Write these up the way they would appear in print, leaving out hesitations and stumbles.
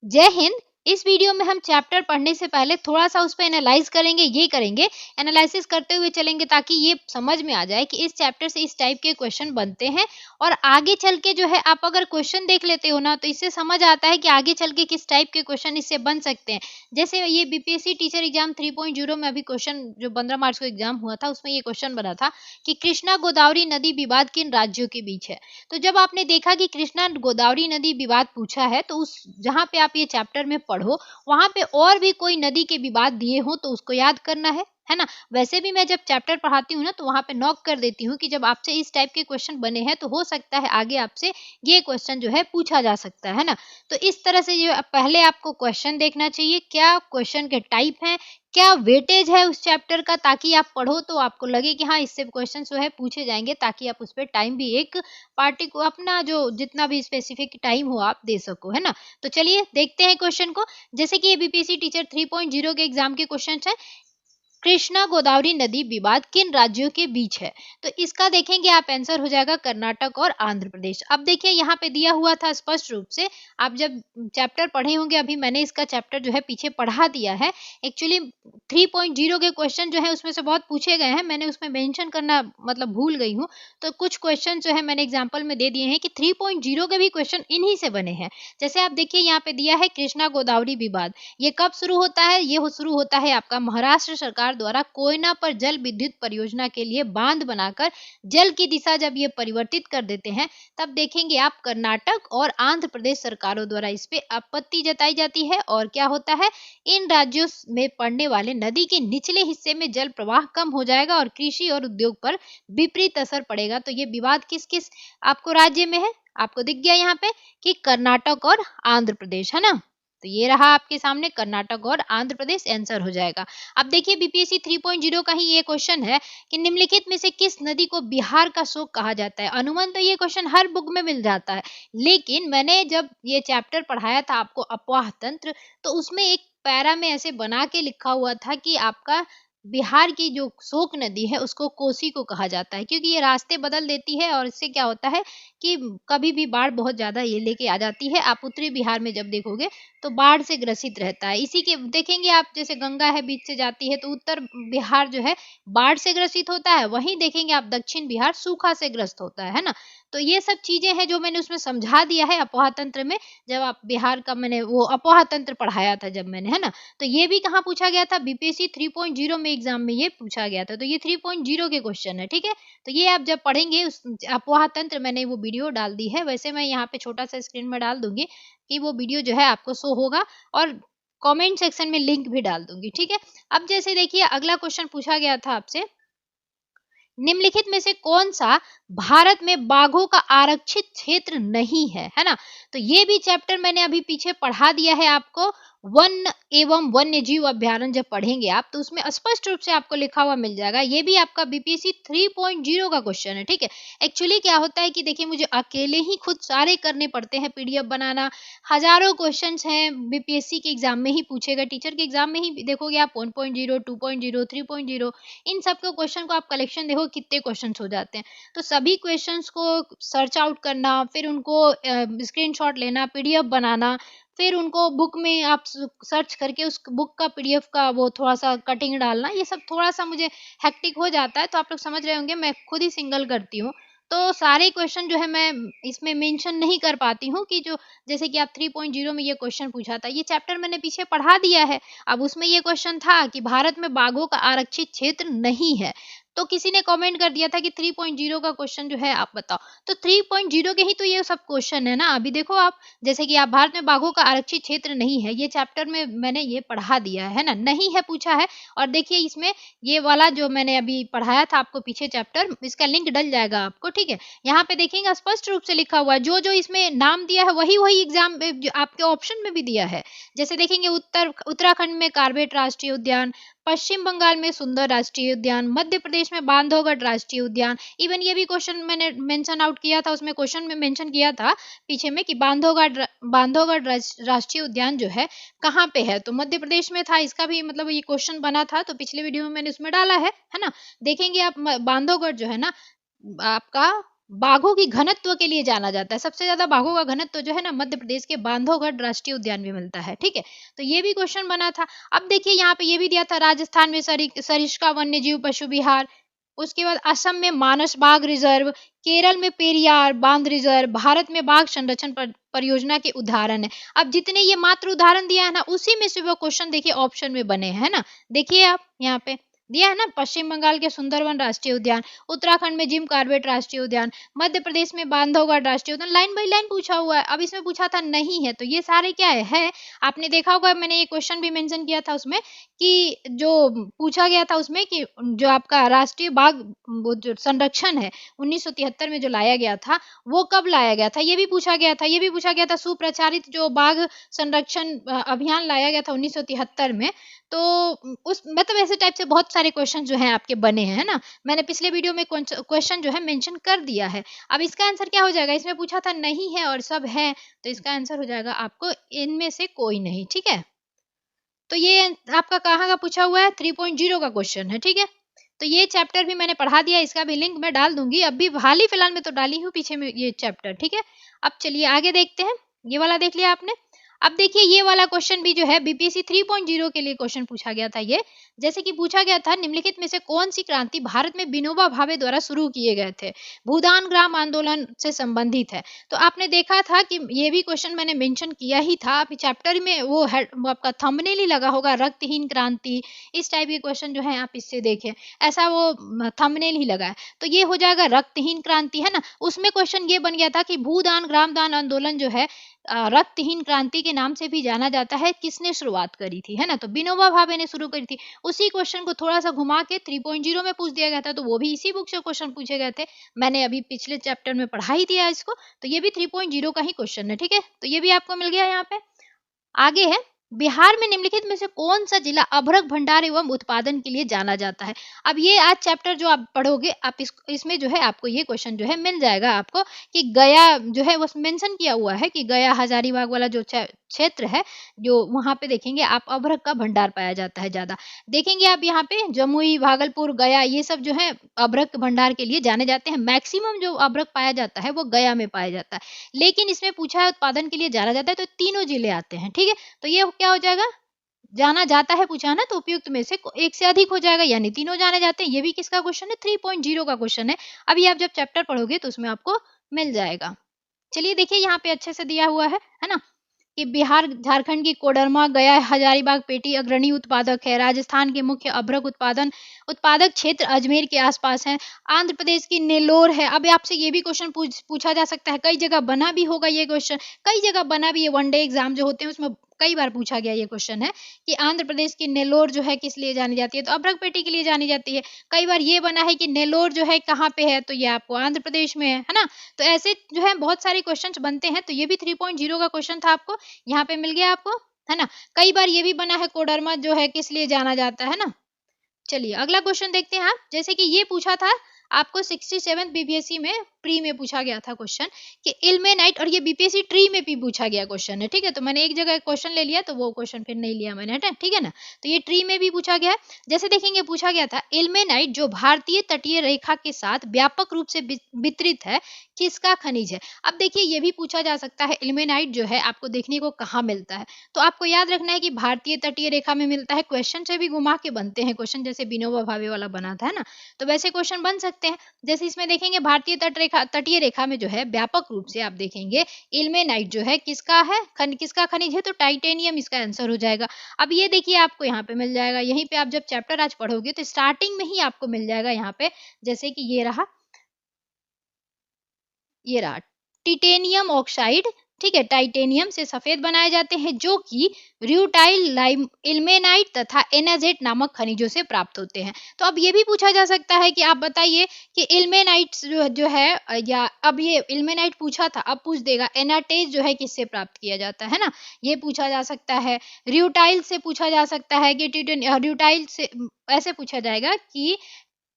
जय हिंद। इस वीडियो में हम चैप्टर पढ़ने से पहले थोड़ा सा उस पर एनालाइज करेंगे। ये करेंगे, एनालिसिस करते हुए चलेंगे ताकि ये समझ में आ जाए कि इस चैप्टर से इस टाइप के क्वेश्चन बनते हैं। और आगे चल के जो है आप अगर क्वेश्चन देख लेते हो ना तो इससे समझ आता है कि आगे चल के किस टाइप के क्वेश्चन इससे बन सकते हैं। जैसे ये बीपीएससी टीचर एग्जाम 3.0 में अभी क्वेश्चन जो 15 मार्च को एग्जाम हुआ था उसमें ये क्वेश्चन बना था कि कृष्णा गोदावरी नदी विवाद किन राज्यों के बीच है। तो जब आपने देखा कि कृष्णा गोदावरी नदी विवाद पूछा है तो उस जहाँ पे आप ये चैप्टर में पढ़ो वहां पे और भी कोई नदी के विवाद दिए हो तो उसको याद करना है ना। वैसे भी मैं जब चैप्टर पढ़ाती हूँ ना तो वहां पे नॉक कर देती हूँ कि जब आपसे इस टाइप के क्वेश्चन बने हैं तो हो सकता है आगे आपसे ये क्वेश्चन जो है पूछा जा सकता है ना। तो इस तरह से जो पहले आपको क्वेश्चन देखना चाहिए, क्या क्वेश्चन के टाइप हैं, क्या वेटेज है उस चैप्टर का, ताकि आप पढ़ो तो आपको लगे कि हाँ इससे क्वेश्चन जो है पूछे जाएंगे, ताकि आप उस पर टाइम भी एक पार्टी को अपना जो जितना भी स्पेसिफिक टाइम हो आप दे सको, है ना। तो चलिए देखते हैं क्वेश्चन को। जैसे कि ये बीपीएससी टीचर 3.0 के एग्जाम के क्वेश्चन है, कृष्णा गोदावरी नदी विवाद किन राज्यों के बीच है। तो इसका देखेंगे आप आंसर हो जाएगा कर्नाटक और आंध्र प्रदेश। अब देखिए यहाँ पे दिया हुआ था स्पष्ट रूप से, आप जब चैप्टर पढ़े होंगे, अभी मैंने इसका चैप्टर जो है पीछे पढ़ा दिया है। एक्चुअली 3.0 के क्वेश्चन जो है उसमें से बहुत पूछे गए हैं, मैंने उसमें मेंशन करना मतलब भूल गई हूँ। तो कुछ क्वेश्चन जो है मैंने एग्जाम्पल में दे दिए हैं कि 3.0 के भी क्वेश्चन इन्हीं से बने हैं। जैसे आप देखिए यहाँ पे दिया है कृष्णा गोदावरी विवाद, ये कब शुरू होता है, ये शुरू होता है आपका महाराष्ट्र सरकार द्वारा कोयना पर जल विद्युत परियोजना के लिए बांध बनाकर जल की दिशा जब ये परिवर्तित कर देते हैं, तब देखेंगे आप कर्नाटक और आंध्र प्रदेश सरकारों द्वारा इस पे आपत्ति जताई जाती है। और क्या होता है, इन राज्यों में पड़ने वाले नदी के निचले हिस्से में जल प्रवाह कम हो जाएगा और कृषि और उद्योग पर विपरीत असर पड़ेगा। तो ये विवाद किस किस आपको राज्य में है, आपको दिख गया यहाँ पे कि कर्नाटक और आंध्र प्रदेश, है ना। तो ये रहा आपके सामने कर्नाटक और आंध्र प्रदेश आंसर हो जाएगा। अब देखिए बीपीएससी 3.0 का ही ये क्वेश्चन है कि निम्नलिखित में से किस नदी को बिहार का शोक कहा जाता है। अनुमान तो ये क्वेश्चन हर बुक में मिल जाता है, लेकिन मैंने जब ये चैप्टर पढ़ाया था आपको अपवाह तंत्र, तो उसमें एक पैरा में ऐसे बना के लिखा हुआ था कि आपका बिहार की जो शोक नदी है उसको कोसी को कहा जाता है, क्योंकि ये रास्ते बदल देती है और इससे क्या होता है कि कभी भी बाढ़ बहुत ज्यादा ये लेके आ जाती है। आप उत्तरी बिहार में जब देखोगे तो बाढ़ से ग्रसित रहता है। इसी के देखेंगे आप, जैसे गंगा है बीच से जाती है तो उत्तर बिहार जो है बाढ़ से ग्रसित होता है, वहीं देखेंगे आप दक्षिण बिहार सूखा से ग्रस्त होता है ना। तो ये सब चीजें हैं जो मैंने उसमें समझा दिया है अपवाह तंत्र में, जब आप बिहार का मैंने वो अपवाह तंत्र पढ़ाया था जब मैंने, है ना। तो ये भी कहाँ पूछा गया था, बीपीएससी 3.0 में एग्जाम में ये पूछा गया था। तो ये 3.0 के क्वेश्चन है, ठीक है। तो ये आप जब पढ़ेंगे उस अपवाह तंत्र, मैंने वो वीडियो डाल दी है, वैसे मैं यहाँ पे छोटा सा स्क्रीन में डाल दूंगी कि वो वीडियो जो है आपको शो होगा, और कमेंट सेक्शन में लिंक भी डाल दूंगी, ठीक है। अब जैसे देखिए अगला क्वेश्चन पूछा गया था आपसे, निम्नलिखित में से कौन सा भारत में बाघों का आरक्षित क्षेत्र नहीं है ना। तो ये भी चैप्टर मैंने अभी पीछे पढ़ा दिया है आपको, वन एवं वन्य जीव अभ्यारण्य जब पढ़ेंगे आप तो उसमें स्पष्ट रूप से आपको लिखा हुआ मिल जाएगा। ये भी आपका बीपीएससी 3.0 का क्वेश्चन है, ठीक है। एक्चुअली क्या होता है कि देखिए मुझे अकेले ही खुद सारे करने पड़ते हैं, पीडीएफ बनाना, हजारों क्वेश्चंस हैं बीपीएससी के एग्जाम में ही पूछेगा, टीचर के एग्जाम में ही देखोगे आप 1.0 2.0 3.0, इन सब के क्वेश्चन को आप कलेक्शन देखो कितने क्वेश्चंस हो जाते हैं। तो सभी क्वेश्चंस को सर्च आउट करना, फिर उनको स्क्रीनशॉट लेना, पीडीएफ बनाना, फिर उनको बुक में आप सर्च करके उस बुक का पीडीएफ का वो थोड़ा सा कटिंग डालना, ये सब थोड़ा सा मुझे हेक्टिक हो जाता है। तो आप लोग समझ रहे होंगे मैं खुद ही सिंगल करती हूँ, तो सारे क्वेश्चन जो है मैं इसमें मेंशन नहीं कर पाती हूँ कि जो जैसे कि आप 3.0 में ये क्वेश्चन पूछा था, ये चैप्टर मैंने पीछे पढ़ा दिया है। अब उसमें ये क्वेश्चन था कि भारत में बाघों का आरक्षित क्षेत्र नहीं है, तो किसी ने कमेंट कर दिया था कि 3.0 का क्वेश्चन जो है आप बताओ। तो 3.0 के ही तो ये सब क्वेश्चन है ना। अभी देखो आप, जैसे कि आप भारत में बाघों का आरक्षित क्षेत्र नहीं है, ये चैप्टर में मैंने ये पढ़ा दिया है ना, नहीं है पूछा है। और देखिए इसमें ये वाला जो मैंने अभी पढ़ाया था आपको पीछे चैप्टर, इसका लिंक डल जाएगा आपको, ठीक है। यहाँ पे देखेंगे स्पष्ट रूप से लिखा हुआ है, जो जो इसमें नाम दिया है वही वही एग्जाम आपके ऑप्शन में भी दिया है। जैसे देखेंगे उत्तराखंड में कार्बेट राष्ट्रीय उद्यान, पश्चिम बंगाल में सुंदर राष्ट्रीय उद्यान, मध्य प्रदेश में बांधवगढ़ राष्ट्रीय उद्यान। इवन ये भी क्वेश्चन मैंने मेंशन आउट किया था, उसमें क्वेश्चन में मेंशन किया था पीछे में कि बांधवगढ़ राष्ट्रीय उद्यान जो है कहाँ पे है, तो मध्य प्रदेश में था। इसका भी मतलब ये क्वेश्चन बना था, तो पिछले वीडियो में मैंने उसमें डाला है ना। देखेंगे आप बांधवगढ़ जो है ना आपका बाघों की घनत्व के लिए जाना जाता है। सबसे ज्यादा बाघों का घनत्व जो है ना मध्य प्रदेश के बांधवगढ़ राष्ट्रीय उद्यान में मिलता है। ठीक है, तो ये भी क्वेश्चन बना था। अब देखिए यहाँ पे ये भी दिया था राजस्थान में सरिस्का वन्य जीव पशु विहार, उसके बाद असम में मानस बाघ रिजर्व, केरल में पेरियार बांध रिजर्व, भारत में बाघ संरक्षण परियोजना के उदाहरण है। अब जितने ये मात्र उदाहरण दिया है ना उसी में से वो क्वेश्चन देखिए ऑप्शन में बने हैं ना। देखिए आप यहाँ पे दिया है ना, पश्चिम बंगाल के सुंदरवन राष्ट्रीय उद्यान, उत्तराखंड में जिम कॉर्बेट राष्ट्रीय उद्यान, मध्य प्रदेश में बांधवगढ़ राष्ट्रीय उद्यान, लाइन बाय लाइन पूछा हुआ है। अब इसमें पूछा था नहीं है, तो ये सारे क्या है आपने देखा होगा, मैंने ये क्वेश्चन भी मेंशन किया था उसमें कि जो पूछा गया था उसमें कि जो आपका राष्ट्रीय बाघ वो जो संरक्षण है 1973 में जो लाया गया था वो कब लाया गया था, ये भी पूछा गया था। ये भी पूछा गया था सुप्रचारित जो बाघ संरक्षण अभियान लाया गया था 1973 में। तो उस मतलब ऐसे टाइप से बहुत सारे क्वेश्चन जो हैं आपके बने हैं, है ना। मैंने पिछले वीडियो में क्वेश्चन जो है मेंशन कर दिया है। अब इसका आंसर क्या हो जाएगा, इसमें पूछा था नहीं है और सब है, तो इसका आंसर हो जाएगा आपको इनमें से कोई नहीं। ठीक है, तो ये आपका कहाँ का पूछा हुआ है, 3.0 का क्वेश्चन है। ठीक है, तो ये चैप्टर भी मैंने पढ़ा दिया, इसका भी लिंक मैं डाल दूंगी, अभी हाल ही फिलहाल में तो डाली हूँ पीछे में ये चैप्टर। ठीक है, अब चलिए आगे देखते हैं। ये वाला देख लिया आपने। अब देखिए ये वाला क्वेश्चन भी जो है बीपीएससी 3.0 के लिए क्वेश्चन पूछा गया था। ये जैसे कि पूछा गया था निम्नलिखित में से कौन सी क्रांति भारत में विनोबा भावे द्वारा शुरू किए गए थे, भूदान ग्राम आंदोलन से संबंधित है। तो आपने देखा था कि ये भी क्वेश्चन मैंने मेंशन किया ही था, आप चैप्टर में वो आपका थंबनेल ही लगा होगा रक्तहीन क्रांति, इस टाइप के क्वेश्चन जो है आप इससे देखें, ऐसा वो थंबनेल ही लगा है। तो ये हो जाएगा रक्तहीन क्रांति, है ना। उसमें क्वेश्चन ये बन गया था कि भूदान ग्रामदान आंदोलन जो है रक्तहीन क्रांति के नाम से भी जाना जाता है, किसने शुरुआत करी थी, है ना। तो विनोबा भावे ने शुरू करी थी। उसी क्वेश्चन को थोड़ा सा घुमा के 3.0 में पूछ दिया गया था, तो वो भी इसी बुक से क्वेश्चन पूछे गए थे। मैंने अभी पिछले चैप्टर में पढ़ा ही दिया इसको, तो ये भी 3.0 का ही क्वेश्चन है। ठीक है, तो ये भी आपको मिल गया। यहाँ पे आगे है, बिहार में निम्नलिखित में से कौन सा जिला अभ्रक भंडार एवं उत्पादन के लिए जाना जाता है। अब ये आज चैप्टर जो आप पढ़ोगे आप इसमें जो है आपको ये क्वेश्चन जो है मिल जाएगा आपको कि गया जो है वो मेंशन किया हुआ है कि गया हजारीबाग वाला जो क्षेत्र है जो वहां पे देखेंगे आप अभ्रक का भंडार पाया जाता है ज्यादा। देखेंगे आप यहाँ पे जमुई भागलपुर गया ये सब जो है अभ्रक भंडार के लिए जाने जाते हैं। मैक्सिमम जो अभ्रक पाया जाता है वो गया में पाया जाता है, लेकिन इसमें पूछा है उत्पादन के लिए जाना जाता है, तो तीनों जिले आते हैं। ठीक है, तो ये क्या हो जाएगा, जाना जाता है पूछा ना, तो उपयुक्त में से एक से अधिक हो जाएगा, यानी तीनों जाने जाते हैं। ये भी किसका क्वेश्चन है, 3.0 का क्वेश्चन है। अभी आप जब चैप्टर पढ़ोगे तो उसमें आपको मिल जाएगा। चलिए देखिए यहाँ पे अच्छे से दिया हुआ है ना, कि बिहार झारखंड की कोडरमा गया हजारीबाग पेटी अग्रणी उत्पादक है, राजस्थान के मुख्य अभ्रक उत्पादक क्षेत्र अजमेर के आसपास है, आंध्र प्रदेश की नेल्लोर है। अब आपसे ये भी क्वेश्चन पूछा जा सकता है, कई जगह बना भी होगा ये क्वेश्चन, कई जगह बना भी है, वनडे एग्जाम जो होते हैं उसमें कई बार पूछा गया ये क्वेश्चन है कि आंध्र प्रदेश की नेल्लोर जो है किस लिए जानी जाती है, तो अभ्रक पेटी के लिए जानी जाती है। कई बार ये बना है कि नेल्लोर जो है कहाँ पे है, तो ये आपको आंध्र प्रदेश में है ना। तो ऐसे जो है बहुत सारे क्वेश्चन बनते हैं, तो ये भी 3.0 का क्वेश्चन था, आपको यहाँ पे मिल गया आपको, है ना। कई बार ये भी बना है कोडरमा जो है किस लिए जाना जाता है ना। चलिए अगला क्वेश्चन देखते हैं आप। जैसे कि ये पूछा था आपको 67 बीपीएससी में प्री में पूछा गया था क्वेश्चन कि इल्मेनाइट, और ये बीपीएससी ट्री में भी पूछा गया क्वेश्चन है। ठीक है, तो मैंने एक जगह क्वेश्चन ले लिया तो वो क्वेश्चन फिर नहीं लिया मैंने, ठीक है ना। तो ये ट्री में भी पूछा गया है। जैसे देखेंगे पूछा गया था इल्मेनाइट जो भारतीय तटीय रेखा के साथ व्यापक रूप से वितरित है, किसका खनिज है। अब देखिए ये भी पूछा जा सकता है इल्मेनाइट जो है आपको देखने को कहाँ मिलता है, तो आपको याद रखना है कि भारतीय तटीय रेखा में मिलता है। क्वेश्चन से भी घुमा के बनते हैं क्वेश्चन, जैसे विनोबा भावे वाला बना था, है ना। तो वैसे क्वेश्चन बन सकते हैं। जैसे इसमें देखेंगे भारतीय तटीय रेखा में जो है व्यापक रूप से आप देखेंगे इल्मेनाइट जो है किसका है, किसका खनिज है, तो टाइटेनियम इसका आंसर हो जाएगा। अब ये देखिए आपको यहाँ पे मिल जाएगा, यहीं पे आप जब चैप्टर आज पढ़ोगे तो स्टार्टिंग में ही आपको मिल जाएगा यहाँ पे, जैसे कि ये रहा टिटेनियम ऑक्साइड। ठीक है, टाइटेनियम से सफेद बनाए जाते हैं जो कि र्यूटाइल इल्मेनाइट तथा एनाजेट नामक खनिजों से प्राप्त होते हैं। तो अब ये भी पूछा जा सकता है कि आप बताइए कि इल्मेनाइट जो है, या अब ये इल्मेनाइट पूछा था, अब पूछ देगा एनाटेज जो है किससे प्राप्त किया जाता है ना, ये पूछा जा सकता है। र्यूटाइल से पूछा जा सकता है कि र्यूटाइल से ऐसे पूछा जाएगा कि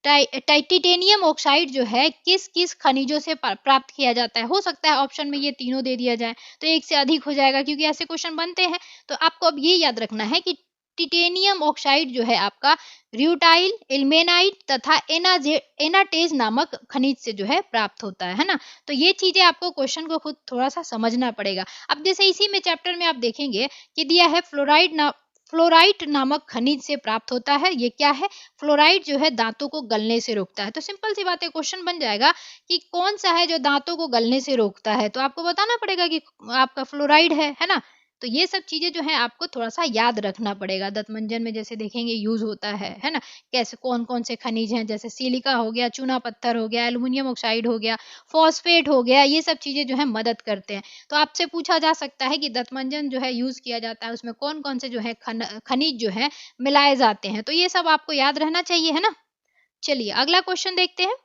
टाइटेनियम ऑक्साइड जो है किस किस खनिजों से प्राप्त किया जाता है। हो सकता है ऑप्शन में ये तीनों दे दिया जाए तो एक से अधिक हो जाएगा, क्योंकि ऐसे क्वेश्चन बनते हैं। तो आपको अब ये याद रखना है कि टिटेनियम ऑक्साइड जो है आपका र्यूटाइल, इल्मेनाइट तथा एनाटेज नामक खनिज से जो है प्राप्त होता है ना। तो ये चीजें आपको क्वेश्चन को खुद थोड़ा सा समझना पड़ेगा। अब जैसे इसी में चैप्टर में आप देखेंगे कि दिया है फ्लोराइड नामक खनिज से प्राप्त होता है। ये क्या है? फ्लोराइड जो है दांतों को गलने से रोकता है। तो सिंपल सी बात है, क्वेश्चन बन जाएगा कि कौन सा है जो दांतों को गलने से रोकता है, तो आपको बताना पड़ेगा कि आपका फ्लोराइड है ना। तो ये सब चीजें जो है आपको थोड़ा सा याद रखना पड़ेगा। दंतमंजन में जैसे देखेंगे यूज होता है ना, कैसे कौन कौन से खनिज हैं, जैसे सिलिका हो गया, चूना पत्थर हो गया, एल्युमिनियम ऑक्साइड हो गया, फॉस्फेट हो गया, ये सब चीजें जो है मदद करते हैं। तो आपसे पूछा जा सकता है कि दंतमंजन जो है यूज किया जाता है उसमें कौन कौन से जो है खनिज जो है मिलाए जाते हैं। तो ये सब आपको याद रहना चाहिए, है ना। चलिए अगला क्वेश्चन देखते हैं।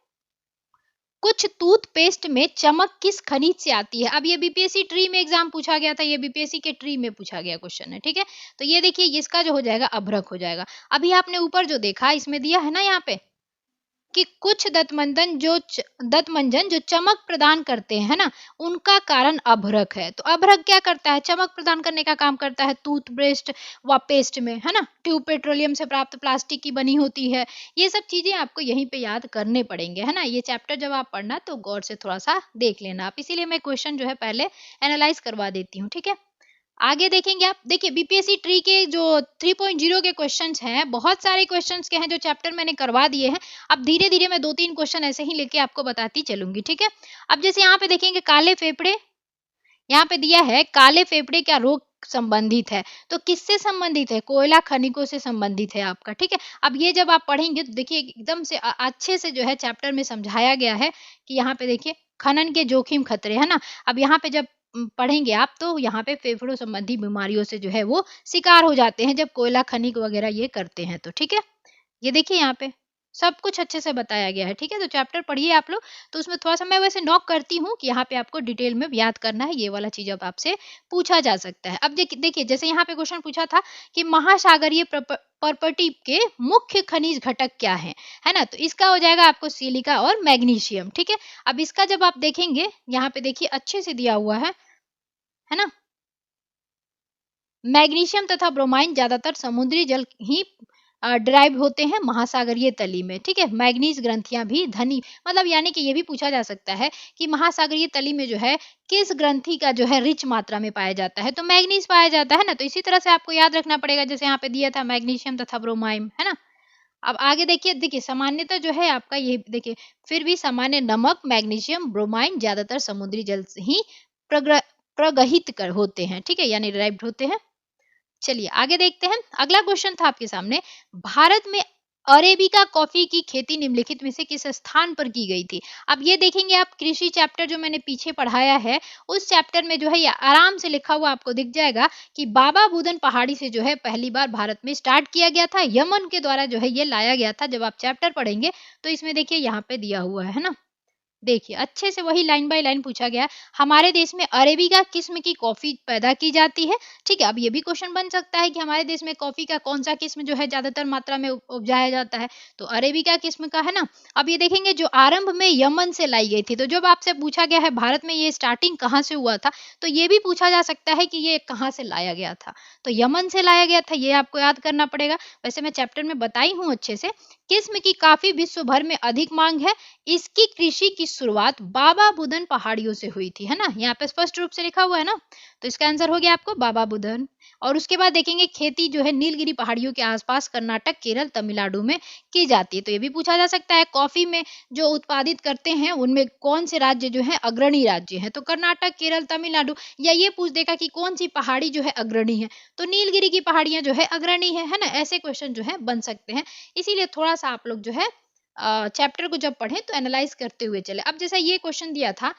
कुछ टूथपेस्ट में चमक किस खनिज से आती है? अब ये बीपीएससी ट्री में एग्जाम पूछा गया था, ये बीपीएससी के ट्री में पूछा गया क्वेश्चन है, ठीक है। तो ये देखिए इसका जो हो जाएगा अभ्रक हो जाएगा। अभी आपने ऊपर जो देखा इसमें दिया है ना यहाँ पे कि कुछ दंतमंजन जो चमक प्रदान करते हैं ना, उनका कारण अभ्रक है। तो अभ्रक क्या करता है? चमक प्रदान करने का काम करता है टूथब्रश व पेस्ट में, है ना। ट्यूब पेट्रोलियम से प्राप्त प्लास्टिक की बनी होती है। ये सब चीजें आपको यहीं पे याद करने पड़ेंगे, है ना। ये चैप्टर जब आप पढ़ना तो गौर से थोड़ा सा देख लेना आप, इसीलिए मैं क्वेश्चन जो है पहले एनालाइज करवा देती हूँ, ठीक है। आगे देखेंगे आप, देखिए बीपीएससी ट्री के जो 3.0 के क्वेश्चंस हैं, बहुत सारे क्वेश्चंस के हैं जो चैप्टर मैंने करवा दिए हैं। अब धीरे धीरे मैं 2-3 क्वेश्चन ऐसे ही लेके आपको बताती चलूंगी, ठीक है। अब जैसे यहाँ पे देखेंगे काले फेफड़े, यहाँ पे दिया है काले फेफड़े क्या रोग संबंधित है, तो किससे संबंधित है? कोयला खनिकों से संबंधित है आपका, ठीक है। अब ये जब आप पढ़ेंगे तो देखिए एकदम से अच्छे से जो है चैप्टर में समझाया गया है कि यहाँ पे देखिए खनन के जोखिम खतरे, है ना। अब यहाँ पे जब पढ़ेंगे आप तो यहाँ पे फेफड़ों संबंधी बीमारियों से जो है वो शिकार हो जाते हैं जब कोयला खनिक वगैरह ये करते हैं, तो ठीक है। ये देखिए यहाँ पे सब कुछ अच्छे से बताया गया है, ठीक है। तो चैप्टर पढ़िए आप लोग, तो उसमें थोड़ा सा मैं वैसे नॉक करती हूँ कि यहाँ पे आपको डिटेल में याद करना है, ये वाला चीज अब आपसे पूछा जा सकता है। अब देखिए जैसे यहाँ पे क्वेश्चन पूछा था कि महासागरीय पर्पटी के मुख्य खनिज घटक क्या है ना। तो इसका हो जाएगा आपको सिलिका और मैग्नीशियम, ठीक है। अब इसका जब आप देखेंगे यहाँ पे देखिए अच्छे से दिया हुआ है ना। मैग्नीशियम तथा ब्रोमाइन ज्यादातर समुद्री जल ही ड्राइव होते हैं महासागरीय तली में, ठीक है। मैग्नीज ग्रंथियां भी धनी, मतलब यानी कि ये भी पूछा जा सकता है कि महासागरीय तली में जो है किस ग्रंथि का जो है रिच मात्रा में पाया जाता है, तो मैग्नीज पाया जाता है ना। तो इसी तरह से आपको याद रखना पड़ेगा, जैसे यहाँ पे दिया था मैग्नीशियम तथा ब्रोमाइन, है ना। अब आगे देखिए सामान्यतः जो है आपका ये देखिए फिर भी सामान्य नमक मैग्नीशियम ब्रोमाइन ज्यादातर समुद्री जल से ही प्रगहित कर होते हैं, ठीक है, यानी डिराइव्ड होते हैं। चलिए आगे देखते हैं। अगला क्वेश्चन था आपके सामने, भारत में अरेबिका कॉफी की खेती निम्नलिखित में से किस स्थान पर की गई थी? अब ये देखेंगे आप कृषि चैप्टर जो मैंने पीछे पढ़ाया है उस चैप्टर में जो है ये आराम से लिखा हुआ आपको दिख जाएगा कि बाबा बुदन पहाड़ी से जो है पहली बार भारत में स्टार्ट किया गया था, यमन के द्वारा जो है ये लाया गया था। जब आप चैप्टर पढ़ेंगे तो इसमें देखिए यहाँ पे दिया हुआ है ना, देखिए अच्छे से वही लाइन बाय लाइन पूछा गया। हमारे देश में अरेबिका किस्म की कॉफी पैदा की जाती है, ठीक है। अब ये भी क्वेश्चन बन सकता है कि हमारे देश में कॉफी का कौन सा किस्म जो है ज्यादातर मात्रा में उपजाया जाता है, तो अरेबिका किस्म का, है ना। अब ये देखेंगे जो आरंभ में यमन से लाई गई थी, तो जब आपसे पूछा गया है भारत में ये स्टार्टिंग कहाँ से हुआ था, तो ये भी पूछा जा सकता है कि ये कहाँ से लाया गया था, तो यमन से लाया गया था, ये आपको याद करना पड़ेगा। वैसे मैं चैप्टर में बताई हूँ अच्छे से। किस्म की काफी विश्व भर में अधिक मांग है, इसकी कृषि की शुरुआत बाबा बुदन पहाड़ियों से हुई थी, है ना। यहाँ पे स्पष्ट रूप से लिखा हुआ है ना, तो इसका आंसर हो गया आपको बाबा बुदन। और उसके बाद देखेंगे खेती जो है नीलगिरी पहाड़ियों के आसपास कर्नाटक केरल तमिलनाडु में की जाती है, तो ये भी पूछा जा सकता है कॉफी में जो उत्पादित करते हैं उनमें कौन से राज्य जो है अग्रणी राज्य है, तो कर्नाटक केरल तमिलनाडु, या ये पूछ देगा कि कौन सी पहाड़ी जो है अग्रणी है, तो नीलगिरी की पहाड़ियां जो है अग्रणी है ना। ऐसे क्वेश्चन जो है बन सकते हैं, इसीलिए थोड़ा सा आप लोग जो है चैप्टर को जब पढ़ें तो एनालाइज करते हुए चले। अब जैसा ये क्वेश्चन दिया था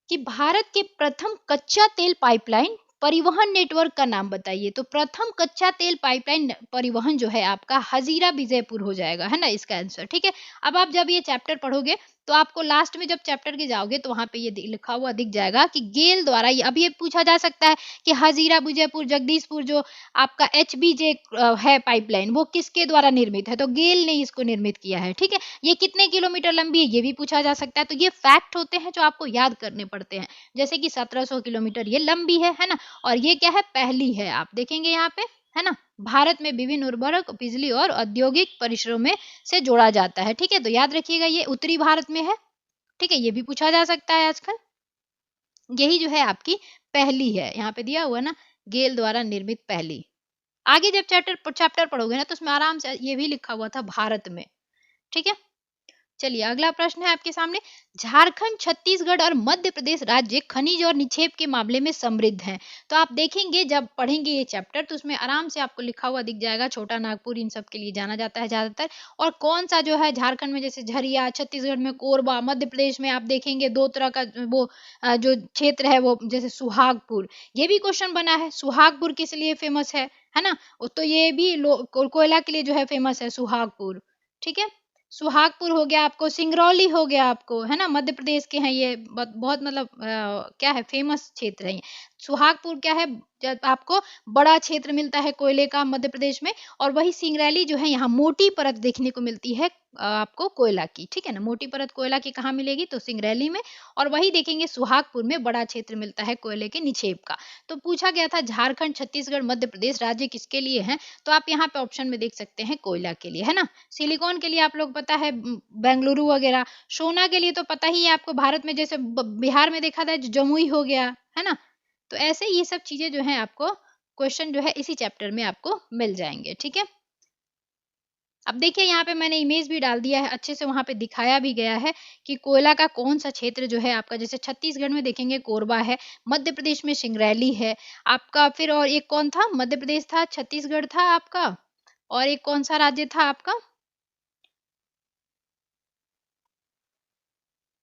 कि भारत के प्रथम कच्चा तेल पाइपलाइन परिवहन नेटवर्क का नाम बताइए, तो प्रथम कच्चा तेल पाइपलाइन परिवहन जो है आपका हजीरा विजयपुर हो जाएगा, है ना इसका आंसर, ठीक है। अब आप जब ये चैप्टर पढ़ोगे तो आपको लास्ट में जब चैप्टर के जाओगे तो वहां पे ये लिखा हुआ दिख जाएगा कि गेल द्वारा, अब ये पूछा जा सकता है कि हजीरा विजयपुर जगदीशपुर जो आपका HBJ है पाइपलाइन वो किसके द्वारा निर्मित है, तो गेल ने इसको निर्मित किया है, ठीक है। ये कितने किलोमीटर लंबी है ये भी पूछा जा सकता है, तो ये फैक्ट होते हैं जो आपको याद करने पड़ते हैं, जैसे कि 1700 किलोमीटर ये लंबी है ना। और ये क्या है, पहली है, आप देखेंगे यहाँ पे है ना। भारत में विभिन्न उर्वरक, बिजली और औद्योगिक परिसरों में से जोड़ा जाता है। ठीक है, तो याद रखिएगा ये उत्तरी भारत में है। ठीक है, ये भी पूछा जा सकता है आजकल। यही जो है आपकी पहली है, यहाँ पे दिया हुआ ना, गेल द्वारा निर्मित पहली। आगे जब चैप्टर चैप्टर पढ़ोगे ना तो उसमें आराम से ये भी लिखा हुआ था भारत में। ठीक है, चलिए अगला प्रश्न है आपके सामने। झारखंड, छत्तीसगढ़ और मध्य प्रदेश राज्य खनिज और निक्षेप के मामले में समृद्ध हैं। तो आप देखेंगे जब पढ़ेंगे ये चैप्टर तो उसमें आराम से आपको लिखा हुआ दिख जाएगा, छोटा नागपुर इन सब के लिए जाना जाता है ज्यादातर। और कौन सा जो है झारखंड में जैसे झरिया, छत्तीसगढ़ में कोरबा, मध्य प्रदेश में आप देखेंगे दो तरह का वो जो क्षेत्र है वो जैसे सुहागपुर, ये भी क्वेश्चन बना है। सुहागपुर किस लिए फेमस है ना, तो ये भी कोयला के लिए जो है फेमस है सुहागपुर। ठीक है, सुहागपुर हो गया आपको, सिंगरौली हो गया आपको, है ना, मध्य प्रदेश के हैं ये, बहुत मतलब क्या है, फेमस क्षेत्र है ये। सुहागपुर क्या है, जब आपको बड़ा क्षेत्र मिलता है कोयले का मध्य प्रदेश में। और वही सिंगरौली जो है यहाँ मोटी परत देखने को मिलती है आपको कोयला की। ठीक है ना, मोटी परत कोयला की कहाँ मिलेगी, तो सिंगरौली में। और वही देखेंगे सुहागपुर में बड़ा क्षेत्र मिलता है कोयले के निक्षेप का। तो पूछा गया था झारखंड, छत्तीसगढ़, मध्य प्रदेश राज्य किसके लिए है, तो आप यहाँ पे ऑप्शन में देख सकते हैं कोयला के लिए, है ना। सिलिकॉन के लिए आप लोग पता है बेंगलुरु वगैरह। सोना के लिए तो पता ही है आपको, भारत में जैसे बिहार में देखा था जमुई हो गया, है ना। तो ऐसे ये सब चीजें जो है आपको क्वेश्चन जो है इसी चैप्टर में आपको मिल जाएंगे। ठीक है, अब देखिए यहाँ पे मैंने इमेज भी डाल दिया है, अच्छे से वहां पे दिखाया भी गया है कि कोयला का कौन सा क्षेत्र जो है आपका, जैसे छत्तीसगढ़ में देखेंगे कोरबा है, मध्य प्रदेश में सिंगरौली है आपका, फिर और एक कौन था, मध्य प्रदेश था, छत्तीसगढ़ था आपका, और एक कौन सा राज्य था आपका,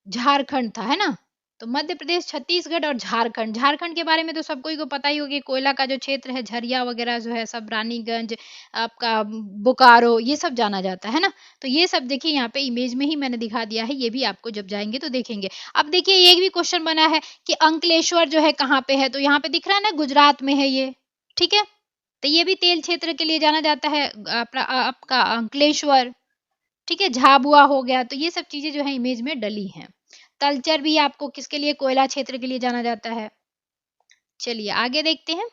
झारखंड था, है ना। तो मध्य प्रदेश, छत्तीसगढ़ और झारखंड। झारखंड के बारे में तो सबको को पता ही होगी, कोयला का जो क्षेत्र है, झरिया वगैरह जो है सब, रानीगंज आपका, बोकारो, ये सब जाना जाता है ना। तो ये सब देखिए यहाँ पे इमेज में ही मैंने दिखा दिया है, ये भी आपको जब जाएंगे तो देखेंगे। अब देखिए ये भी क्वेश्चन बना है कि अंकलेश्वर जो है कहाँ पे है, तो यहाँ पे दिख रहा है ना, गुजरात में है ये। ठीक है, तो ये भी तेल क्षेत्र के लिए जाना जाता है आपका अंकलेश्वर। ठीक है, झाबुआ हो गया, तो ये सब चीजें जो है इमेज में डली हैं। तलचर भी आपको किसके लिए, कोयला क्षेत्र के लिए जाना जाता है। चलिए आगे देखते हैं।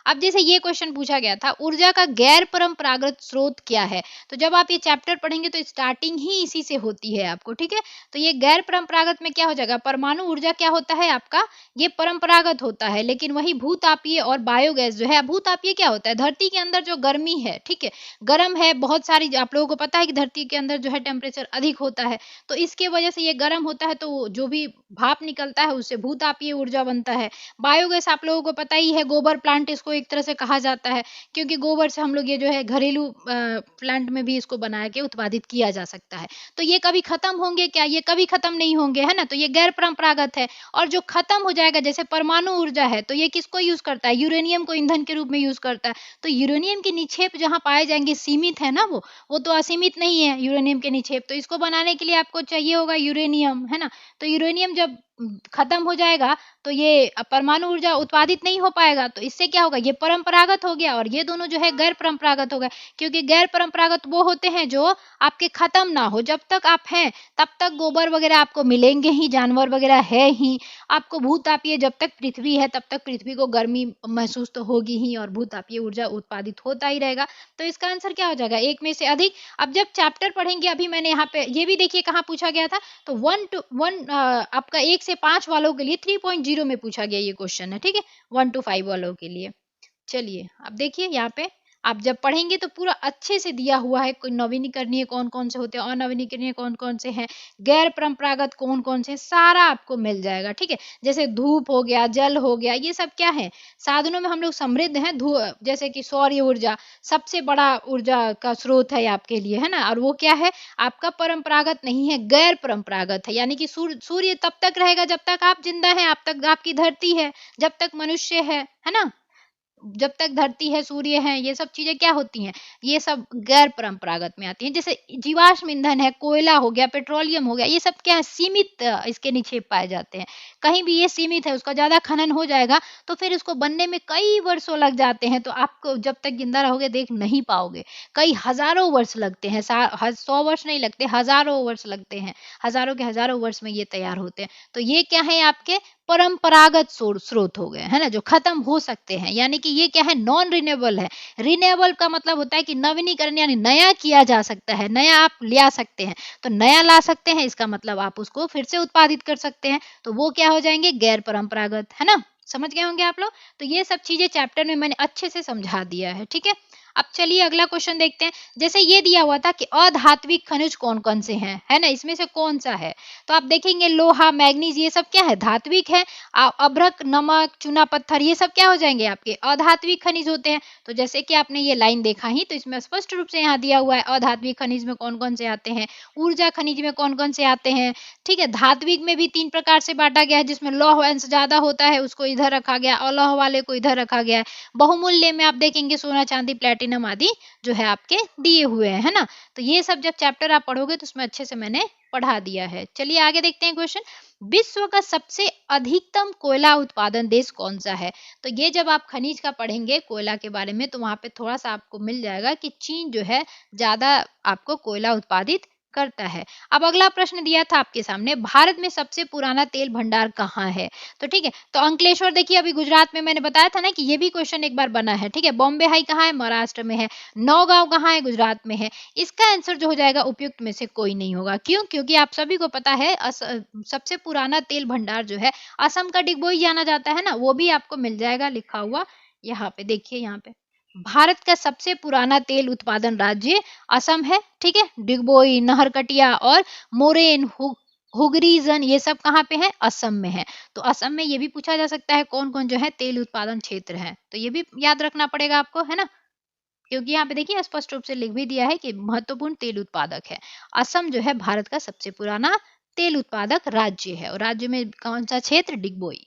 अब जैसे ये क्वेश्चन पूछा गया था, ऊर्जा का गैर परंपरागत स्रोत क्या है, तो जब आप ये चैप्टर पढ़ेंगे तो स्टार्टिंग ही इसी से होती है आपको। ठीक है, तो ये गैर परंपरागत में क्या हो जाएगा, परमाणु ऊर्जा क्या होता है आपका, ये परंपरागत होता है। लेकिन वही भूतापीय और बायोगैस जो है, भूतापीय क्या होता है, धरती के अंदर जो गर्मी है, ठीक है, गर्म है बहुत सारी, आप लोगों को पता है कि धरती के अंदर जो है टेम्परेचर अधिक होता है, तो इसके वजह से ये गर्म होता है, तो जो भी भाप निकलता है उससे भूतापीय ऊर्जा बनता है। बायोगैस आप लोगों को पता ही है, गोबर प्लांट इसको एक तरह से कहा जाता है, क्योंकि गोबर से हम लोग ये जो है घरेलू प्लांट में भी इसको बना के उत्पादित किया जा सकता है। तो ये कभी खत्म होंगे क्या, ये कभी खत्म नहीं होंगे, है ना। तो ये गैर परंपरागत है। और जो खत्म हो जाएगा, जैसे परमाणु ऊर्जा है, तो ये किसको यूज करता है, यूरेनियम को ईंधन के रूप में यूज करता है। तो यूरेनियम के निक्षेप जहां पाए जाएंगे सीमित है ना, वो तो असीमित नहीं है यूरेनियम के निक्षेप। तो इसको बनाने के लिए आपको चाहिए होगा यूरेनियम, है ना। तो यूरेनियम जब खत्म हो जाएगा तो ये परमाणु ऊर्जा उत्पादित नहीं हो पाएगा, तो इससे क्या होगा, ये परंपरागत हो गया, और ये दोनों जो है गैर परंपरागत हो गए। क्योंकि गैर परंपरागत वो होते हैं जो आपके खत्म ना हो, जब तक आप हैं तब तक गोबर वगैरह आपको मिलेंगे ही, जानवर वगैरह है ही। आपको भूतापीय, जब तक पृथ्वी है तब तक पृथ्वी को गर्मी महसूस तो होगी ही, और भूतापीय ऊर्जा उत्पादित होता ही रहेगा। तो इसका आंसर क्या हो जाएगा, एक में से अधिक। अब जब चैप्टर पढ़ेंगे, अभी मैंने यहाँ पे ये भी देखिए कहाँ पूछा गया था, तो 1 to 1 आपका 1 से 5 वालों के लिए 3.0 में पूछा गया ये क्वेश्चन है। ठीक है, 1 to 5 वालों के लिए। चलिए अब देखिए यहाँ पे आप जब पढ़ेंगे तो पूरा अच्छे से दिया हुआ है, कोई नवीनीकरणीय कौन कौन से होते हैं, अनवीनीकरणीय कौन कौन से हैं, गैर परंपरागत कौन कौन से, सारा आपको मिल जाएगा। ठीक है, जैसे धूप हो गया, जल हो गया, ये सब क्या है, साधनों में हम लोग समृद्ध हैं। जैसे कि सौर्य ऊर्जा सबसे बड़ा ऊर्जा का स्रोत है आपके लिए, है ना। और वो क्या है आपका, परंपरागत नहीं है, गैर परंपरागत है। यानी कि सूर्य तब तक रहेगा जब तक आप जिंदा हैं, आप तक आपकी धरती है, जब तक मनुष्य है ना। जब तक धरती है, सूर्य है, ये सब चीजें क्या होती हैं, ये सब गैर परंपरागत में आती हैं। जैसे जीवाश्म ईंधन है, कोयला हो गया, पेट्रोलियम हो गया, ये सब क्या है, सीमित इसके निक्षेप पाए जाते हैं। कहीं भी ये सीमित है, उसका ज्यादा खनन हो जाएगा तो फिर इसको बनने में कई वर्षों लग जाते हैं, तो आपको जब तक जिंदा रहोगे देख नहीं पाओगे, कई हजारों वर्ष लगते हैं, 100 वर्ष नहीं लगते, हजारों वर्ष लगते हैं, हजारों के हजारों वर्ष में ये तैयार होते हैं। तो ये क्या है आपके परंपरागत स्रोत हो गए, है ना, जो खत्म हो सकते हैं, यानी कि ये क्या है, नॉन रिन्यूएबल है। रिन्यूएबल का मतलब होता है कि नवीनीकरण यानी नया किया जा सकता है, नया आप ला सकते हैं, तो नया ला सकते हैं इसका मतलब आप उसको फिर से उत्पादित कर सकते हैं, तो वो क्या हो जाएंगे, गैर परंपरागत, है ना। समझ गए होंगे आप लोग। तो ये सब चीजें चैप्टर में मैंने अच्छे से समझा दिया है, ठीक है। अब चलिए अगला क्वेश्चन देखते हैं। जैसे ये दिया हुआ था कि अधात्विक खनिज कौन कौन से हैं, है ना, इसमें से कौन सा है, तो आप देखेंगे लोहा, मैग्नीज, ये सब क्या है, धात्विक है। अभ्रक, नमक, चूना पत्थर, ये सब क्या हो जाएंगे, आपके अधात्विक खनिज होते हैं। तो जैसे कि आपने ये लाइन देखा ही, तो इसमें स्पष्ट रूप से यहाँ दिया हुआ है अधात्विक खनिज में कौन कौन से आते हैं, ऊर्जा खनिज में कौन कौन से आते हैं, ठीक है। धात्विक में भी 3 प्रकार से बांटा गया है, जिसमें लौह अंश ज्यादा होता है उसको इधर रखा गया, अलौह वाले को इधर रखा गया है। बहुमूल्य में आप देखेंगे सोना, चांदी, प्लेटिनम आदि जो है आपके दिए हुए हैं, है ना। तो ये सब जब चैप्टर आप पढ़ोगे तो उसमें अच्छे से मैंने पढ़ा दिया है। चलिए आगे देखते हैं क्वेश्चन। विश्व का सबसे अधिकतम कोयला उत्पादन देश कौन सा है। तो ये जब आप खनिज का पढ़ेंगे कोयला के बारे में, तो वहां पे थोड़ा सा आपको मिल जाएगा कि चीन जो है ज्यादा आपको कोयला उत्पादित करता है। अब अगला प्रश्न दिया था आपके सामने, भारत में सबसे पुराना तेल भंडार कहाँ है। तो ठीक है, तो अंकलेश्वर देखिए अभी गुजरात में, मैंने बताया था ना कि ये भी क्वेश्चन एक बार बना है, ठीक है। बॉम्बे हाई कहाँ है, महाराष्ट्र में है। नौगांव कहाँ है, गुजरात में है। इसका आंसर जो हो जाएगा उपयुक्त में से कोई नहीं होगा। क्यों, क्योंकि आप सभी को पता है सबसे पुराना तेल भंडार जो है असम का डिगबोई जाना जाता है ना, वो भी आपको मिल जाएगा लिखा हुआ यहाँ पे। देखिए यहाँ पे भारत का सबसे पुराना तेल उत्पादन राज्य असम है, ठीक है। डिगबोई, नहरकटिया और मोरेन, हुगरीजन, ये सब कहाँ पे है, असम में है। तो असम में ये भी पूछा जा सकता है कौन कौन जो है तेल उत्पादन क्षेत्र है, तो ये भी याद रखना पड़ेगा आपको, है ना। क्योंकि यहाँ पे देखिए स्पष्ट रूप से लिख भी दिया है कि महत्वपूर्ण तेल उत्पादक है। असम जो है भारत का सबसे पुराना तेल उत्पादक राज्य है, और राज्य में कौन सा क्षेत्र, डिगबोई,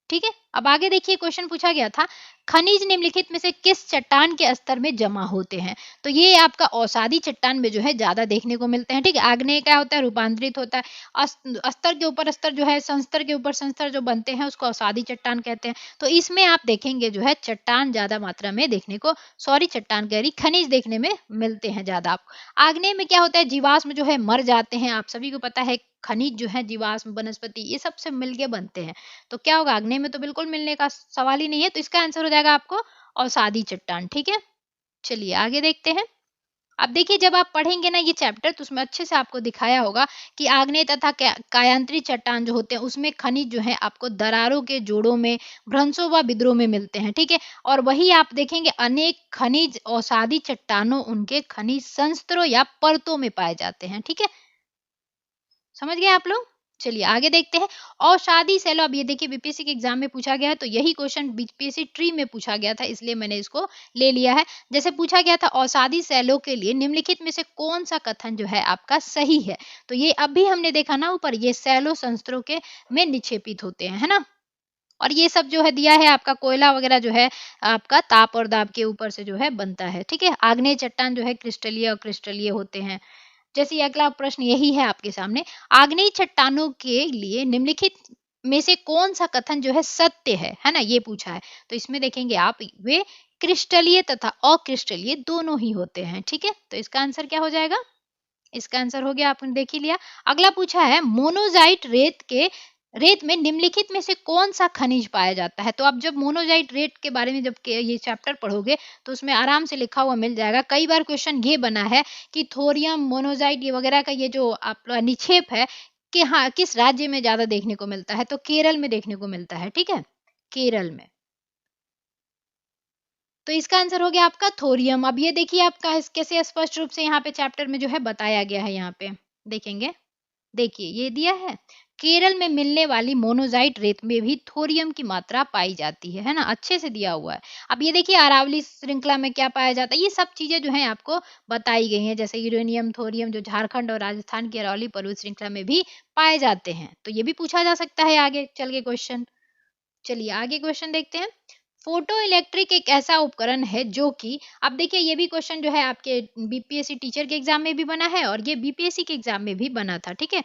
ठीक है। अब आगे देखिए क्वेश्चन पूछा गया था, खनिज निम्नलिखित में से किस चट्टान के स्तर में जमा होते हैं। तो ये आपका औसादी चट्टान में जो है ज्यादा देखने को मिलते हैं, ठीक है। आग्नेय क्या होता है, रूपांतरित होता है। स्तर के ऊपर स्तर जो है, संस्तर के ऊपर संस्तर जो बनते हैं उसको औसादी चट्टान कहते हैं। तो इसमें आप देखेंगे जो है चट्टान ज्यादा मात्रा में देखने को, सॉरी चट्टान कह रही, खनिज देखने में मिलते हैं ज्यादा आपको। आग्नेय में क्या होता है, जीवाश्म जो है मर जाते हैं, आप सभी को पता है खनिज जो है जीवाश्म, वनस्पति, ये सबसे मिलके बनते हैं। तो क्या होगा, आग्नेय में तो बिल्कुल मिलने का सवाल ही नहीं है, तो इसका आंसर हो जाएगा आपको औसादी चट्टान, ठीक है। चलिए आगे देखते हैं। अब देखिए जब आप पढ़ेंगे ना ये चैप्टर, तो उसमें अच्छे से आपको दिखाया होगा कि आग्नेय तथा कायांतरी चट्टान जो होते हैं उसमें खनिज जो है आपको दरारों के जोड़ों में, भ्रंशों व विद्रोह में मिलते हैं, ठीक है। और वही आप देखेंगे अनेक खनिज औसादी चट्टानों उनके खनिज संस्तरों या परतों में पाए जाते हैं, ठीक है। समझ गए आप लोग। चलिए आगे देखते हैं। औषाधी सेलो, अब ये देखिए बीपीएससी के एग्जाम में पूछा गया है, तो यही क्वेश्चन बीपीएससी ट्री में पूछा गया था, इसलिए मैंने इसको ले लिया है। जैसे पूछा गया था औषाधी सेलो के लिए निम्नलिखित में से कौन सा कथन जो है आपका सही है। तो ये अभी हमने देखा ना ऊपर, ये सेलो संस्त्रों के में निक्षेपित होते हैं, है ना। और ये सब जो है दिया है आपका कोयला वगैरह जो है आपका ताप और दाब के ऊपर से जो है बनता है, ठीक है। आग्नेय चट्टान जो है क्रिस्टलीय और क्रिस्टलीय होते हैं। जैसे अगला प्रश्न यही है आपके सामने, आग्नेय चट्टानों के लिए निम्नलिखित में से कौन सा कथन जो है सत्य है ना, ये पूछा है। तो इसमें देखेंगे आप वे क्रिस्टलीय तथा अक्रिस्टलीय दोनों ही होते हैं, ठीक है। तो इसका आंसर क्या हो जाएगा, इसका आंसर हो गया, आपने देख ही लिया। अगला पूछा है मोनोजाइट रेत में निम्नलिखित में से कौन सा खनिज पाया जाता है। तो आप जब मोनोजाइट रेत के बारे में जब ये चैप्टर पढ़ोगे तो उसमें आराम से लिखा हुआ मिल जाएगा। कई बार क्वेश्चन ये बना है कि थोरियम, मोनोजाइट ये वगैरह का ये जो आप निक्षेप है कि हाँ किस राज्य में ज्यादा देखने को मिलता है, तो केरल में देखने को मिलता है, ठीक है, केरल में। तो इसका आंसर हो गया आपका थोरियम। अब ये देखिए आपका कैसे स्पष्ट रूप से यहाँ पे चैप्टर में जो है बताया गया है, यहाँ पे देखेंगे, देखिए ये दिया है, केरल में मिलने वाली मोनोजाइट रेत में भी थोरियम की मात्रा पाई जाती है ना, अच्छे से दिया हुआ है। अब ये देखिए अरावली श्रृंखला में क्या पाया जाता है, ये सब चीजें जो है आपको बताई गई हैं। जैसे यूरेनियम, थोरियम जो झारखंड और राजस्थान की अरावली पर्वत श्रृंखला में भी पाए जाते हैं, तो ये भी पूछा जा सकता है आगे चल के क्वेश्चन। चलिए आगे क्वेश्चन देखते हैं। फोटो इलेक्ट्रिक एक ऐसा उपकरण है जो कि, अब देखिए ये भी क्वेश्चन जो है आपके बीपीएससी टीचर के एग्जाम में भी बना है और ये बीपीएससी के एग्जाम में भी बना था, ठीक है।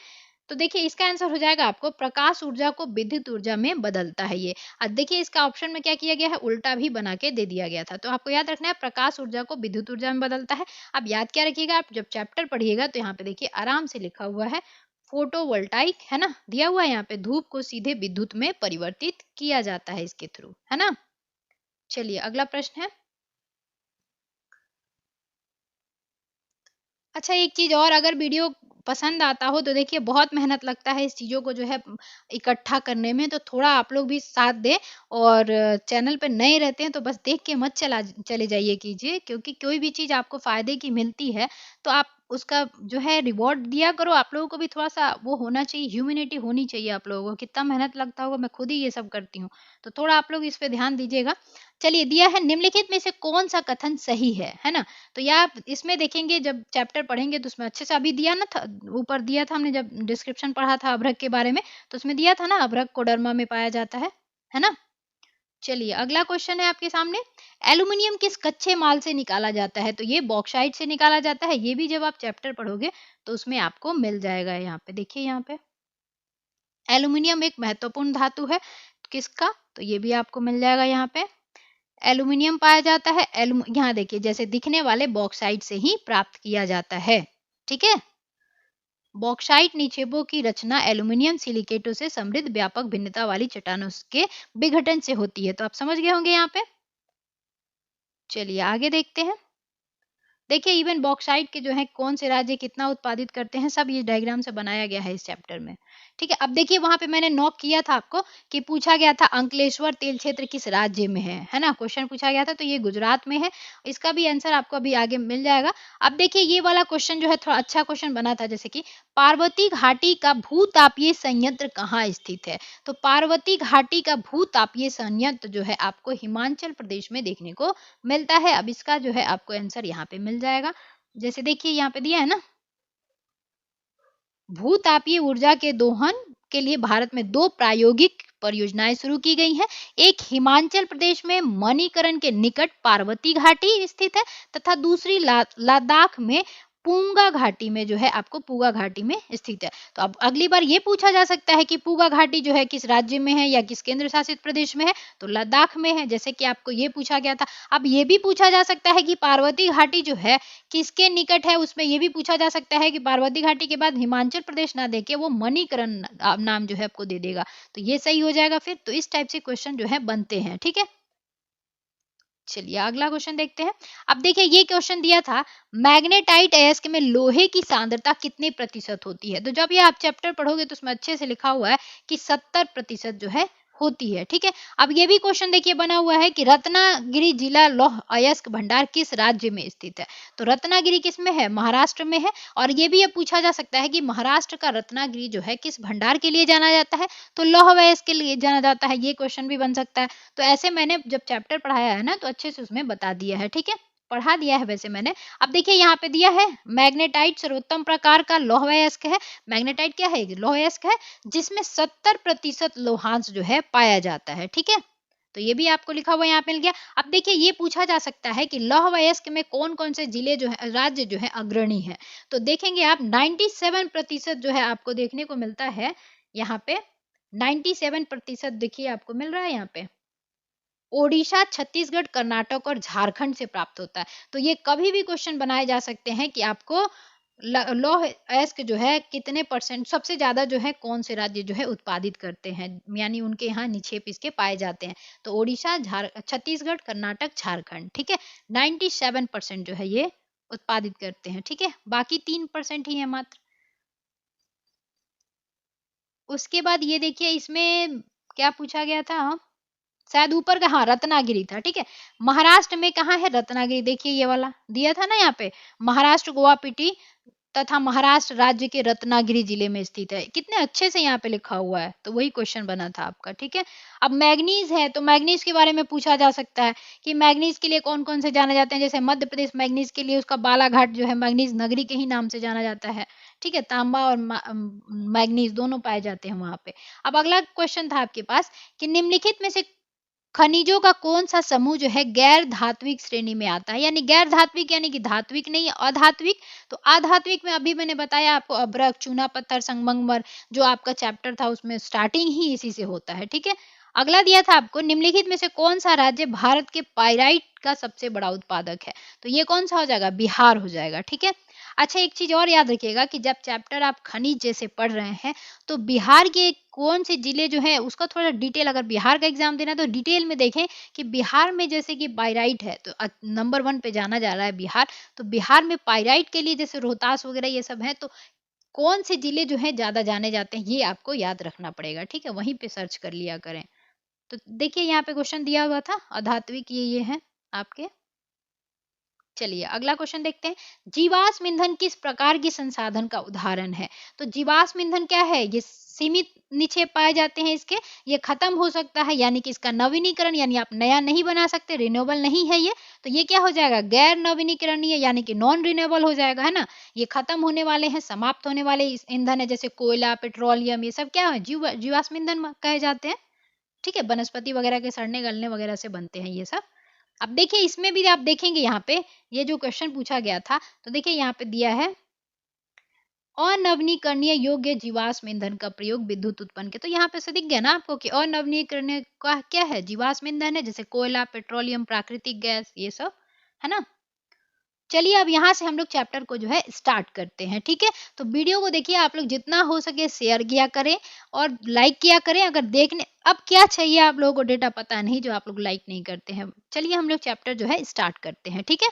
तो देखिए इसका आंसर हो जाएगा आपको प्रकाश ऊर्जा को विद्युत ऊर्जा में बदलता है ये। अब देखिए इसका ऑप्शन में क्या किया गया है, उल्टा भी बना के दे दिया गया था। तो आपको याद रखना है प्रकाश ऊर्जा को विद्युत ऊर्जा में बदलता है। अब याद क्या रखिएगा, आप जब चैप्टर पढ़िएगा तो यहाँ पे देखिए आराम से लिखा हुआ है फोटोवोल्टाइक, है ना, दिया हुआ है यहाँ पे, धूप को सीधे विद्युत में परिवर्तित किया जाता है इसके थ्रू, है ना। चलिए अगला प्रश्न है। अच्छा एक चीज और, अगर वीडियो पसंद आता हो तो देखिए बहुत मेहनत लगता है इस चीजों को जो है इकट्ठा करने में, तो थोड़ा आप लोग भी साथ दें। और चैनल पे नए रहते हैं तो बस देख के मत चले जाइए कीजिए, क्योंकि कोई भी चीज आपको फायदे की मिलती है तो आप उसका जो है रिवॉर्ड दिया करो। आप लोगों को भी थोड़ा सा वो होना चाहिए, ह्यूमिनिटी होनी चाहिए आप लोगों को। कितना मेहनत लगता होगा, मैं खुद ही ये सब करती हूँ, तो थोड़ा आप लोग इस पे ध्यान दीजिएगा। चलिए दिया है, निम्नलिखित में से कौन सा कथन सही है ना। तो या आप इसमें देखेंगे, जब चैप्टर पढ़ेंगे तो उसमें अच्छे से अभी दिया ना था, ऊपर दिया था हमने जब डिस्क्रिप्शन पढ़ा था अभ्रक के बारे में, तो उसमें दिया था ना अभ्रक कोडरमा में पाया जाता है ना। चलिए अगला क्वेश्चन है आपके सामने, एल्यूमिनियम किस कच्चे माल से निकाला जाता है। तो ये बॉक्साइट से निकाला जाता है, ये भी जब आप चैप्टर पढ़ोगे तो उसमें आपको मिल जाएगा। यहाँ पे देखिए, यहाँ पे एल्यूमिनियम एक महत्वपूर्ण धातु है किसका, तो ये भी आपको मिल जाएगा। यहाँ पे एल्यूमिनियम पाया जाता है, यहाँ देखिए जैसे दिखने वाले बॉक्साइट से ही प्राप्त किया जाता है, ठीक है। बॉक्साइट निक्षेपों की रचना एल्यूमिनियम सिलिकेटों से समृद्ध व्यापक भिन्नता वाली चट्टानों के विघटन से होती है। तो आप समझ गए होंगे यहाँ पे। चलिए आगे देखते हैं। देखिए इवन बॉक्साइट के जो है कौन से राज्य कितना उत्पादित करते हैं, सब ये डायग्राम से बनाया गया है इस चैप्टर में, ठीक है। अब देखिए वहां पे मैंने नोट किया था आपको कि पूछा गया था अंकलेश्वर तेल क्षेत्र किस राज्य में है ना, क्वेश्चन पूछा गया था, तो ये गुजरात में है। इसका भी आंसर आपको अभी आगे मिल जाएगा। अब देखिए ये वाला क्वेश्चन जो है थोड़ा अच्छा क्वेश्चन बना था, जैसे कि पार्वती घाटी का भूतापीय संयंत्र कहाँ स्थित है। तो पार्वती घाटी का भूतापीय संयंत्र जो है आपको हिमाचल प्रदेश में देखने को मिलता है। अब इसका जो है आपको आंसर यहाँ पे मिल जाएगा। जैसे देखिए यहाँ पे दिया है ना, भूतापीय ऊर्जा के दोहन के लिए भारत में 2 प्रायोगिक परियोजनाएं शुरू की गई हैं। एक हिमाचल प्रदेश में मणिकरण के निकट पार्वती घाटी स्थित है, तथा दूसरी लद्दाख में पूंगा घाटी में जो है आपको पूगा घाटी में स्थित है। तो अब अगली बार ये पूछा जा सकता है कि पूगा घाटी जो है किस राज्य में है या किस केंद्र शासित प्रदेश में है, तो लद्दाख में है, जैसे कि आपको ये पूछा गया था। अब ये भी पूछा जा सकता है कि पार्वती घाटी जो है किसके निकट है, उसमें ये भी पूछा जा सकता है कि पार्वती घाटी के बाद हिमाचल प्रदेश ना देके वो मणिकरण नाम जो है आपको दे देगा, तो ये सही हो जाएगा फिर। तो इस टाइप से क्वेश्चन जो है बनते हैं, ठीक है। चलिए अगला क्वेश्चन देखते हैं। अब देखिए ये क्वेश्चन दिया था, मैग्नेटाइट अयस्क में लोहे की सांद्रता कितने प्रतिशत होती है। तो जब ये आप चैप्टर पढ़ोगे तो उसमें अच्छे से लिखा हुआ है कि 70% जो है होती है, ठीक है। अब ये भी क्वेश्चन देखिए बना हुआ है कि रत्नागिरी जिला लौह अयस्क भंडार किस राज्य में स्थित है। तो रत्नागिरी किस में है, महाराष्ट्र में है। और ये भी ये पूछा जा सकता है कि महाराष्ट्र का रत्नागिरी जो है किस भंडार के लिए जाना जाता है, तो लौह अयस्क के लिए जाना जाता है। ये क्वेश्चन भी बन सकता है। तो ऐसे मैंने जब चैप्टर पढ़ाया है ना तो अच्छे से उसमें बता दिया है, ठीक है, पढ़ा दिया है वैसे मैंने। अब देखिए यहाँ पे दिया है मैग्नेटाइट सर्वोत्तम प्रकार का लौह अयस्क है। मैग्नेटाइट क्या है, लौह अयस्क है जिसमें 70% लोहांश जो है पाया जाता है, ठीक है। तो ये भी आपको लिखा हुआ यहाँ पे मिल गया। अब देखिए ये पूछा जा सकता है कि लौह अयस्क में कौन कौन से जिले जो है, राज्य जो है अग्रणी है। तो देखेंगे आप 97% जो है आपको देखने को मिलता है यहाँ पे। 97% देखिए आपको मिल रहा है यहाँ पे। ओडिशा, छत्तीसगढ़, कर्नाटक और झारखंड से प्राप्त होता है। तो ये कभी भी क्वेश्चन बनाए जा सकते हैं कि आपको लौह अयस्क जो है कितने परसेंट, सबसे ज्यादा जो है कौन से राज्य जो है उत्पादित करते हैं, यानी उनके यहाँ निक्षेप इसके पाए जाते हैं। तो ओडिशा, छत्तीसगढ़, कर्नाटक, झारखंड, ठीक है। 97% जो है ये उत्पादित करते हैं, ठीक है। बाकी 3% ही है मात्र। उसके बाद ये देखिए इसमें क्या पूछा गया था, शायद ऊपर का, हाँ रत्नागिरी था, ठीक है। महाराष्ट्र में कहाँ है रत्नागिरी, देखिए ये वाला दिया था ना यहाँ पे, महाराष्ट्र गोवापिटी तथा महाराष्ट्र राज्य के रत्नागिरी जिले में स्थित है। कितने अच्छे से यहाँ पे लिखा हुआ है, तो वही क्वेश्चन बना था आपका, ठीक है। अब मैग्नीज है, तो मैग्नीज के बारे में पूछा जा सकता है कि मैग्नीज के लिए कौन कौन से जाने जाते हैं। जैसे मध्य प्रदेश मैग्नीज के लिए उसका बालाघाट जो है मैग्नीज नगरी के ही नाम से जाना जाता है, ठीक है। तांबा और मैग्नीज दोनों पाए जाते हैं वहां पे। अब अगला क्वेश्चन था आपके पास कि निम्नलिखित में से खनिजों का कौन सा समूह जो है गैर धात्विक श्रेणी में आता है। यानी गैर धात्विक यानी कि धात्विक नहीं, अधात्विक। तो अधात्विक में अभी मैंने बताया आपको, अभ्रक, चूना पत्थर, संगमरमर, जो आपका चैप्टर था उसमें स्टार्टिंग ही इसी से होता है, ठीक है। अगला दिया था आपको, निम्नलिखित में से कौन सा राज्य भारत के पाइराइट का सबसे बड़ा उत्पादक है। तो ये कौन सा हो जाएगा, बिहार हो जाएगा, ठीक है। अच्छा, एक चीज और याद रखिएगा कि जब चैप्टर आप खनिज जैसे पढ़ रहे हैं तो बिहार के कौन से जिले जो है उसका थोड़ा डिटेल, अगर बिहार का एग्जाम देना है तो डिटेल में देखें कि बिहार में जैसे कि पाइराइट है तो नंबर 1 पे जाना जा रहा है बिहार, तो बिहार में पाइराइट के लिए जैसे रोहतास वगैरह ये सब है, तो कौन से जिले जो है ज्यादा जाने जाते हैं ये आपको याद रखना पड़ेगा, ठीक है, वहीं पे सर्च कर लिया करें। तो देखिए यहाँ पे क्वेश्चन दिया हुआ था अधात्विक, ये है आपके। चलिए अगला क्वेश्चन देखते हैं, जीवाश्म ईंधन किस प्रकार के संसाधन का उदाहरण है? तो जीवाश्म ईंधन क्या है? ये सीमित निक्षेप पाए जाते हैं इसके, ये खत्म हो सकता है, यानी कि इसका नवीनीकरण, यानी आप नया नहीं बना सकते, रिन्यूएबल नहीं है ये, तो ये क्या हो जाएगा? गैर नवीनीकरणीय, यानी कि नॉन रिन्यूएबल हो जाएगा, है ना। ये खत्म होने वाले हैं, समाप्त होने वाले ईंधन है, जैसे कोयला, पेट्रोलियम, ये सब क्या है? जीवाश्म ईंधन कहे जाते हैं, ठीक है। वनस्पति वगैरह के सड़ने गलने वगैरह से बनते हैं ये सब। अब देखिए इसमें भी आप देखेंगे यहाँ पे ये जो क्वेश्चन पूछा गया था, तो देखिए यहाँ पे दिया है अनवीनीकरणीय योग्य जीवाश्म ईंधन का प्रयोग विद्युत उत्पन्न के, तो यहाँ पे से दिख गया ना आपको कि अनवीनीकरणीय का क्या है? जीवाश्म ईंधन है, जैसे कोयला, पेट्रोलियम, प्राकृतिक गैस, ये सब, है ना। चलिए अब यहाँ से हम लोग चैप्टर को जो है स्टार्ट करते हैं, ठीक है। तो वीडियो को देखिए, आप लोग जितना हो सके शेयर किया करें और लाइक किया करें, अगर देखने अब क्या चाहिए आप लोगों को डेटा पता नहीं जो आप लोग लाइक नहीं करते हैं। चलिए हम लोग चैप्टर जो है स्टार्ट करते हैं, ठीक है।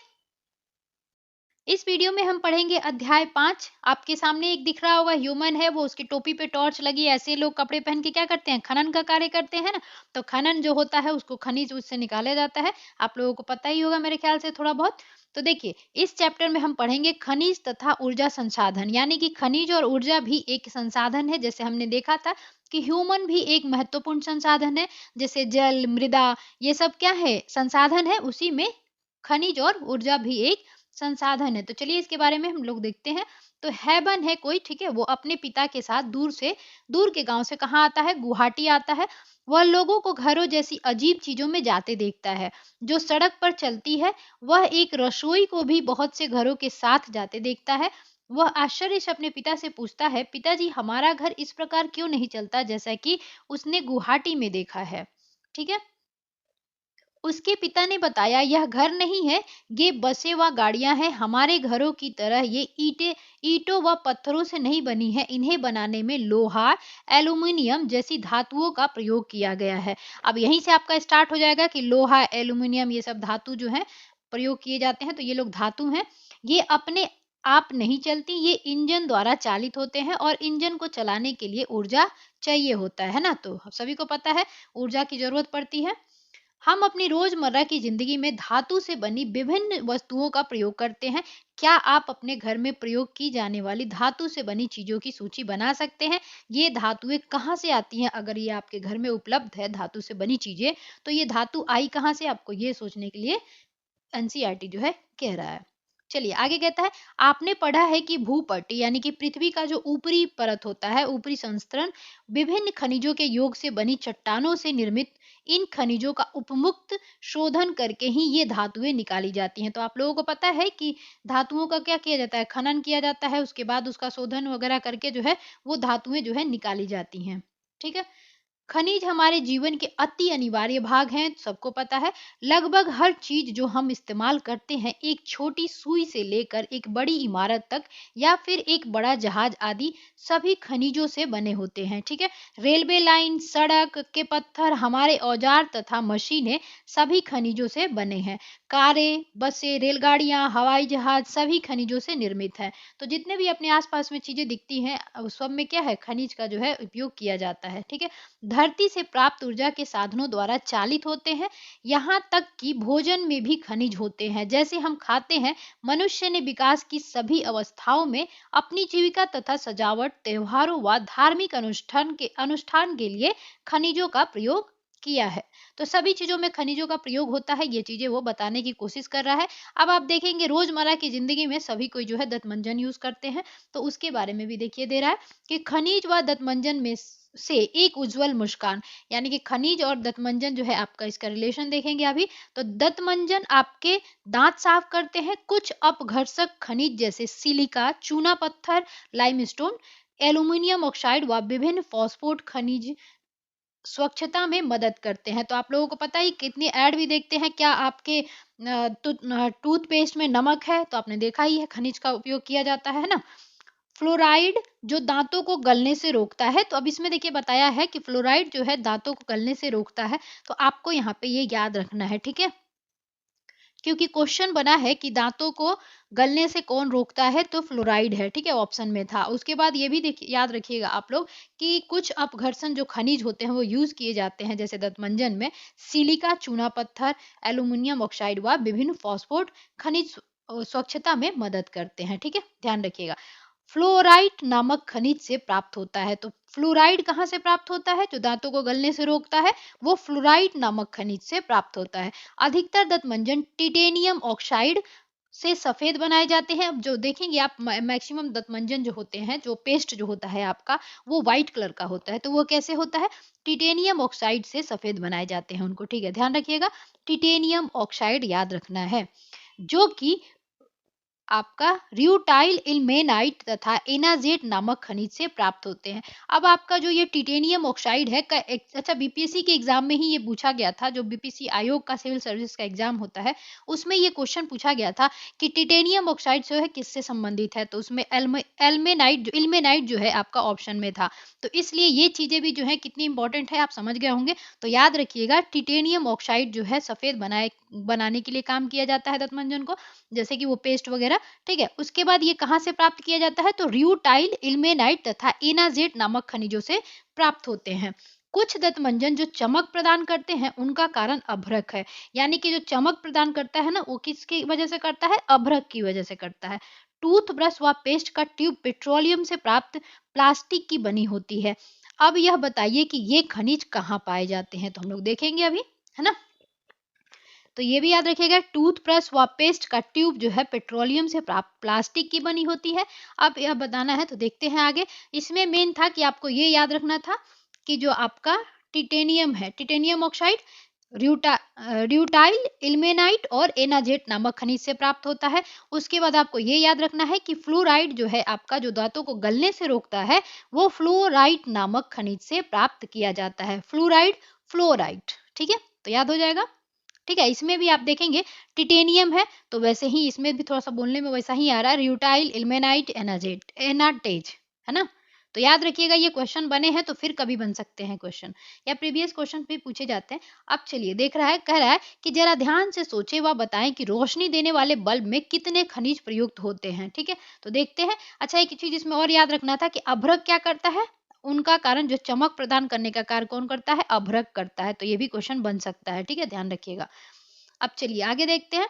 इस वीडियो में हम पढ़ेंगे अध्याय 5। आपके सामने एक दिख रहा होगा ह्यूमन है, वो उसकी टोपी पे टॉर्च लगी, ऐसे लोग कपड़े पहन के क्या करते हैं? खनन का कार्य करते हैं ना। तो खनन जो होता है उसको खनिज उससे निकाला जाता है, आप लोगों को पता ही होगा मेरे ख्याल से थोड़ा बहुत। तो देखिए इस चैप्टर में हम पढ़ेंगे खनिज तथा ऊर्जा संसाधन, यानी कि खनिज और ऊर्जा भी एक संसाधन है, जैसे हमने देखा था कि ह्यूमन भी एक महत्वपूर्ण संसाधन है, जैसे जल, मृदा, ये सब क्या है? संसाधन है, उसी में खनिज और ऊर्जा भी एक संसाधन है। तो चलिए इसके बारे में हम लोग देखते हैं। तो हैबन है कोई, ठीक है, वो अपने पिता के साथ दूर के गांव से कहाँ आता है? गुवाहाटी आता है। वह लोगों को घरों जैसी अजीब चीजों में जाते देखता है जो सड़क पर चलती है। वह एक रसोई को भी बहुत से घरों के साथ जाते देखता है। वह आश्चर्य से अपने पिता से पूछता है, पिताजी हमारा घर इस प्रकार क्यों नहीं चलता जैसा कि उसने गुवाहाटी में देखा है, ठीक है। उसके पिता ने बताया, यह घर नहीं है, ये बसें व गाड़ियां हैं, हमारे घरों की तरह ये ईंटों व पत्थरों से नहीं बनी है, इन्हें बनाने में लोहा, एल्यूमीनियम जैसी धातुओं का प्रयोग किया गया है। अब यहीं से आपका स्टार्ट हो जाएगा कि लोहा, एल्यूमीनियम ये सब धातु जो है प्रयोग किए जाते हैं, तो ये लोग धातु हैं। ये अपने आप नहीं चलती, ये इंजन द्वारा चालित होते हैं और इंजन को चलाने के लिए ऊर्जा चाहिए होता है ना। तो सभी को पता है ऊर्जा की जरूरत पड़ती है। हम अपनी रोजमर्रा की जिंदगी में धातु से बनी विभिन्न वस्तुओं का प्रयोग करते हैं। क्या आप अपने घर में प्रयोग की जाने वाली धातु से बनी चीजों की सूची बना सकते हैं? ये धातुएं कहाँ से आती हैं? अगर ये आपके घर में उपलब्ध है धातु से बनी चीजें, तो ये धातु आई कहाँ से? आपको ये सोचने के लिए एनसीईआरटी जो है कह रहा है। चलिए आगे कहता है, आपने पढ़ा है कि भूपट्ट यानी कि पृथ्वी का जो ऊपरी परत होता है, ऊपरी संस्तरण, विभिन्न खनिजों के योग से बनी चट्टानों से निर्मित। इन खनिजों का उपमुक्त शोधन करके ही ये धातुएं निकाली जाती हैं। तो आप लोगों को पता है कि धातुओं का क्या किया जाता है? खनन किया जाता है, उसके बाद उसका शोधन वगैरह करके जो है वो धातुएं जो है निकाली जाती हैं, ठीक है। खनिज हमारे जीवन के अति अनिवार्य भाग हैं, सबको पता है। लगभग हर चीज जो हम इस्तेमाल करते हैं, एक छोटी सुई से लेकर एक बड़ी इमारत तक या फिर एक बड़ा जहाज आदि, सभी खनिजों से बने होते हैं, ठीक है। रेलवे लाइन, सड़क के पत्थर, हमारे औजार तथा मशीनें सभी खनिजों से बने हैं। कारें, बसें, रेलगाड़ियां, हवाई जहाज सभी खनिजों से निर्मित हैं। तो जितने भी अपने आसपास में चीजें दिखती हैं उस सब में क्या है? खनिज का जो है उपयोग किया जाता है, ठीक है। धरती से प्राप्त ऊर्जा के साधनों द्वारा चालित होते हैं। यहाँ तक कि भोजन में भी खनिज होते हैं, जैसे हम खाते हैं। मनुष्य ने विकास की सभी अवस्थाओं में अपनी जीविका तथा सजावट, त्योहारों व धार्मिक अनुष्ठान के लिए खनिजों का प्रयोग किया है। तो सभी चीजों में खनिजों का प्रयोग होता है, ये चीजें वो बताने की कोशिश कर रहा है। अब आप देखेंगे रोजमर्रा की जिंदगी में सभी कोई जो है दंतमंजन यूज करते हैं, तो उसके बारे में भी देखिए दे रहा है कि खनिज व दंतमंजन में से एक उज्जवल मुस्कान, यानी कि खनिज और दंतमंजन जो है आपका इसका रिलेशन देखेंगे अभी। तो दंतमंजन आपके दांत साफ करते हैं। कुछ अपघर्षक खनिज जैसे सिलिका, चूना पत्थर, लाइमस्टोन, एल्यूमिनियम ऑक्साइड व विभिन्न फॉस्फोट खनिज स्वच्छता में मदद करते हैं। तो आप लोगों को पता ही कितनी ऐड भी देखते हैं, क्या आपके टूथपेस्ट में नमक है तो आपने देखा ही है, खनिज का उपयोग किया जाता है ना। फ्लोराइड जो दांतों को गलने से रोकता है, तो अब इसमें देखिए बताया है कि फ्लोराइड जो है दांतों को गलने से रोकता है, तो आपको यहाँ पे ये याद रखना है, ठीक है, क्योंकि क्वेश्चन बना है कि दांतों को गलने से कौन रोकता है, तो फ्लोराइड है, ठीक है, ऑप्शन में था। उसके बाद ये भी देखिए याद रखिएगा आप लोग कि कुछ अपघर्षण जो खनिज होते हैं वो यूज किए जाते हैं, जैसे दंतमंजन में सिलिका, चूना पत्थर, एल्यूमिनियम ऑक्साइड व विभिन्न फॉस्फोट खनिज स्वच्छता में मदद करते हैं, ठीक है, ध्यान रखिएगा। फ्लोराइड नामक खनिज से प्राप्त होता है, तो फ्लोराइड कहाँ से प्राप्त होता है, जो दांतों को गलने से रोकता है वो फ्लोराइड नामक खनिज से प्राप्त होता है। अधिकतर दंतमंजन टिटेनियम ऑक्साइड से सफेद बनाए जाते हैं। अब जो देखेंगे आप मैक्सिमम दंतमंजन जो होते हैं, जो पेस्ट जो होता है आपका वो व्हाइट कलर का होता है, तो वो कैसे होता है, टिटेनियम ऑक्साइड से सफेद बनाए जाते हैं उनको, ठीक है, ध्यान रखिएगा, टिटेनियम ऑक्साइड याद रखना है, जो कि आपका र्यूटाइल इल्मेनाइट तथा एनाजेट नामक खनिज से प्राप्त होते हैं। अब आपका जो ये टिटेनियम ऑक्साइड है अच्छा बीपीएससी के एग्जाम में ही ये पूछा गया था, जो बीपीएससी आयोग का सिविल सर्विस का एग्जाम होता है उसमें ये क्वेश्चन पूछा गया था कि टिटेनियम ऑक्साइड जो है किससे संबंधित है, तो उसमें इल्मेनाइट जो है आपका ऑप्शन में था। तो इसलिए ये चीजें भी जो है कितनी इंपॉर्टेंट है आप समझ गए होंगे। तो याद रखिएगा टिटेनियम ऑक्साइड जो है सफेद बनाने के लिए काम किया जाता है दंतमंजन को, जैसे कि वो पेस्ट वगैरह, ठीक है। उसके बाद ये कहां से प्राप्त किया जाता है, तो र्यूटाइल इल्मेनाइट तथा एनाजेट नामक खनिजों से प्राप्त होते हैं। कुछ दंतमंजन जो चमक प्रदान करते हैं उनका कारण अभ्रक है, यानी कि जो चमक प्रदान करता है ना वो किसकी वजह से करता है, अभ्रक की वजह से करता है। टूथब्रश व पेस्ट का ट्यूब पेट्रोलियम से प्राप्त प्लास्टिक की बनी होती है। अब यह बताइए कि ये खनिज कहाँ पाए जाते हैं, तो हम लोग देखेंगे अभी, है ना। तो ये भी याद रखिएगा, टूथब्रश व पेस्ट का ट्यूब जो है पेट्रोलियम से प्राप्त प्लास्टिक की बनी होती है। अब यह बताना है तो देखते हैं आगे। इसमें मेन था कि आपको ये याद रखना था कि जो आपका टिटेनियम है, टिटेनियम ऑक्साइड र्यूटाइल इल्मेनाइट और एनाजेट नामक खनिज से प्राप्त होता है। उसके बाद आपको ये याद रखना है कि फ्लोराइड जो है आपका जो दांतों को गलने से रोकता है वो फ्लोराइड नामक खनिज से प्राप्त किया जाता है। फ्लोराइड, ठीक है, तो याद हो जाएगा, ठीक है। इसमें भी आप देखेंगे टिटेनियम है तो वैसे ही इसमें भी थोड़ा सा बोलने में वैसा ही आ रहा है, र्यूटाइल इल्मेनाइट एनाटेज, है ना। तो याद रखिएगा ये क्वेश्चन बने हैं तो फिर कभी बन सकते हैं क्वेश्चन, या प्रीवियस क्वेश्चन भी पूछे जाते हैं। अब चलिए देख रहा है, कह रहा है कि जरा ध्यान से सोचे व बताएं कि रोशनी देने वाले बल्ब में कितने खनिज प्रयुक्त होते हैं, ठीक है। तो देखते हैं। अच्छा एक चीज इसमें और याद रखना था कि अभ्रक क्या करता है, उनका कारण जो चमक प्रदान करने का कार्य कौन करता है, अभ्रक करता है, तो ये भी क्वेश्चन बन सकता है, ठीक है, ध्यान रखिएगा। अब चलिए आगे देखते हैं।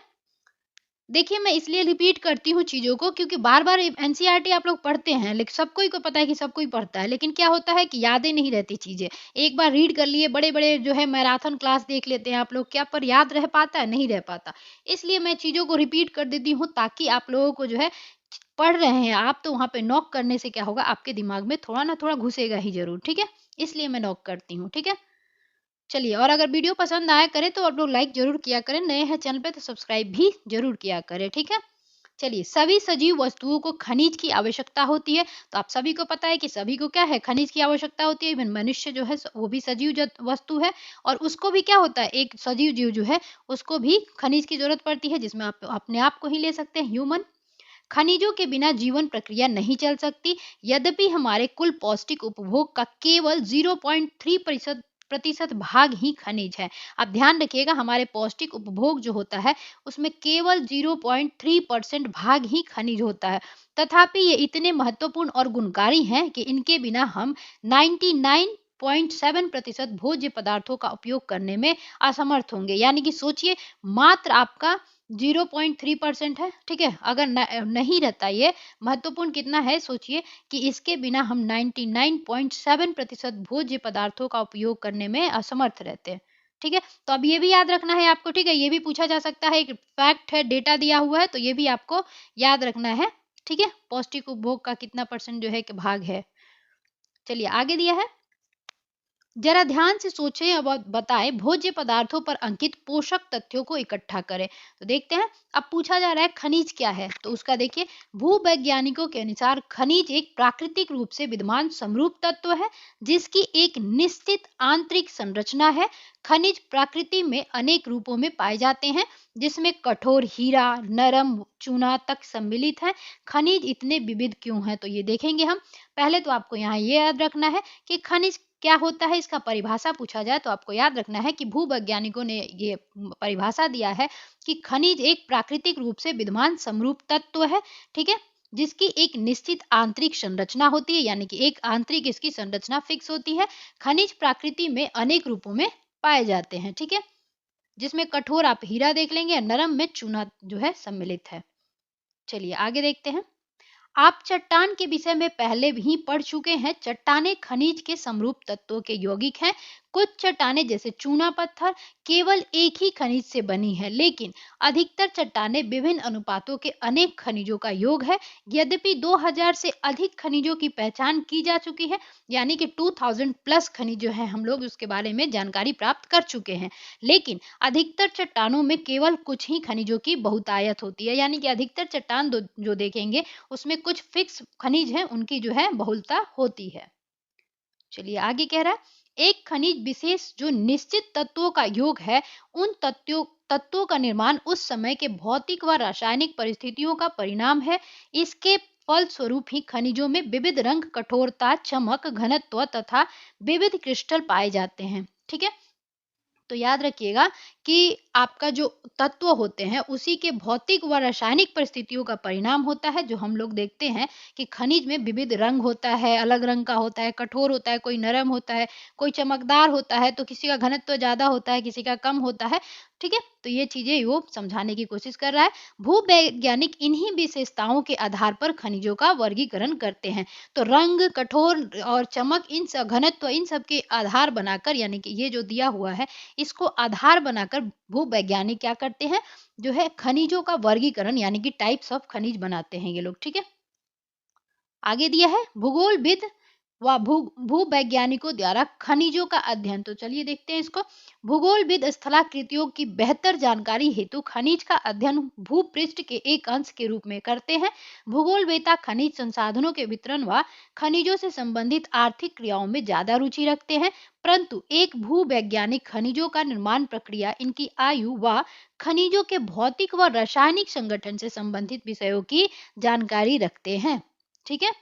देखिए मैं इसलिए रिपीट करती हूँ चीजों को क्योंकि बार बार एनसीईआरटी आप लोग पढ़ते हैं, लेकिन सबको ही को पता है कि सबको ही पढ़ता है, लेकिन क्या होता है कि यादें नहीं रहती चीजें। एक बार रीड कर लिए, बड़े बड़े जो है मैराथन क्लास देख लेते हैं आप लोग, क्या पर याद रह पाता है, नहीं रह पाता। इसलिए मैं चीजों को रिपीट कर देती हूँ ताकि आप लोगों को जो है, पढ़ रहे हैं आप तो वहां पे नॉक करने से क्या होगा, आपके दिमाग में थोड़ा ना थोड़ा घुसेगा ही जरूर, ठीक है। इसलिए मैं नॉक करती हूँ, ठीक है। चलिए, और अगर वीडियो पसंद आया करे तो आप लोग लाइक जरूर किया करें, नए हैं चैनल पे तो सब्सक्राइब भी जरूर किया करें, ठीक है। चलिए, सभी सजीव वस्तुओं को खनिज की आवश्यकता होती है, तो आप सभी को पता है कि सभी को क्या है, खनिज की आवश्यकता होती है। इवन मनुष्य जो है वो भी सजीव वस्तु है, और उसको भी क्या होता है, एक सजीव जीव जो है उसको भी खनिज की जरूरत पड़ती है, जिसमें आप अपने आप को ही ले सकते हैं, ह्यूमन। खनिजों के बिना जीवन प्रक्रिया नहीं चल सकती। यद्यपि हमारे कुल पौष्टिक उपभोग का केवल 0.3% प्रतिशत भाग ही खनिज है। अब ध्यान रखिएगा, हमारे पौष्टिक उपभोग जो होता है उसमें केवल 0.3% भाग ही खनिज होता है। तथापि ये इतने महत्वपूर्ण और गुणकारी हैं कि इनके बिना हम 99.7% भोज्य पदार्थों का उपयोग करने में असमर्थ होंगे। यानी कि सोचिए, मात्र आपका 0.3% है, ठीक है। अगर नहीं रहता, ये महत्वपूर्ण कितना है सोचिए, कि इसके बिना हम 99.7% भोज्य पदार्थों का उपयोग करने में असमर्थ रहते हैं, ठीक है। तो अब ये भी याद रखना है आपको, ठीक है। ये भी पूछा जा सकता है, एक फैक्ट है, डेटा दिया हुआ है, तो ये भी आपको याद रखना है, ठीक है। पौष्टिक उपभोग का कितना % जो है कि भाग है। चलिए आगे दिया है, जरा ध्यान से सोचें और बताएं, भोज्य पदार्थों पर अंकित पोषक तथ्यों को इकट्ठा करें। तो देखते हैं, अब पूछा जा रहा है खनिज क्या है, तो उसका देखिए, भूवैज्ञानिकों के अनुसार खनिज एक प्राकृतिक रूप से विद्यमान समरूप तत्व है जिसकी एक निश्चित आंतरिक संरचना है। खनिज प्रकृति में अनेक रूपों में पाए जाते हैं जिसमें कठोर हीरा, नरम चूना तक सम्मिलित है। खनिज इतने विविध क्यों हैं, तो ये देखेंगे हम। पहले तो आपको यहाँ ये याद रखना है कि खनिज क्या होता है, इसका परिभाषा पूछा जाए तो आपको याद रखना है कि भूवैज्ञानिकों ने ये परिभाषा दिया है कि खनिज एक प्राकृतिक रूप से विद्यमान समरूप तत्व है, ठीक है, जिसकी एक निश्चित आंतरिक संरचना होती है, यानी कि एक आंतरिक इसकी संरचना फिक्स होती है। खनिज प्रकृति में अनेक रूपों में पाए जाते हैं, ठीक है, जिसमें कठोर आप हीरा देख लेंगे, नरम में चूना जो है सम्मिलित है। चलिए आगे देखते हैं। आप चट्टान के विषय में पहले भी पढ़ चुके हैं। चट्टानें खनिज के समरूप तत्वों के यौगिक हैं। कुछ चट्टानें जैसे चूना पत्थर केवल एक ही खनिज से बनी है, लेकिन अधिकतर चट्टानें विभिन्न अनुपातों के अनेक खनिजों का योग है। यद्यपि 2000 से अधिक खनिजों की पहचान की जा चुकी है, यानी कि 2000 प्लस खनिज जो है हम लोग उसके बारे में जानकारी प्राप्त कर चुके हैं, लेकिन अधिकतर चट्टानों में केवल कुछ ही खनिजों की बहुतायत होती है, यानी कि अधिकतर चट्टान जो देखेंगे उसमें कुछ फिक्स खनिज हैं, उनकी जो है बहुलता होती है। चलिए आगे कह रहा है, एक खनिज विशेष जो निश्चित तत्वों का योग है, उन तत्वों का निर्माण उस समय के भौतिक व रासायनिक परिस्थितियों का परिणाम है। इसके फलस्वरूप ही खनिजों में विविध रंग, कठोरता, चमक, घनत्व तथा विविध क्रिस्टल पाए जाते हैं, ठीक है। तो याद रखिएगा कि आपका जो तत्व होते हैं उसी के भौतिक व रासायनिक परिस्थितियों का परिणाम होता है। जो हम लोग देखते हैं कि खनिज में विविध रंग होता है, अलग रंग का होता है, कठोर होता है, कोई नरम होता है, कोई चमकदार होता है, तो किसी का घनत्व ज्यादा होता है, किसी का कम होता है, ठीक है। तो ये चीजें वो समझाने की कोशिश कर रहा है। भूवैज्ञानिक इन्हीं विशेषताओं के आधार पर खनिजों का वर्गीकरण करते हैं। तो रंग, कठोर और चमक, इन सब घनत्व, इन सब के आधार बनाकर, यानी कि ये जो दिया हुआ है इसको आधार बनाकर भूवैज्ञानिक क्या करते हैं, जो है खनिजों का वर्गीकरण यानी कि टाइप्स ऑफ खनिज बनाते हैं ये लोग, ठीक है। आगे दिया है भूगोलविद व भूवैज्ञानिकों द्वारा खनिजों का अध्ययन। तो चलिए देखते हैं इसको। भूगोलविद स्थलाकृतियों की बेहतर जानकारी हेतु खनिज का अध्ययन भूपृष्ठ के एक अंश के रूप में करते हैं। भूगोलवेत्ता खनिज संसाधनों के वितरण व खनिजों से संबंधित आर्थिक क्रियाओं में ज्यादा रुचि रखते हैं, परंतु एक भूवैज्ञानिक खनिजों का निर्माण प्रक्रिया, इनकी आयु व खनिजों के भौतिक व रासायनिक संगठन से संबंधित विषयों की जानकारी रखते हैं, ठीक है।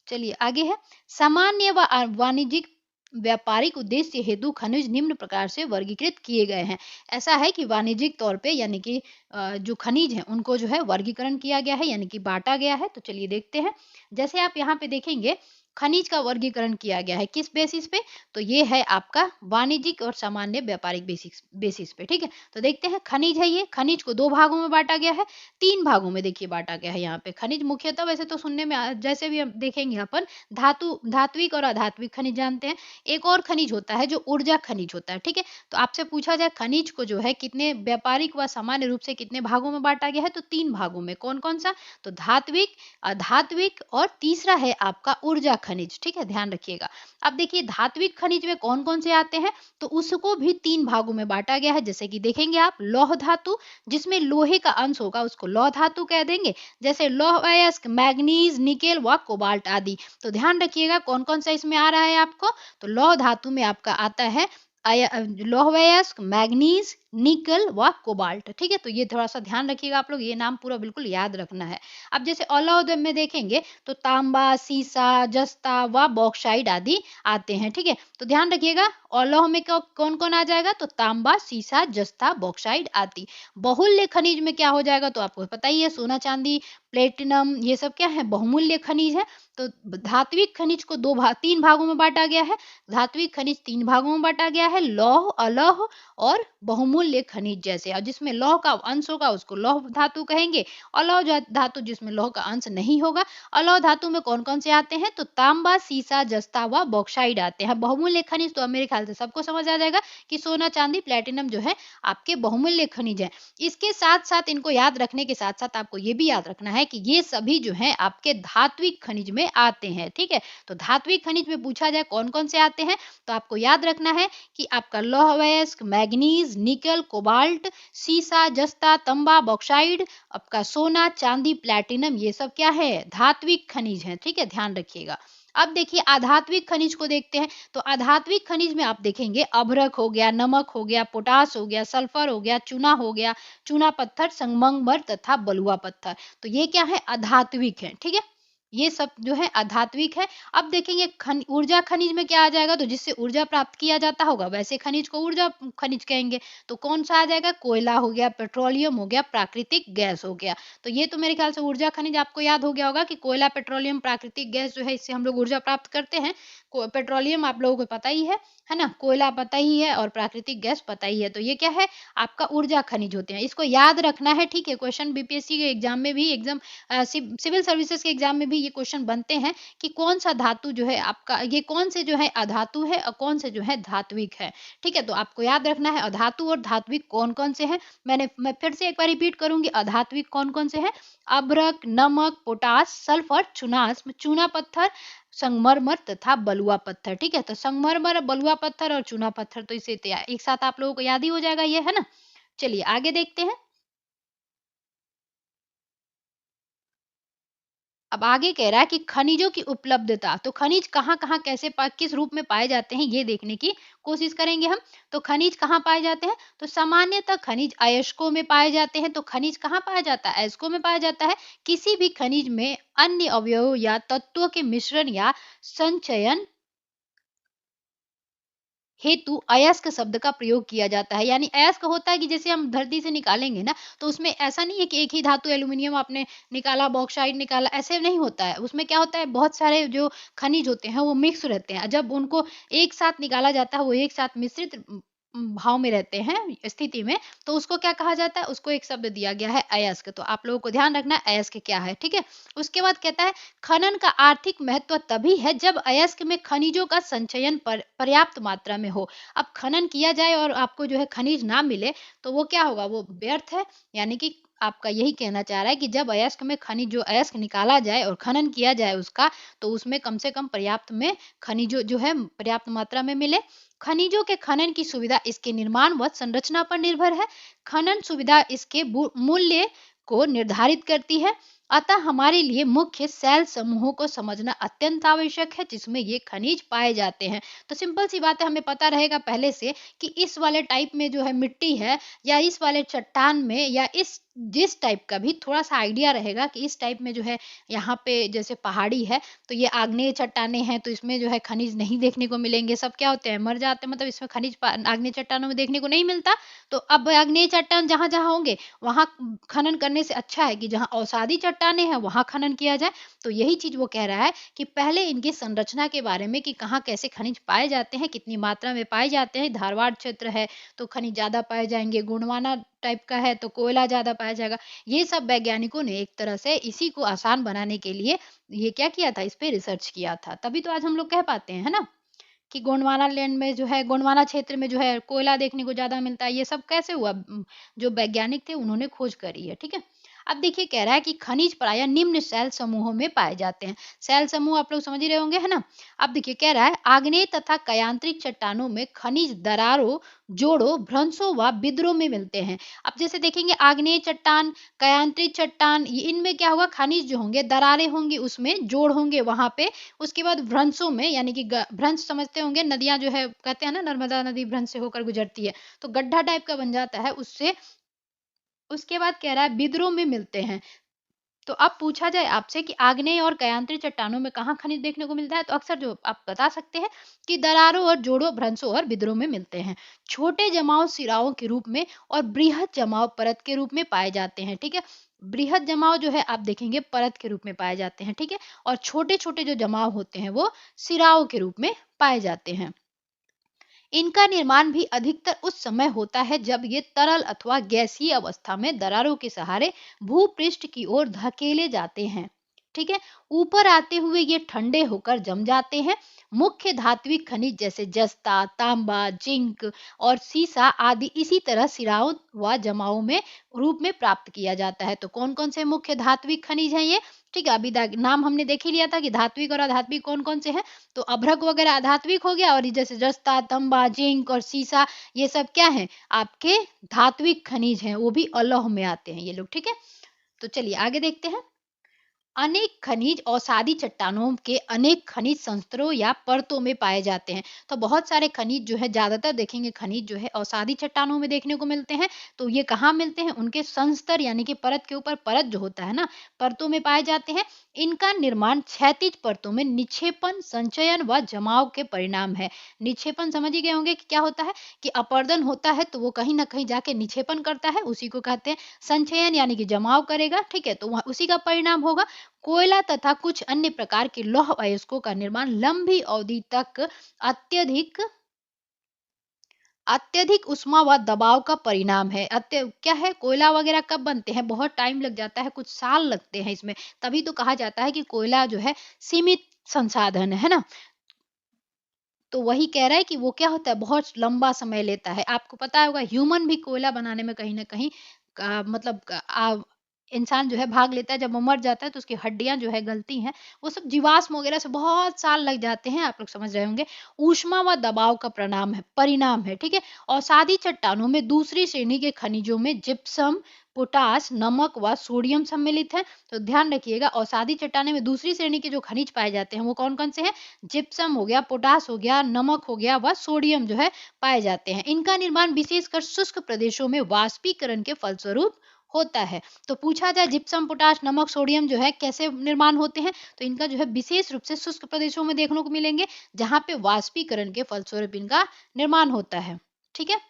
चलिए आगे है, सामान्य व वाणिज्यिक व्यापारिक उद्देश्य हेतु खनिज निम्न प्रकार से वर्गीकृत किए गए हैं। ऐसा है कि वाणिज्यिक तौर पे यानी कि जो खनिज है उनको जो है वर्गीकरण किया गया है, यानी कि बांटा गया है। तो चलिए देखते हैं। जैसे आप यहाँ पे देखेंगे खनिज का वर्गीकरण किया गया है किस बेसिस पे, तो ये है आपका वाणिज्यिक और सामान्य व्यापारिक बेसिस पे, ठीक है। तो देखते हैं, खनिज है, ये खनिज को दो भागों में बांटा गया है, तीन भागों में देखिए बांटा गया है यहाँ पे। खनिज मुख्यतः वैसे तो सुनने में जैसे भी हम देखेंगे अपन धात्विक और अधात्विक खनिज जानते हैं। एक और खनिज होता है जो ऊर्जा खनिज होता है, ठीक है। तो आपसे पूछा जाए खनिज को जो है कितने व्यापारिक व सामान्य रूप से कितने भागों में बांटा गया है, तो तीन भागों में। कौन कौन सा, तो धात्विक, अधात्विक और तीसरा है आपका ऊर्जा खनिज, ठीक है, ध्यान रखिएगा। अब देखिए धात्विक खनिज में कौन कौन से आते हैं, तो उसको भी तीन भागों में बांटा गया है। जैसे कि देखेंगे आप लौह धातु, जिसमें लोहे का अंश होगा उसको लौह धातु कह देंगे, जैसे लौह अयस्क, मैग्नीज, निकेल व कोबाल्ट आदि। तो ध्यान रखिएगा कौन कौन सा इसमें आ रहा है आपको, तो लौह धातु में आपका आता है लौह अयस्क, मैग्नीज, निकल व कोबाल्ट, ठीक है। तो ये थोड़ा सा ध्यान रखिएगा आप लोग, ये नाम पूरा बिल्कुल याद रखना है। अब जैसे अलौह में देखेंगे तो तांबा, सीसा, जस्ता व बॉक्साइड आदि आते हैं, ठीक है। तो ध्यान रखिएगा अलौह में कौन कौन आ जाएगा, तो तांबा, सीसा, जस्ता, बॉक्साइड आदि। बहुल्य खनिज में क्या हो जाएगा, तो आपको पता ही है सोना, चांदी, प्लेटिनम, ये सब क्या है, बहुमूल्य खनिज है। तो धात्विक खनिज को तीन भागों में बांटा गया है। धात्विक खनिज तीन भागों में बांटा गया है, लौह, अलौह और बहुमूल्य बहुमूल्य खनिज जैसे, और जिसमें लौह का अंश होगा उसको लौह धातु कहेंगे, अलौह धातु जिसमें लौह का अंश नहीं होगा। अलौह धातु में कौन कौन से आते हैं, तो तांबा, सीसा, जस्ता व बॉक्साइड आते हैं। बहुमूल्य खनिज तो मेरे ख्याल से सबको समझ आ जाएगा कि सोना, चांदी, प्लेटिनम जो है आपके बहुमूल्य खनिज है। इसके साथ साथ इनको याद रखने के साथ साथ आपको ये भी याद रखना है कि ये सभी जो है आपके धात्विक खनिज में आते हैं। ठीक है, तो धात्विक खनिज में पूछा जाए कौन कौन से आते हैं, तो आपको याद रखना है कि आपका लौह अयस्क, मैग्नीज, निकल, कोबाल्ट, सीसा, जस्ता, तांबा, बॉक्साइड, आपका सोना, चांदी, प्लैटिनम, ये सब क्या है, धात्विक खनिज है। ठीक है, ध्यान रखिएगा। अब देखिए अधात्विक खनिज को देखते हैं। तो अधात्विक खनिज में आप देखेंगे अभ्रक हो गया, नमक हो गया, पोटास हो गया, सल्फर हो गया, चूना हो गया, चूना पत्थर, संगमरमर तथा बलुआ पत्थर। तो ये क्या है, अधात्विक है। ठीक है, ये सब जो है अधात्विक है। अब देखेंगे ऊर्जा खनिज में क्या आ जाएगा, तो जिससे ऊर्जा प्राप्त किया जाता होगा वैसे खनिज को ऊर्जा खनिज कहेंगे। तो कौन सा आ जाएगा, कोयला हो गया, पेट्रोलियम हो गया, प्राकृतिक गैस हो गया। तो ये तो मेरे ख्याल से ऊर्जा खनिज आपको याद हो गया होगा कि कोयला, पेट्रोलियम, प्राकृतिक गैस जो है इससे हम लोग ऊर्जा प्राप्त करते हैं। पेट्रोलियम आप लोगों को पता ही है ना, कोयला पता ही है, और प्राकृतिक गैस पता ही है। तो ये क्या है, आपका ऊर्जा खनिज होते हैं। इसको याद रखना है। ठीक है, क्वेश्चन बीपीएससी के एग्जाम में भी, एग्जाम सिविल सर्विसेज के एग्जाम में भी ये क्वेश्चन बनते हैं कि कौन सा धातु जो है आपका, ये कौन से जो है अधातु है और कौन से जो है धात्विक है। ठीक है, तो आपको याद रखना है अधातु और धात्विक कौन कौन से हैं। मैं फिर से एक बार रिपीट करूंगी, अधात्विक कौन कौन से हैं, अभ्रक, नमक, पोटास, सल्फर, चुनास, चूना पत्थर, संगमरमर तथा बलुआ पत्थर। ठीक है, तो संगमरमर, बलुआ पत्थर और चूना पत्थर तो इसे एक साथ आप लोगों को याद ही हो जाएगा ये, है ना। चलिए आगे देखते हैं। अब आगे कह रहा है कि खनिजों की उपलब्धता, तो खनिज कहाँ कहाँ कैसे किस रूप में पाए जाते हैं ये देखने की कोशिश करेंगे हम। तो खनिज कहाँ पाए जाते हैं, तो सामान्यतः खनिज अयस्कों में पाए जाते हैं। तो खनिज कहाँ पाया जाता है, अयस्कों में पाया जाता है। किसी भी खनिज में अन्य अवयवों या तत्वों के मिश्रण या संचयन हेतु अयस्क शब्द का प्रयोग किया जाता है। यानी अयस्क होता है कि जैसे हम धरती से निकालेंगे ना, तो उसमें ऐसा नहीं है कि एक ही धातु एल्यूमिनियम आपने निकाला, बॉक्साइड निकाला, ऐसे नहीं होता है। उसमें क्या होता है, बहुत सारे जो खनिज होते हैं वो मिक्स रहते हैं। जब उनको एक साथ निकाला जाता है, वो एक साथ मिश्रित भाव में रहते हैं, स्थिति में, तो उसको क्या कहा जाता है, उसको एक शब्द दिया गया है अयस्क। तो आप लोगों को ध्यान रखना है अयस्क क्या है। ठीक है, उसके बाद कहता है खनन का आर्थिक महत्व तभी है जब अयस्क में खनिजों का संचयन पर्याप्त मात्रा में हो। अब खनन किया जाए और आपको जो है खनिज ना मिले तो वो क्या होगा, वो व्यर्थ है। यानी कि आपका यही कहना चाह रहा है कि जब अयस्क में खनिज, जो अयस्क निकाला जाए और खनन किया जाए उसका, तो उसमें कम से कम पर्याप्त में खनिजों जो है पर्याप्त मात्रा में मिले। खनिजों के खनन की सुविधा इसके निर्माण व संरचना पर निर्भर है। खनन सुविधा इसके मूल्य को निर्धारित करती है। अतः हमारे लिए मुख्य सेल समूहों को समझना अत्यंत आवश्यक है जिसमें ये खनिज पाए जाते हैं। तो सिंपल सी बात है, हमें पता रहेगा पहले से कि इस वाले टाइप में जो है मिट्टी है, या इस वाले चट्टान में, या इस जिस टाइप का भी थोड़ा सा आइडिया रहेगा कि इस टाइप में जो है यहाँ पे जैसे पहाड़ी है तो ये आग्नेय चट्टाने हैं, तो इसमें जो है खनिज नहीं देखने को मिलेंगे, सब क्या होते हैं, मर जाते हैं, मतलब इसमें खनिज आग्नेय चट्टानों में देखने को नहीं मिलता। तो अब आग्नेय चट्टान जहां जहां होंगे वहां खनन करने से अच्छा है कि जहां औसादी चट्टाने हैं वहां खनन किया जाए। तो यही चीज वो कह रहा है कि पहले इनकी संरचना के बारे में, कि कहाँ कैसे खनिज पाए जाते हैं, कितनी मात्रा में पाए जाते हैं। धारवाड़ क्षेत्र है तो खनिज ज्यादा पाए जाएंगे, गोंडवाना टाइप का है तो कोयला ज्यादा पाया जाएगा। ये सब वैज्ञानिकों ने एक तरह से इसी को आसान बनाने के लिए ये क्या किया था, इस पे रिसर्च किया था। तभी तो आज हम लोग कह पाते हैं, है ना, कि गोंडवाना लैंड में जो है, गोंडवाना क्षेत्र में जो है कोयला देखने को ज्यादा मिलता है। ये सब कैसे हुआ, जो वैज्ञानिक थे उन्होंने खोज करी है। ठीक है, अब देखिए कह रहा है कि खनिज प्रायः निम्न सेल समूहों में पाए जाते हैं। सेल समूह आप लोग समझ ही रहे होंगे, है ना। अब देखिए कह रहा है आग्नेय तथा कयांत्रिक चट्टानों में खनिज दरारों, जोड़ों, भ्रंशों व विद्रों में मिलते हैं। अब जैसे देखेंगे आग्नेय चट्टान, कयांत्रिक चट्टान, इनमें क्या होगा, खनिज जो होंगे, दरारें होंगी, उसमें जोड़ होंगे वहां पे। उसके बाद भ्रंशों में, यानी कि भ्रंश समझते होंगे, नदियां जो है कहते हैं ना, नर्मदा नदी भ्रंश से होकर गुजरती है, तो गड्ढा टाइप का बन जाता है उससे। उसके बाद कह रहा है विद्रोह में मिलते हैं। तो अब पूछा जाए आपसे कि आग्नेय और कयांत्रिक चट्टानों में कहाँ खनिज देखने को मिलता है, तो अक्सर जो आप बता सकते हैं कि दरारों और जोड़ों, भ्रंशों और विद्रोह में मिलते हैं। छोटे जमाव सिराओं के रूप में और बृहद जमाव परत के रूप में पाए जाते हैं। ठीक है, बृहद जमाव जो है आप देखेंगे परत के रूप में पाए जाते हैं। ठीक है, और छोटे छोटे जो जमाव होते हैं वो सिराओं के रूप में पाए जाते हैं। इनका निर्माण भी अधिकतर उस समय होता है जब ये तरल अथवा गैसीय अवस्था में दरारों के सहारे भूपृष्ठ की ओर धकेले जाते हैं। ठीक है, ऊपर आते हुए ये ठंडे होकर जम जाते हैं। मुख्य धात्विक खनिज जैसे जस्ता, तांबा, जिंक और सीसा आदि इसी तरह सिराओं व जमाओं में रूप में प्राप्त किया जाता है। तो कौन कौन से मुख्य धात्विक खनिज हैं ये? ठीक है, अभी नाम हमने देख ही लिया था कि धात्विक और अधात्विक कौन कौन से हैं। तो अभ्रक वगैरह अधात्विक हो गया, और जैसे जस्ता, तांबा, जिंक और सीसा ये सब क्या है? आपके धात्विक खनिज हैं, वो भी अलौह में आते हैं ये लोग। ठीक है, तो चलिए आगे देखते हैं। अनेक खनिज औसादी चट्टानों के अनेक खनिज संस्तरों या परतों में पाए जाते हैं। तो बहुत सारे खनिज जो है, ज्यादातर देखेंगे खनिज जो है औसादी चट्टानों में देखने को मिलते हैं। तो ये कहाँ मिलते हैं? उनके संस्तर यानी कि परत के ऊपर परत जो होता है ना, परतों में पाए जाते हैं। इनका निर्माण क्षैतिज परतों में निक्षेपण, संचयन व जमाव के परिणाम है। निक्षेपण समझ ही गए होंगे कि क्या होता है, कि अपर्दन होता है तो वो कहीं ना कहीं जाके निक्षेपण करता है, उसी को कहते हैं। संचयन यानी कि जमाव करेगा। ठीक है, तो वह उसी का परिणाम होगा। कोयला तथा कुछ अन्य प्रकार के लौह अयस्कों का निर्माण लंबी अवधि तक अत्यधिक अत्यधिक उष्मा व दबाव का परिणाम है। क्या है, कोयला वगैरह कब बनते हैं? बहुत टाइम लग जाता है, कुछ साल लगते हैं इसमें, तभी तो कहा जाता है कि कोयला जो है सीमित संसाधन है ना। तो वही कह रहा है कि वो क्या होता है, बहुत लंबा समय लेता है। आपको पता होगा ह्यूमन भी कोयला बनाने में कहीं ना कहीं मतलब इंसान जो है भाग लेता है। जब वो मर जाता है तो उसकी हड्डियां जो है गलती हैं, वो सब जीवाश्म वगैरह से बहुत साल लग जाते हैं। आप लोग समझ रहे होंगे। ऊष्मा व दबाव का परिणाम है। ठीक है, औसादी चट्टानों में दूसरी श्रेणी के खनिजों में जिप्सम, पोटास, नमक व सोडियम सम्मिलित है। तो ध्यान रखिएगा, औसादी चट्टाने में दूसरी श्रेणी के जो खनिज पाए जाते हैं वो कौन कौन से हैं? जिप्सम हो गया, पोटास हो गया, नमक हो गया व सोडियम जो है पाए जाते हैं। इनका निर्माण विशेषकर शुष्क प्रदेशों में वाष्पीकरण के फलस्वरूप होता है। तो पूछा जाए जिप्सम, पोटाश, नमक, सोडियम जो है कैसे निर्माण होते हैं, तो इनका जो है विशेष रूप से शुष्क प्रदेशों में देखने को मिलेंगे, जहां पे वाष्पीकरण के फलस्वरूप इनका निर्माण होता है। ठीक है,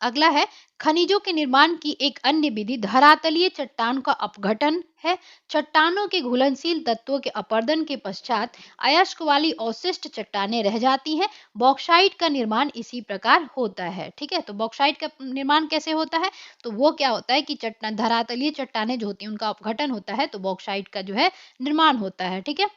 अगला है खनिजों के निर्माण की एक अन्य विधि धरातलीय चट्टान का अपघटन है। चट्टानों के घुलनशील तत्वों के अपरदन के पश्चात अयस्क वाली अवशिष्ट चट्टानें रह जाती हैं। बॉक्साइट का निर्माण इसी प्रकार होता है। ठीक है, तो बॉक्साइट का निर्माण कैसे होता है? तो वो क्या होता है कि चट्टान, धरातलीय चट्टानें जो होती हैं उनका अपघटन होता है, तो बॉक्साइट का जो है निर्माण होता है। ठीक है,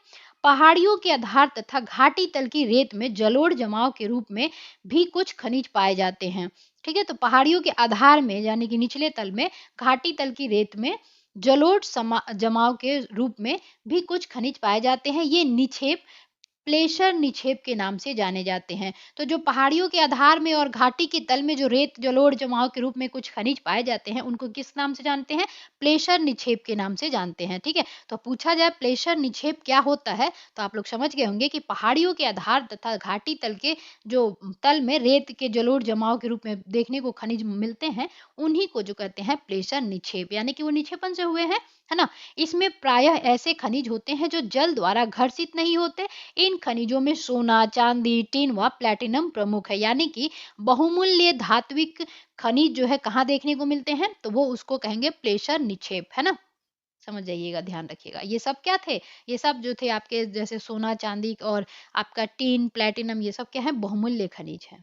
पहाड़ियों के आधार तथा घाटी तल की रेत में जलोढ़ जमाव के रूप में भी कुछ खनिज पाए जाते हैं। ठीक है, तो पहाड़ियों के आधार में यानी कि निचले तल में, घाटी तल की रेत में जलोढ़ जमाव के रूप में भी कुछ खनिज पाए जाते हैं। ये निक्षेप प्लेशर निक्षेप के नाम से जाने जाते हैं। तो जो पहाड़ियों के आधार में और घाटी के तल में जो रेत जलोढ़ जमाव के रूप में कुछ खनिज पाए जाते हैं, उनको किस नाम से जानते हैं? प्लेशर निक्षेप के नाम से जानते हैं। ठीक है, तो पूछा जाए प्लेशर निक्षेप क्या होता है, तो आप लोग समझ गए होंगे कि पहाड़ियों के आधार तथा घाटी तल के जो तल में रेत के जलोढ़ जमाव के रूप में देखने को खनिज मिलते हैं, उन्हीं को जो कहते हैं प्लेशर निक्षेप, यानी कि वो निक्षेपण से हुए हैं, है ना। इसमें प्रायः ऐसे खनिज होते हैं जो जल द्वारा घर्षित नहीं होते। इन खनिजों में सोना, चांदी, टीन व प्लैटिनम प्रमुख है। यानी कि बहुमूल्य धात्विक खनिज जो है कहाँ देखने को मिलते हैं, तो वो उसको कहेंगे प्लेशर निक्षेप, है ना। समझ जाइएगा, ध्यान रखिएगा। ये सब क्या थे? ये सब जो थे आपके जैसे सोना, चांदी और आपका टीन, प्लैटिनम, ये सब क्या है? बहुमूल्य खनिज है।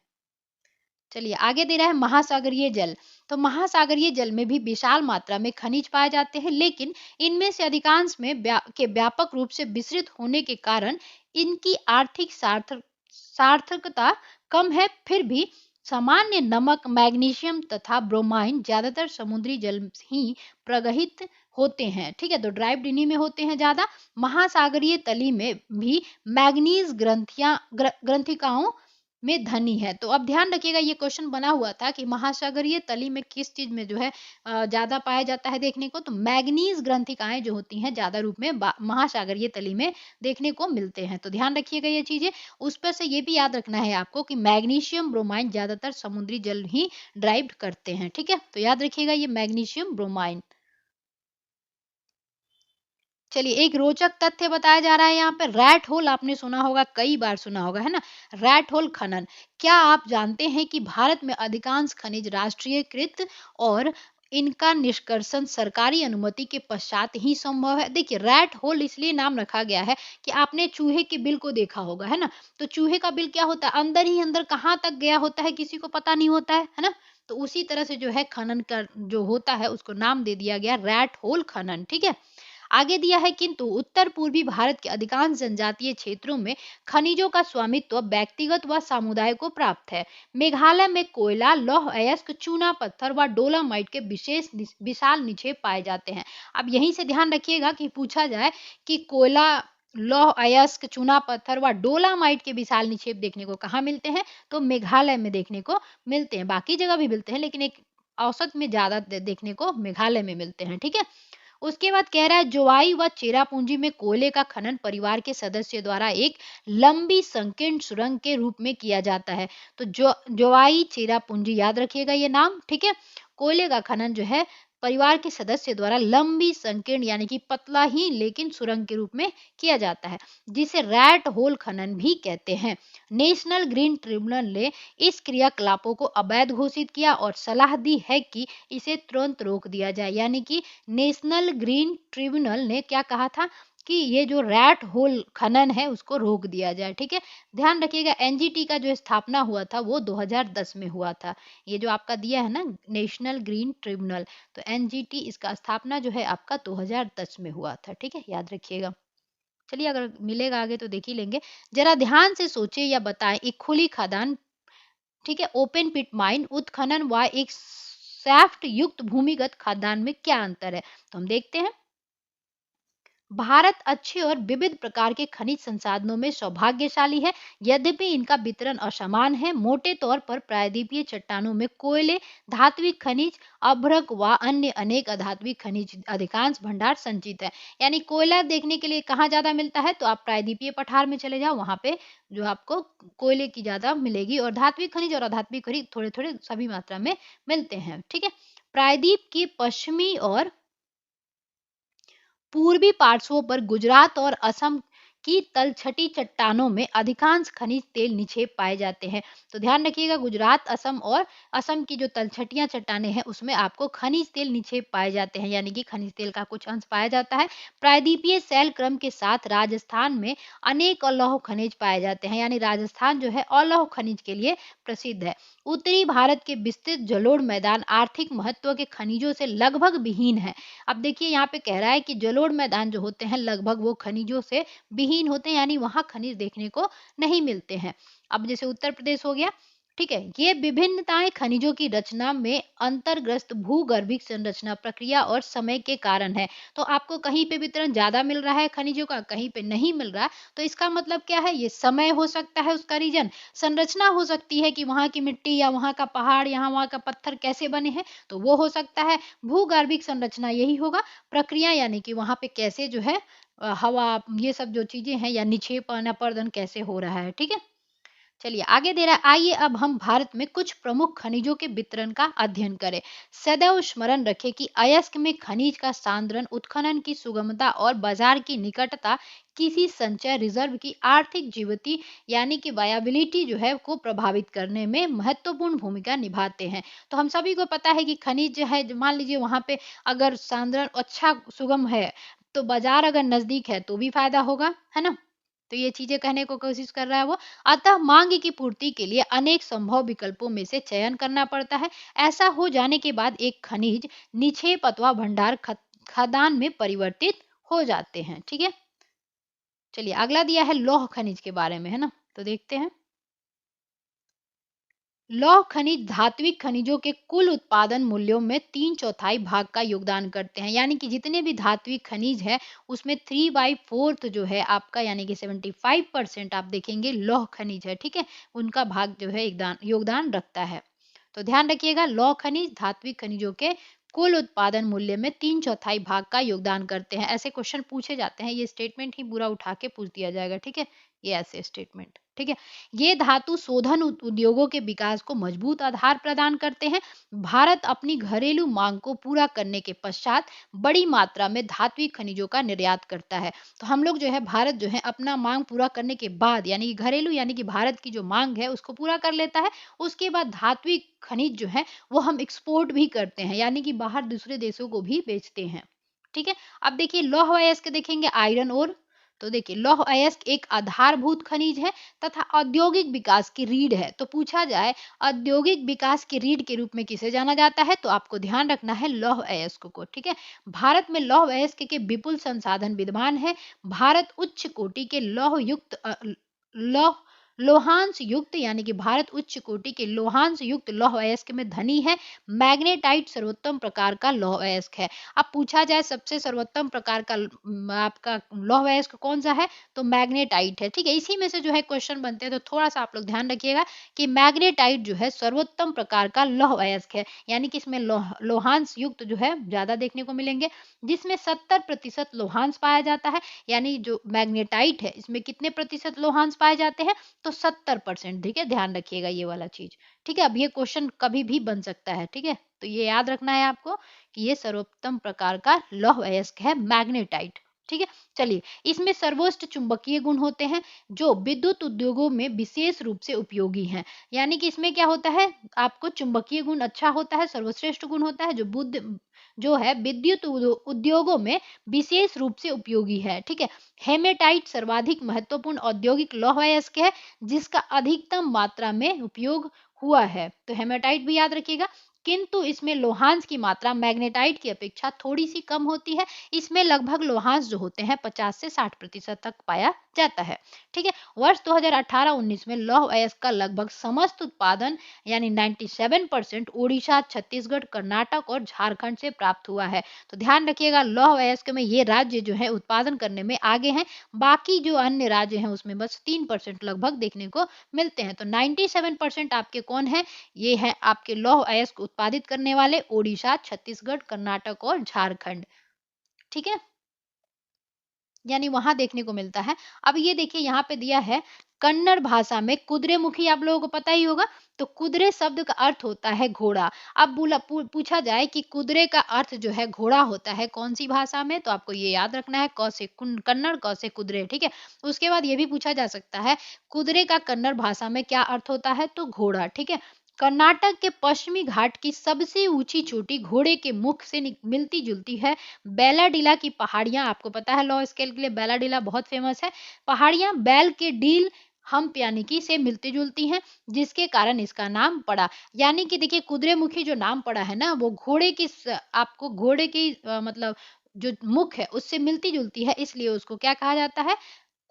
चलिए आगे दे रहा है महासागरीय जल। तो महासागरीय जल में भी विशाल मात्रा में खनिज पाए जाते हैं, लेकिन इनमें से अधिकांश में व्यापक रूप से विस्तृत होने के कारण इनकी आर्थिक सार्थकता कम है। फिर भी सामान्य नमक, मैग्नीशियम तथा ब्रोमाइन ज्यादातर समुद्री जल ही प्रगहित होते हैं। ठीक है, तो ड्राइव्ड इन्हीं में होते हैं ज्यादा। महासागरीय तली में भी मैग्नीज ग्रंथिकाओं में धनी है। तो अब ध्यान रखिएगा, ये क्वेश्चन बना हुआ था कि महासागरीय तली में किस चीज में जो है ज्यादा पाया जाता है देखने को, तो मैग्नीज ग्रंथिकाएं जो होती हैं ज्यादा रूप में महासागरीय तली में देखने को मिलते हैं। तो ध्यान रखिएगा ये चीजें। उस पर से ये भी याद रखना है आपको कि मैग्नीशियम ब्रोमाइन ज्यादातर समुद्री जल ही ड्राइव करते हैं। ठीक है, तो याद रखिएगा ये मैग्नीशियम ब्रोमाइन। चलिए एक रोचक तथ्य बताया जा रहा है यहाँ पे, रैट होल आपने सुना होगा, कई बार सुना होगा, है ना। रैट होल खनन। क्या आप जानते हैं कि भारत में अधिकांश खनिज राष्ट्रीयकृत और इनका निष्कर्षण सरकारी अनुमति के पश्चात ही संभव है। देखिए रैट होल इसलिए नाम रखा गया है कि आपने चूहे के बिल को देखा होगा, है ना? तो चूहे का बिल क्या होता है, अंदर ही अंदर कहाँ तक गया होता है किसी को पता नहीं होता है ना? तो उसी तरह से जो है खनन का जो होता है उसको नाम दे दिया गया रैट होल खनन। ठीक है, आगे दिया है किंतु उत्तर पूर्वी भारत के अधिकांश जनजातीय क्षेत्रों में खनिजों का स्वामित्व व्यक्तिगत व समुदाय को प्राप्त है। मेघालय में कोयला, लौह अयस्क, चूना पत्थर व डोलामाइट के विशाल निक्षेप पाए जाते हैं। अब यहीं से ध्यान रखिएगा कि पूछा जाए कि कोयला, लौह अयस्क, चूना पत्थर व डोलामाइट के विशाल निक्षेप देखने को कहाँ मिलते हैं, तो मेघालय में देखने को मिलते हैं। बाकी जगह भी मिलते हैं लेकिन एक औसत में ज्यादा देखने को मेघालय में मिलते हैं। ठीक है, उसके बाद कह रहा है जोवाई व चेरापूंजी में कोयले का खनन परिवार के सदस्य द्वारा एक लंबी संकीर्ण सुरंग के रूप में किया जाता है। तो जोवाई चेरापूंजी याद रखिएगा ये नाम। ठीक है, कोयले का खनन जो है परिवार के सदस्य द्वारा लंबी संकीर्ण यानी कि पतला ही लेकिन सुरंग के रूप में किया जाता है, जिसे रैट होल खनन भी कहते हैं। नेशनल ग्रीन ट्रिब्यूनल ने इस क्रियाकलापों को अवैध घोषित किया और सलाह दी है कि इसे तुरंत रोक दिया जाए। यानी कि नेशनल ग्रीन ट्रिब्यूनल ने क्या कहा था कि ये जो रैट होल खनन है उसको रोक दिया जाए। ठीक है, ध्यान रखिएगा एनजीटी का जो स्थापना हुआ था वो 2010 में हुआ था। ये जो आपका दिया है ना नेशनल ग्रीन ट्रिब्यूनल, तो एनजीटी इसका स्थापना जो है आपका 2010 में हुआ था। ठीक है, याद रखिएगा। चलिए अगर मिलेगा आगे तो देख ही लेंगे। जरा ध्यान से सोचिए या बताएं एक खुली खदान, ठीक है, ओपन पिट माइन, उत्खनन व एक सैफ्ट युक्त भूमिगत खदान में क्या अंतर है। तो हम देखते हैं, भारत अच्छे और विविध प्रकार के खनिज संसाधनों में सौभाग्यशाली है, यद्यपि इनका वितरण असमान है। मोटे तौर पर प्रायद्वीपीय चट्टानों में कोयले, धात्विक खनिज, अभ्रक व अन्य अनेक अधात्विक खनिज अधिकांश भंडार संचित है। यानी कोयला देखने के लिए कहाँ ज्यादा मिलता है, तो आप प्रायद्वीपीय पठार में चले जाओ, वहां पे जो आपको कोयले की ज्यादा मिलेगी, और धात्विक खनिज और अधात्विक खनिज थोड़े थोड़े सभी मात्रा में मिलते हैं। ठीक है, प्रायद्वीप की पश्चिमी और पूर्वी पार्श्वों पर गुजरात और असम की तलछटी चट्टानों में अधिकांश खनिज तेल निक्षेप पाए जाते हैं। तो ध्यान रखिएगा गुजरात, असम और असम की जो तलछटियां चट्टानें हैं उसमें आपको खनिज तेल निक्षेप पाए जाते हैं, यानी कि खनिज तेल का कुछ अंश पाया जाता है। प्रायद्वीपीय शैल क्रम के साथ राजस्थान में अनेक अवलौह खनिज पाए जाते हैं, यानी राजस्थान जो है अवलौह खनिज के लिए प्रसिद्ध है। उत्तरी भारत के विस्तृत जलोढ़ मैदान आर्थिक महत्व के खनिजों से लगभग विहीन है। अब देखिए यहाँ पे कह रहा है कि जलोढ़ मैदान जो होते हैं लगभग वो खनिजों से विहीन होते हैं, यानी वहां खनिज देखने को नहीं मिलते हैं। अब जैसे उत्तर प्रदेश हो गया, ठीक है, ये विभिन्नताएं खनिजों की रचना में अंतर्ग्रस्त भूगर्भिक संरचना प्रक्रिया और समय के कारण है। तो आपको कहीं पे वितरण ज्यादा मिल रहा है खनिजों का, कहीं पे नहीं मिल रहा, तो इसका मतलब क्या है, ये समय हो सकता है उसका रीजन, संरचना हो सकती है कि वहां की मिट्टी या वहां का पहाड़ या वहां का पत्थर कैसे बने हैं, तो वो हो सकता है। भूगर्भिक संरचना यही होगा, प्रक्रिया यानी कि वहां पे कैसे जो है हवा, ये सब जो चीजें हैं, या निक्षेपण अपर्दन कैसे हो रहा है। ठीक है, चलिए आगे दे रहा है, आइए अब हम भारत में कुछ प्रमुख खनिजों के वितरण का अध्ययन करें। सदैव स्मरण रखें कि अयस्क में खनिज का सांद्रण, उत्खनन की सुगमता और बाजार की निकटता किसी संचय रिजर्व की आर्थिक जीवती यानी कि वायबिलिटी जो है को प्रभावित करने में महत्वपूर्ण भूमिका निभाते हैं। तो हम सभी को पता है कि खनिज जो है, मान लीजिए वहां पे अगर सांद्रण अच्छा सुगम है तो बाजार अगर नजदीक है तो भी फायदा होगा, है ना? तो ये चीजें कहने को कोशिश कर रहा है वो। अतः मांग की पूर्ति के लिए अनेक संभव विकल्पों में से चयन करना पड़ता है। ऐसा हो जाने के बाद एक खनिज निक्षेप अथवा भंडार खदान में परिवर्तित हो जाते हैं। ठीक है, चलिए अगला दिया है लौह खनिज के बारे में, है ना? तो देखते हैं, लौह खनिज धात्विक खनिजों के कुल उत्पादन मूल्यों में 3/4 भाग का योगदान करते हैं। यानी कि जितने भी धात्विक खनिज है उसमें 3/4 जो है आपका, यानी कि 75% आप देखेंगे लौह खनिज है। ठीक है, उनका भाग जो है योगदान रखता है। तो ध्यान रखिएगा लौह खनिज धात्विक खनिजों के कुल उत्पादन मूल्य में 3/4 भाग का योगदान करते हैं। ऐसे क्वेश्चन पूछे जाते हैं, ये स्टेटमेंट ही पूरा उठा के पूछ दिया जाएगा। ठीक है, ये ऐसे स्टेटमेंट, ठीक है। ये धातु शोधन उद्योगों के विकास को मजबूत आधार प्रदान करते हैं। भारत अपनी घरेलू मांग को पूरा करने के पश्चात बड़ी मात्रा में धात्विक खनिजों का निर्यात करता है। तो हम लोग जो है भारत जो है अपना मांग पूरा करने के बाद यानी कि घरेलू यानी कि भारत की जो मांग है उसको पूरा कर लेता है। उसके बाद धात्विक खनिज जो है वो हम एक्सपोर्ट भी करते हैं यानी कि बाहर दूसरे देशों को भी बेचते हैं, ठीक है। अब देखिए लौह अयस्क देखेंगे आयरन और, तो देखिए लौह अयस्क एक आधारभूत खनिज है तथा औद्योगिक विकास की रीढ़ है। तो पूछा जाए औद्योगिक विकास की रीढ़ के रूप में किसे जाना जाता है, तो आपको ध्यान रखना है लौह अयस्क को, ठीक है। भारत में लौह अयस्क के विपुल संसाधन विद्यमान है। भारत उच्च कोटि के लौह युक्त लौह लोहांश युक्त यानी कि भारत उच्च कोटि के लोहांश युक्त लौह अयस्क में धनी है। मैग्नेटाइट सर्वोत्तम प्रकार का लौह अयस्क है। अब पूछा जाए सबसे सर्वोत्तम प्रकार का आपका लौह अयस्क कौन सा है, तो मैग्नेटाइट है, ठीक है। इसी में से जो है क्वेश्चन बनते हैं, तो थोड़ा सा आप लोग ध्यान रखिएगा कि मैग्नेटाइट जो है सर्वोत्तम प्रकार का लौह अयस्क है यानी कि इसमें लोहांश युक्त जो है ज्यादा देखने को मिलेंगे, जिसमें 70% लोहांश पाया जाता है। यानी जो मैग्नेटाइट है इसमें कितने प्रतिशत लोहांश पाए जाते हैं, तो 70%, ठीक है। ध्यान रखिएगा ये वाला चीज, ठीक है। अब ये क्वेश्चन कभी भी बन सकता है, ठीक है। तो ये याद रखना है आपको कि ये सर्वोत्तम प्रकार का लौह अयस्क है मैग्नेटाइट, ठीक है। चलिए, इसमें सर्वोच्च चुंबकीय गुण होते हैं जो विद्युत उद्योगों में विशेष रूप से उपयोगी हैं। यानी कि इसमें क्या होता है, आपको चुंबकीय गुण अच्छा होता है, सर्वश्रेष्ठ गुण होता है जो बुद्ध जो है विद्युत उद्योगों में विशेष रूप से उपयोगी है, ठीक है। हेमेटाइट सर्वाधिक महत्वपूर्ण औद्योगिक लौह अयस्क है जिसका अधिकतम मात्रा में उपयोग हुआ है। तो हेमेटाइट भी याद रखिएगा, किंतु इसमें लोहांश की मात्रा मैग्नेटाइट की अपेक्षा थोड़ी सी कम होती है। इसमें लगभग लोहांश जो होते हैं 50 से 60% तक पाया जाता है, ठीक है। वर्ष 2018-19 में लौह अयस्क का लगभग समस्त उत्पादन यानी 97% उड़ीसा, छत्तीसगढ़, कर्नाटक और झारखंड से प्राप्त हुआ है। तो ध्यान रखिएगा लौह अयस्क में ये राज्य जो है उत्पादन करने में आगे हैं, बाकी जो अन्य राज्य हैं उसमें बस 3% लगभग देखने को मिलते हैं। तो 97% आपके कौन है, ये है आपके लौह अयस्क उत्पादित करने वाले ओडिशा, छत्तीसगढ़, कर्नाटक और झारखंड, ठीक है। यानी वहां देखने को मिलता है। अब ये देखिए यहाँ पे दिया है कन्नड़ भाषा में कुद्रेमुखी, आप लोगों को पता ही होगा। तो कुद्रे शब्द का अर्थ होता है घोड़ा। अब पूछा जाए कि कुद्रे का अर्थ जो है घोड़ा होता है कौन सी भाषा में, तो आपको ये याद रखना है क से कन्नड़, क से कुद्रे, ठीक है। उसके बाद ये भी पूछा जा सकता है कुद्रे का कन्नड़ भाषा में क्या अर्थ होता है, तो घोड़ा, ठीक है। कर्नाटक के पश्चिमी घाट की सबसे ऊंची चोटी घोड़े के मुख से मिलती जुलती है। बेलाडीला की पहाड़ियां, आपको पता है लॉ स्केल के लिए बेलाडीला बहुत फेमस है। पहाड़ियां बैल के डील हम्प यानी कि से मिलती जुलती हैं जिसके कारण इसका नाम पड़ा। यानी कि देखिए कुद्रेमुखी जो नाम पड़ा है ना वो घोड़े की आपको घोड़े की मतलब जो मुख है उससे मिलती जुलती है, इसलिए उसको क्या कहा जाता है,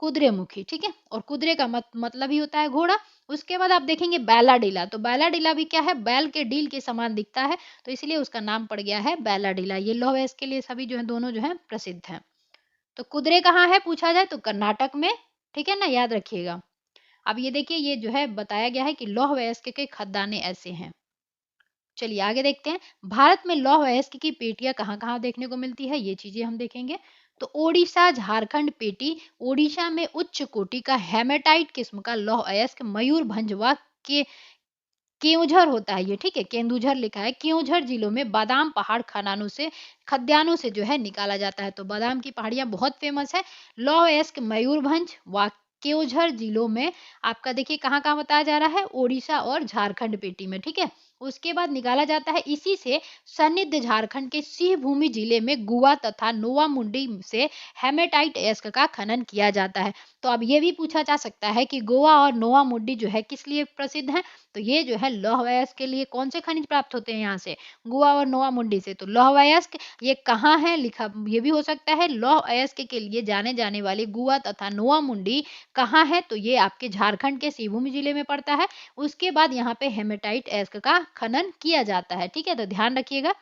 कुद्रेमुखी, ठीक है। और कुद्रे का मतलब ही होता है घोड़ा। उसके बाद आप देखेंगे बैलाडीला, तो बैलाडीला भी क्या है, बैल के डील के समान दिखता है, तो इसलिए उसका नाम पड़ गया है बैलाडीला। ये लौह अयस्क के लिए सभी जो है दोनों जो है प्रसिद्ध हैं। तो कुद्रे कहाँ है पूछा जाए तो कर्नाटक में, ठीक है ना, याद रखिएगा। अब ये देखिए ये जो है बताया गया है कि लौह अयस्क के खदानें ऐसे हैं। चलिए आगे देखते हैं, भारत में लौह अयस्क की पेटियां कहाँ कहाँ देखने को मिलती है, ये चीजें हम देखेंगे। तो ओडिशा, झारखंड पेटी, ओडिशा में उच्च कोटि का हेमेटाइट किस्म का लौह अयस्क मयूरभंज व के केउझर होता है ये, ठीक है। केंदुझर लिखा है। केउझर जिलों में बादाम पहाड़ खद्यानों से जो है निकाला जाता है। तो बादाम की पहाड़ियां बहुत फेमस है। लौह अयस्क मयूरभंज व केउझर जिलों में आपका देखिए कहाँ कहाँ बताया जा रहा है, ओडिशा और झारखंड पेटी में, ठीक है। उसके बाद निकाला जाता है इसी से सन्निध झारखंड के सिंहभूमि जिले में गुआ तथा नोवा मुंडी से हेमेटाइट अयस्क का खनन किया जाता है। तो अब ये भी पूछा जा सकता है कि गोवा और नोवा मुंडी जो है किस लिए प्रसिद्ध है, तो ये जो है लौह अयस्क के लिए कौन से खनिज प्राप्त होते हैं यहाँ से, गोवा और नोवा मुंडी से। तो लौह अयस्क ये कहाँ है लिखा, ये भी हो सकता है लौह अयस्क के लिए जाने जाने वाली गुआ तथा नोवा मुंडी कहाँ है, तो ये आपके झारखंड के सिंहभूमि जिले में पड़ता है। उसके बाद यहाँ पे हेमेटाइट अयस्क का खनन किया जाता है, ठीक है। तो ध्यान रखिएगा।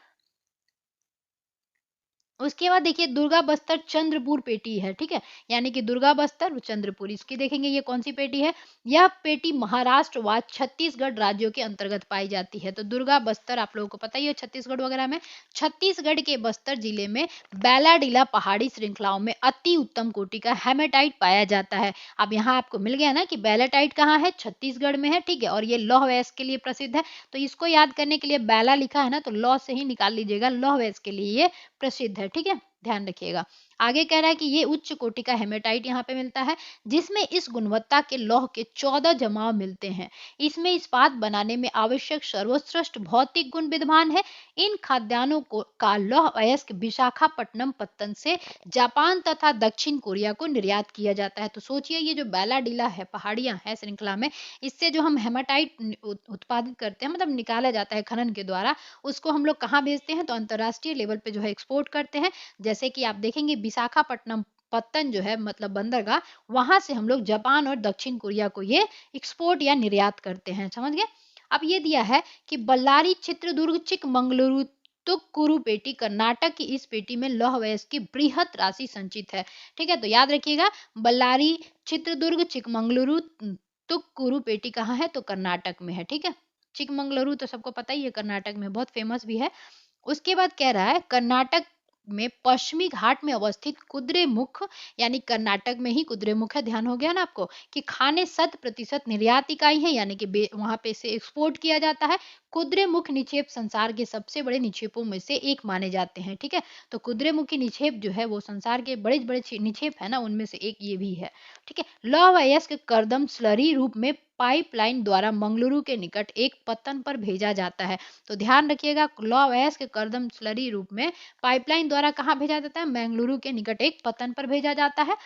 उसके बाद देखिए दुर्गा बस्तर चंद्रपुर पेटी है, ठीक है, यानी कि दुर्गा बस्तर चंद्रपुर, इसकी देखेंगे ये कौन सी पेटी है। यह पेटी महाराष्ट्र व छत्तीसगढ़ राज्यों के अंतर्गत पाई जाती है। तो दुर्गा बस्तर आप लोगों को पता ही है छत्तीसगढ़ वगैरह में। छत्तीसगढ़ के बस्तर जिले में बैलाडीला पहाड़ी श्रृंखलाओं में अति उत्तम कोटि का हेमेटाइट पाया जाता है। अब यहाँ आपको मिल गया ना कि बैलाटाइट कहाँ है, छत्तीसगढ़ में है, ठीक है, और ये लौह अयस्क के लिए प्रसिद्ध है। तो इसको याद करने के लिए बैला लिखा है ना, तो लौ से ही निकाल लीजिएगा, लौह अयस्क के लिए ये प्रसिद्ध है, ठीक है, ध्यान रखिएगा। आगे कह रहा है कि ये उच्च कोटि का हेमेटाइट यहाँ पे मिलता है, जिसमें इस गुणवत्ता के लौह के 14 जमाव मिलते हैं। इसमें इस्पात बनाने में आवश्यक सर्वोत्कृष्ट भौतिक गुण विद्यमान है। इन खाद्यान्नों को का लौह अयस्क विशाखापट्टनम पत्तन से जापान तथा दक्षिण कोरिया को निर्यात किया जाता है। तो सोचिए ये जो बैलाडीला है, पहाड़ियां है श्रृंखला में, इससे जो हम हेमाटाइट उत्पादित करते हैं, मतलब निकाला जाता है खनन के द्वारा, उसको हम लोग कहाँ भेजते हैं, तो अंतरराष्ट्रीय लेवल पे जो है एक्सपोर्ट करते हैं। जैसे कि आप देखेंगे विशाखापट्टनम पत्तन जो है मतलब बंदरगाह, वहां से हम लोग जापान और दक्षिण कोरिया को ये एक्सपोर्ट या निर्यात करते हैं, समझ गए। अब ये दिया है कि बल्लारी चित्रदुर्ग चिकमंगलुरु तुक्कुरु पेटी कर्नाटक की इस पेटी में लौह अयस्क की बृहत राशि संचित है, ठीक है। तो याद रखिएगा बल्लारी चित्रदुर्ग चिकमंगलुरु तुक्कुरु पेटी कहाँ है, तो कर्नाटक में है, ठीक है। चिकमंगलुरु तो सबको पता ही है, कर्नाटक में बहुत फेमस भी है। उसके बाद कह रहा है कर्नाटक में पश्चिमी घाट में अवस्थित कुद्रेमुख, यानी कर्नाटक में ही कुद्रेमुख है, ध्यान हो गया ना आपको, कि खाने 100% निर्यात इकाई है, यानी कि वहां पे से एक्सपोर्ट किया जाता है। कुद्रेमुख निक्षेप संसार के सबसे बड़े निक्षेपों में से एक माने जाते हैं, ठीक है। तो कुद्रेमुखी निक्षेप जो है वो संसार के बड़े बड़े निक्षेप है ना, उनमें से एक ये भी है, ठीक है। लौह अयस्क करदम स्लरी रूप में पाइपलाइन द्वारा मंगलुरु के निकट एक पत्तन पर भेजा जाता है। तो ध्यान रखिएगा लौह अयस्क करदम स्लरी रूप में पाइपलाइन द्वारा कहाँ भेजा जाता है, मंगलुरु के निकट एक पत्तन पर भेजा जाता है।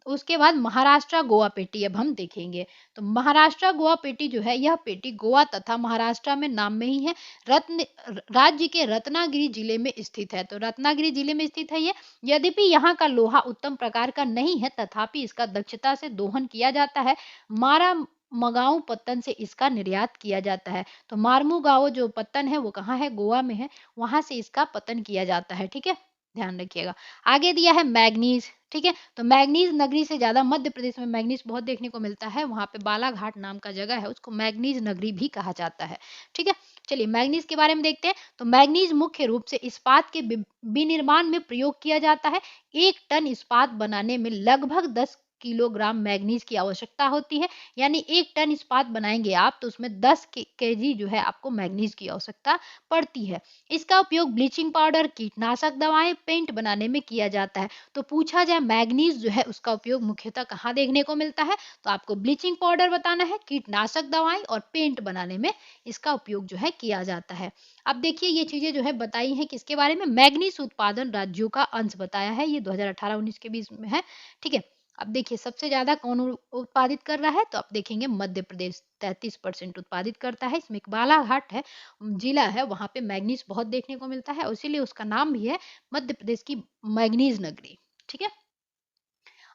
उसके बाद महाराष्ट्र गोवा पेटी अब हम देखेंगे। तो महाराष्ट्र गोवा पेटी जो है, यह पेटी गोवा तथा महाराष्ट्र में नाम में ही है, रत्न राज्य के रत्नागिरी जिले में स्थित है। तो रत्नागिरी जिले में स्थित है ये। यद्यपि यहाँ का लोहा उत्तम प्रकार का नहीं है, तथापि इसका दक्षता से दोहन किया जाता है। मारा मगाऊ पत्तन से इसका निर्यात किया जाता है। तो मारमू गांव जो पत्तन है वो कहाँ है, गोवा में है, वहां से इसका पतन किया जाता है, ठीक है, ध्यान रखिएगा। आगे दिया है मैग्नीज, ठीक है। तो मैग्नीज नगरी से ज्यादा मध्य प्रदेश में मैग्नीज बहुत देखने को मिलता है, वहां पे बालाघाट नाम का जगह है, उसको मैग्नीज नगरी भी कहा जाता है, ठीक है। चलिए मैग्नीज के बारे में देखते हैं। तो मैग्नीज मुख्य रूप से इस्पात के विनिर्माण में प्रयोग किया जाता है। 1 टन इस्पात बनाने में लगभग 10 किलोग्राम मैग्नीज की आवश्यकता होती है, यानी 1 टन इस्पात बनाएंगे आप तो उसमें 10 केजी जो है आपको मैग्नीज की आवश्यकता पड़ती है। इसका उपयोग ब्लीचिंग पाउडर, कीटनाशक दवाएं, पेंट बनाने में किया जाता है। तो पूछा जाए मैग्नीज जो है उसका उपयोग मुख्यतः कहाँ देखने को मिलता है, तो आपको ब्लीचिंग पाउडर बताना है, कीटनाशक दवाएं और पेंट बनाने में इसका उपयोग जो है किया जाता है। अब देखिए ये चीजें जो है बताई हैं किसके बारे में, मैग्नीज उत्पादन राज्यों का अंश बताया है, ये 2018-19 के बीच में है, ठीक है। अब देखिए सबसे ज्यादा कौन उत्पादित कर रहा है, तो आप देखेंगे मध्य प्रदेश 33% उत्पादित करता है। इसमें एक बालाघाट है जिला है, वहां पे मैग्नीज बहुत देखने को मिलता है, इसीलिए उसका नाम भी है मध्य प्रदेश की मैग्नीज नगरी, ठीक है।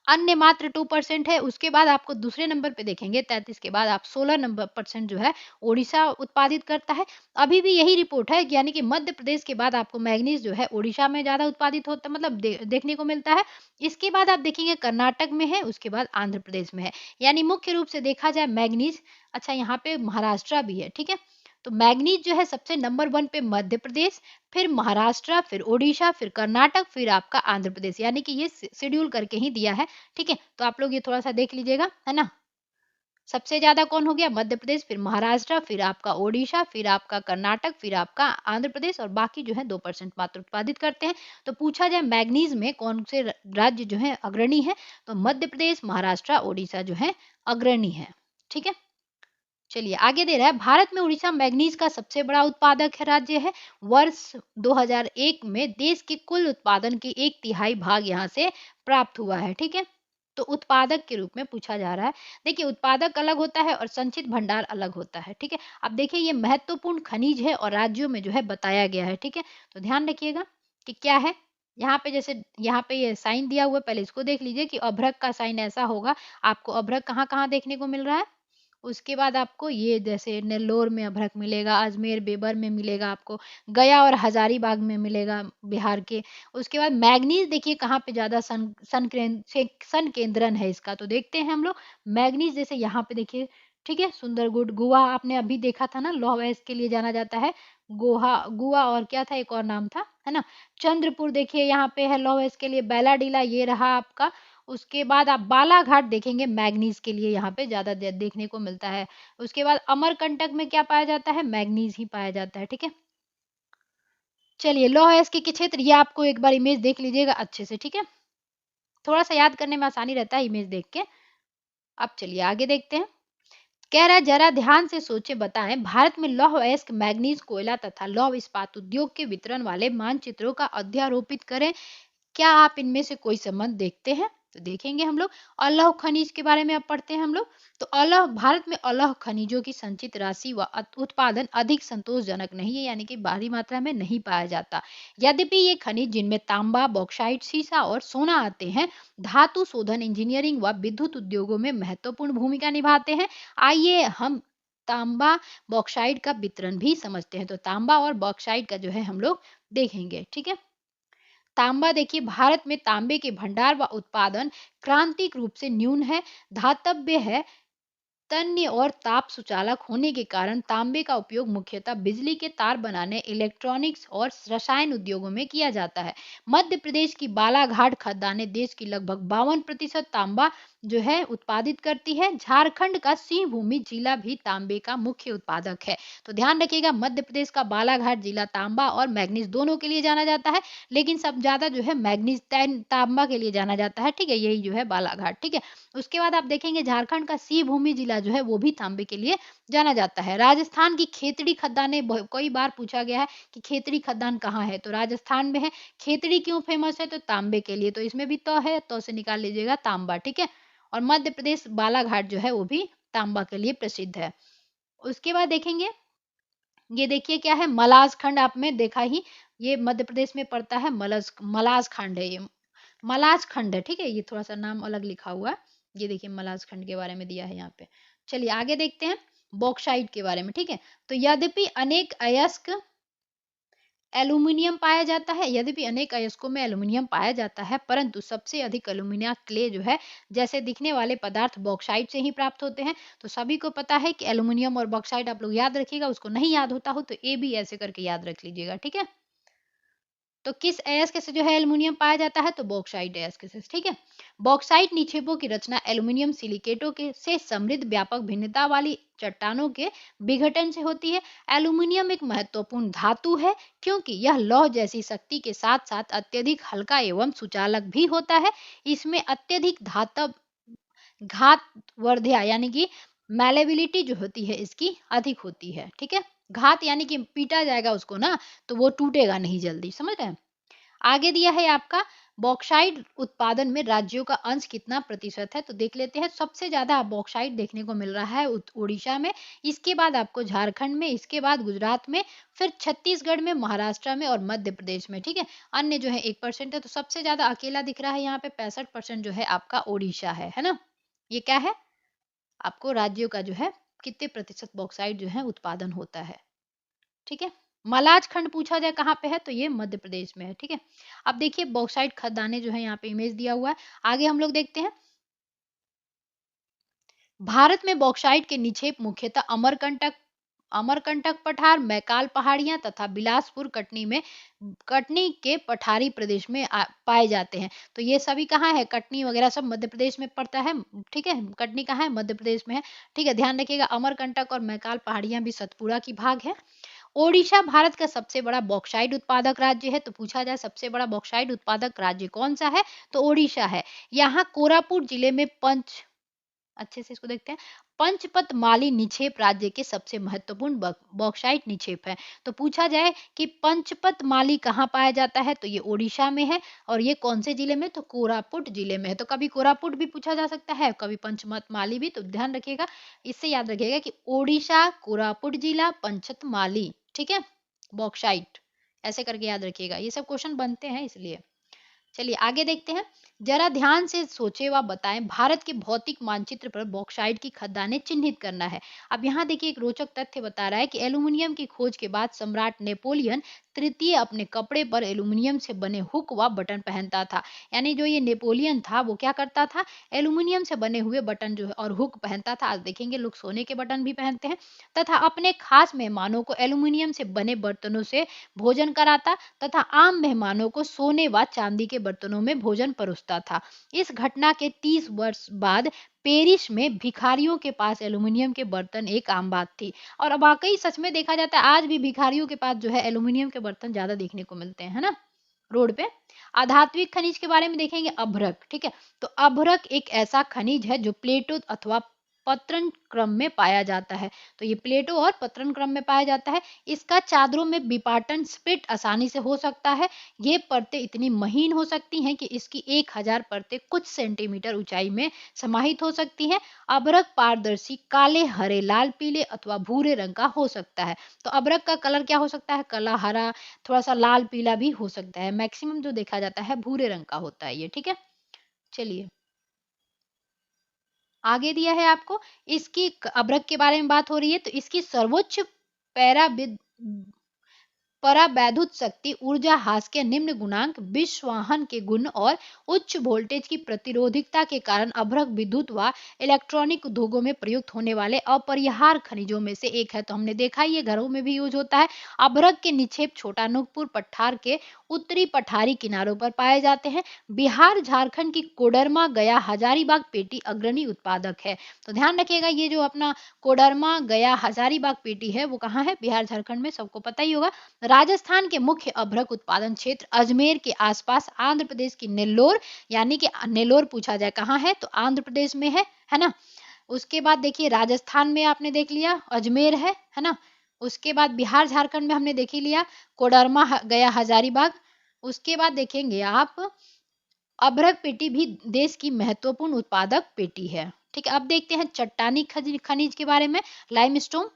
अन्य मात्र 2% है। उसके बाद आपको दूसरे नंबर पे देखेंगे 33 के बाद आप 16% जो है ओडिशा उत्पादित करता है। अभी भी यही रिपोर्ट है, यानी कि मध्य प्रदेश के बाद आपको मैग्नीज जो है ओडिशा में ज्यादा उत्पादित होता है, मतलब देखने को मिलता है। इसके बाद आप देखेंगे कर्नाटक में है, उसके बाद आंध्र प्रदेश में है, यानी मुख्य रूप से देखा जाए मैग्नीज। अच्छा यहाँ पे महाराष्ट्र भी है, ठीक है। तो मैग्नीज जो है सबसे नंबर 1 पे मध्य प्रदेश, फिर महाराष्ट्र, फिर ओडिशा, फिर कर्नाटक, फिर आपका आंध्र प्रदेश, यानी कि ये शेड्यूल करके ही दिया है, ठीक है। तो आप लोग ये थोड़ा सा देख लीजिएगा, है ना। सबसे ज्यादा कौन हो गया, मध्य प्रदेश, फिर महाराष्ट्र, फिर आपका ओडिशा, फिर आपका कर्नाटक, फिर आपका आंध्र प्रदेश, और बाकी जो है 2% मात्र उत्पादित करते हैं। तो पूछा जाए मैग्नीज में कौन से राज्य जो है अग्रणी है, तो मध्य प्रदेश, महाराष्ट्र, ओडिशा जो है अग्रणी है, ठीक है। चलिए आगे दे रहा है, भारत में उड़ीसा मैग्नीज का सबसे बड़ा उत्पादक है राज्य है। वर्ष 2001 में देश के कुल उत्पादन की 1/3 भाग यहाँ से प्राप्त हुआ है, ठीक है। तो उत्पादक के रूप में पूछा जा रहा है। देखिए उत्पादक अलग होता है और संचित भंडार अलग होता है, ठीक है। अब देखिए ये महत्वपूर्ण खनिज है और राज्यों में जो है बताया गया है, ठीक है। तो ध्यान रखिएगा कि क्या है। यहाँ पे जैसे यहाँ पे ये साइन दिया हुआ है, पहले इसको देख लीजिए कि अभ्रक का साइन ऐसा होगा। आपको अभ्रक कहाँ कहाँ देखने को मिल रहा है, उसके बाद आपको ये जैसे नेल्लोर में अभ्रक मिलेगा, अजमेर बेबर में मिलेगा आपको, गया और हजारीबाग में मिलेगा बिहार के। उसके बाद मैग्नीज देखिए कहाँ पे ज़्यादा सन केंद्रन है इसका, तो देखते हैं हम लोग मैग्नीज जैसे यहाँ पे देखिए, ठीक है। सुंदरगुड, गोवा आपने अभी देखा था ना, लौह अयस्क के लिए जाना जाता है। गोहा, गोवा और क्या था, एक और नाम था, है ना। चंद्रपुर देखिए यहाँ पे है लौह अयस्क के लिए, बैलाडीला ये रहा आपका। उसके बाद आप बालाघाट देखेंगे मैग्नीज के लिए यहाँ पे ज्यादा देखने को मिलता है। उसके बाद अमरकंटक में क्या पाया जाता है, मैग्नीज ही पाया जाता है, ठीक है। चलिए लौह अयस्क के क्षेत्र, ये आपको एक बार इमेज देख लीजिएगा अच्छे से, ठीक है। थोड़ा सा याद करने में आसानी रहता है इमेज देख के। अब चलिए आगे देखते हैं। कह रहा है जरा ध्यान से सोचे बताएं, भारत में लौह अयस्क, मैग्नीज, कोयला तथा लौह इस्पात उद्योग के वितरण वाले मानचित्रों का अध्यारोपित करें। क्या आप इनमें से कोई संबंध देखते हैं? तो देखेंगे हम लोग। अलौह खनिज के बारे में अब पढ़ते हैं हम लोग। तो अलौह, भारत में अलौह खनिजों की संचित राशि व उत्पादन अधिक संतोषजनक नहीं है, यानी कि भारी मात्रा में नहीं पाया जाता। यद्यपि ये खनिज जिनमें तांबा, बॉक्साइट, सीसा और सोना आते हैं, धातु शोधन, इंजीनियरिंग व विद्युत उद्योगों में महत्वपूर्ण भूमिका निभाते हैं। आइए हम तांबा बॉक्साइट का वितरण भी समझते हैं। तो तांबा और बॉक्साइट का जो है हम लोग देखेंगे, ठीक है। तांबा देखिए, भारत में तांबे के भंडार व उत्पादन क्रांतिक रूप से न्यून है। धातव्य है, तन्य और ताप सुचालक होने के कारण तांबे का उपयोग मुख्यतः बिजली के तार बनाने, इलेक्ट्रॉनिक्स और रसायन उद्योगों में किया जाता है। मध्य प्रदेश की बालाघाट खदानें देश की लगभग 52% तांबा जो है उत्पादित करती है। झारखंड का सिंहभूमि जिला भी तांबे का मुख्य उत्पादक है। तो ध्यान रखिएगा, मध्य प्रदेश का बालाघाट जिला तांबा और मैग्नीज दोनों के लिए जाना जाता है, लेकिन सब ज्यादा जो है मैग्नीज तांबा के लिए जाना जाता है, ठीक है। यही जो है बालाघाट, ठीक है। उसके बाद आप देखेंगे झारखंड का सिंहभूमि जिला जो है वो भी तांबे के लिए जाना जाता है। राजस्थान की खेतड़ी खदानें, कई बार पूछा गया है कि खेतड़ी खदान कहाँ है, तो राजस्थान में है। खेतड़ी क्यों फेमस है, तो तांबे के लिए, तो इसमें भी तो है, तो से निकाल लीजिएगा तांबा, ठीक है। और मध्य प्रदेश बालाघाट जो है वो भी तांबा के लिए प्रसिद्ध है। उसके बाद देखेंगे, ये देखिए क्या है, मलाज खंड, आप में देखा ही, ये मध्य प्रदेश में पड़ता है। मलाज खंड है ये, मलाज खंड है, ठीक है। ये थोड़ा सा नाम अलग लिखा हुआ है। ये देखिए मलाज खंड के बारे में दिया है यहाँ पे। चलिए आगे देखते हैं बॉक्साइट के बारे में, ठीक है। तो यद्यपि अनेक अयस्क एल्यूमिनियम पाया जाता है, यद्यपि अनेक अयस्कों में एल्यूमिनियम पाया जाता है, परंतु सबसे अधिक एल्यूमिनियम क्ले जो है जैसे दिखने वाले पदार्थ बॉक्साइट से ही प्राप्त होते हैं। तो सभी को पता है कि एल्यूमिनियम और बॉक्साइट आप लोग याद रखिएगा, उसको नहीं याद होता हो तो ए भी ऐसे करके याद रख लीजिएगा, ठीक है। तो किस अयस्क से जो है एल्युमिनियम पाया जाता है, तो बॉक्साइट अयस्क से, ठीक है। बॉक्साइट निक्षेपों की रचना एल्युमिनियम सिलिकेटों के से समृद्ध व्यापक भिन्नता वाली चट्टानों के विघटन से होती है। एल्युमिनियम एक महत्वपूर्ण धातु है क्योंकि यह लौह जैसी शक्ति के साथ साथ अत्यधिक हल्का एवं सुचालक भी होता है। इसमें अत्यधिक धातव घात वर्ध्या यानी कि मैलेबिलिटी जो होती है इसकी अधिक होती है, ठीक है। घात यानी कि पीटा जाएगा उसको ना, तो वो टूटेगा नहीं जल्दी, समझ रहे हैं। आगे दिया है आपका बॉक्साइट उत्पादन में राज्यों का अंश कितना प्रतिशत है, तो देख लेते हैं। सबसे ज्यादा बॉक्साइट देखने को मिल रहा है उड़ीसा में, इसके बाद आपको झारखंड में, इसके बाद गुजरात में, फिर छत्तीसगढ़ में, महाराष्ट्र में और मध्य प्रदेश में, ठीक है। अन्य जो है 1% है। तो सबसे ज्यादा अकेला दिख रहा है यहाँ पे 65% जो है आपका उड़ीसा है ना। ये क्या है, आपको राज्यों का जो है कितने प्रतिशत बॉक्साइट जो है उत्पादन होता है, ठीक है। मलाज खंड पूछा जाए कहाँ पे है, तो ये मध्य प्रदेश में है, ठीक है। अब देखिए बॉक्साइट खदानें जो है यहाँ पे इमेज दिया हुआ है। आगे हम लोग देखते हैं, भारत में बॉक्साइट के निक्षेप मुख्यतः अमरकंटक पठार, मैकाल पहाड़ियां तथा बिलासपुर कटनी के पठारी प्रदेश में पाए जाते हैं। तो ये सभी कहाँ है, कटनी वगैरह सब मध्य प्रदेश में पड़ता है, ठीक है। कटनी कहाँ है, मध्य प्रदेश में है, ठीक है। ध्यान रखिएगा अमरकंटक और मैकाल पहाड़ियां भी सतपुड़ा की भाग है। ओडिशा भारत का सबसे बड़ा बॉक्साइट उत्पादक राज्य है। तो पूछा जाए सबसे बड़ा बॉक्साइट उत्पादक राज्य कौन सा है, तो ओडिशा है। यहाँ कोरापुट जिले में अच्छे से इसको देखते हैं, पंचपत माली निक्षेप राज्य के सबसे महत्वपूर्ण बॉक्साइट निक्षेप है। तो पूछा जाए कि पंचपत माली कहाँ पाया जाता है, तो ये ओडिशा में है। और ये कौन से जिले में, तो कोरापुट जिले में है। तो कभी कोरापुट भी पूछा जा सकता है, कभी पंचमत माली भी। तो ध्यान रखिएगा, इससे याद रखिएगा कि ओडिशा, कोरापुट जिला, पंचत माली, ठीक है। बॉक्साइट ऐसे करके याद रखिएगा, ये सब क्वेश्चन बनते हैं इसलिए। चलिए आगे देखते हैं, जरा ध्यान से सोचे व बताएं, भारत के भौतिक मानचित्र पर बॉक्साइट की खदानें चिन्हित करना है। अब यहाँ देखिए एक रोचक तथ्य बता रहा है कि एल्यूमिनियम की खोज के बाद सम्राट नेपोलियन तृतीय अपने कपड़े पर एल्यूमिनियम से बने हुक व बटन पहनता था। यानी जो ये नेपोलियन था वो क्या करता था, एल्यूमिनियम से बने हुए बटन जो है और हुक पहनता था। आज देखेंगे लोग सोने के बटन भी पहनते हैं। तथा अपने खास मेहमानों को एल्यूमिनियम से बने बर्तनों से भोजन कराता तथा आम मेहमानों को सोने व चांदी के बर्तनों में भोजन परोसता था। इस घटना के 30 वर्ष बाद पेरिस में भिखारियों के पास एल्यूमिनियम के बर्तन एक आम बात थी। और वाकई सच में देखा जाता है आज भी भिखारियों के पास जो है एल्यूमिनियम के बर्तन ज्यादा देखने को मिलते हैं, है ना, रोड पे। आधात्विक खनिज के बारे में देखेंगे, अभ्रक। ठीक है, तो अभ्रक एक ऐसा खनिज है जो प्लेटो अथवा पतरन क्रम में पाया जाता है। तो ये प्लेटो और पतरन क्रम में पाया जाता है। इसका चादरों में विपाटन स्प्लिट आसानी से हो सकता है। ये परतें इतनी महीन हो सकती हैं कि इसकी 1000 परतें कुछ सेंटीमीटर ऊंचाई में समाहित हो सकती हैं। अभ्रक पारदर्शी काले, हरे, लाल, पीले अथवा भूरे रंग का हो सकता है। तो अभ्रक का कलर क्या हो सकता है, काला, हरा, थोड़ा सा लाल पीला भी हो सकता है। मैक्सिमम जो देखा जाता है भूरे रंग का होता है ये। ठीक है, चलिए आगे दिया है आपको, इसकी अभ्रक के बारे में बात हो रही है। तो इसकी सर्वोच्च पैराविद परावैद्युत शक्ति, ऊर्जा ह्रास के निम्न गुणांक, विश्वाहन के गुण और उच्च वोल्टेज की प्रतिरोधकता के कारण अभ्रक विद्युत व इलेक्ट्रॉनिक उद्योगों में प्रयुक्त होने वाले अपरिहार्य खनिजों में से एक है। तो हमने देखा ये घरों में भी यूज होता है। अभ्रक के निक्षेप छोटा नागपुर पठार के उत्तरी पठारी किनारों पर पाए जाते हैं। बिहार झारखंड की कोडरमा, गया, हजारीबाग पेटी अग्रणी उत्पादक है। तो ध्यान रखिएगा ये जो अपना कोडरमा, गया, हजारीबाग पेटी है वो कहाँ है, बिहार झारखंड में, सबको पता ही होगा। राजस्थान के मुख्य अभ्रक उत्पादन क्षेत्र अजमेर के आसपास, आंध्र प्रदेश की नेल्लोर, यानी कि नेल्लोर पूछा जाए कहाँ है तो आंध्र प्रदेश में है ना। उसके बाद देखिए राजस्थान में आपने देख लिया अजमेर है ना। उसके बाद बिहार झारखंड में हमने देख ही लिया कोडरमा, गया, हजारीबाग। उसके बाद देखेंगे आप अभ्रक पेटी भी देश की महत्वपूर्ण उत्पादक पेटी है। ठीक है, अब देखते हैं चट्टानी खनिज के बारे में, लाइमस्टोन।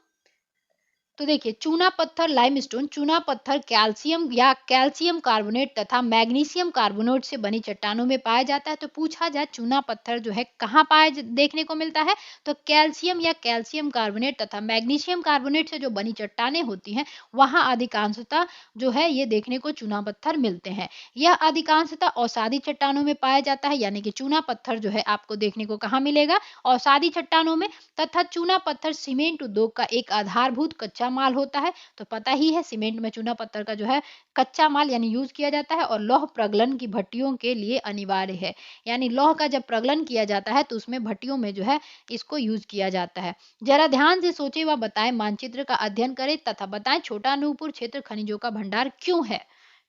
तो देखिए चूना पत्थर, लाइमस्टोन चूना पत्थर कैल्शियम या कैल्शियम कार्बोनेट तथा मैग्नीशियम कार्बोनेट से बनी चट्टानों में पाया जाता है। तो पूछा जाए चूना पत्थर जो है कहाँ देखने को मिलता है, तो कैल्शियम या कैल्शियम कार्बोनेट तथा मैग्नीशियम कार्बोनेट से जो बनी चट्टानें होती हैं वहां अधिकांशतः जो है ये देखने को चूना पत्थर मिलते हैं। यह अधिकांशतः औषधि चट्टानों में पाया जाता है, यानी कि चूना पत्थर जो है आपको देखने को कहाँ मिलेगा, औषधि चट्टानों में। तथा चूना पत्थर सीमेंट उद्योग का एक आधारभूत कच्चा माल होता है। तो पता ही है सीमेंट में चूना पत्थर का जो है कच्चा माल यानी यूज किया जाता है। और लौह प्रगलन की भट्टियों के लिए अनिवार्य है, यानी लौह का जब प्रगलन किया जाता है तो उसमें भट्टियों में जो है इसको यूज किया जाता है। जरा ध्यान से सोचे व बताएं, मानचित्र का अध्ययन करें तथा बताएं छोटा अनूपपुर क्षेत्र खनिजों का भंडार क्यों है।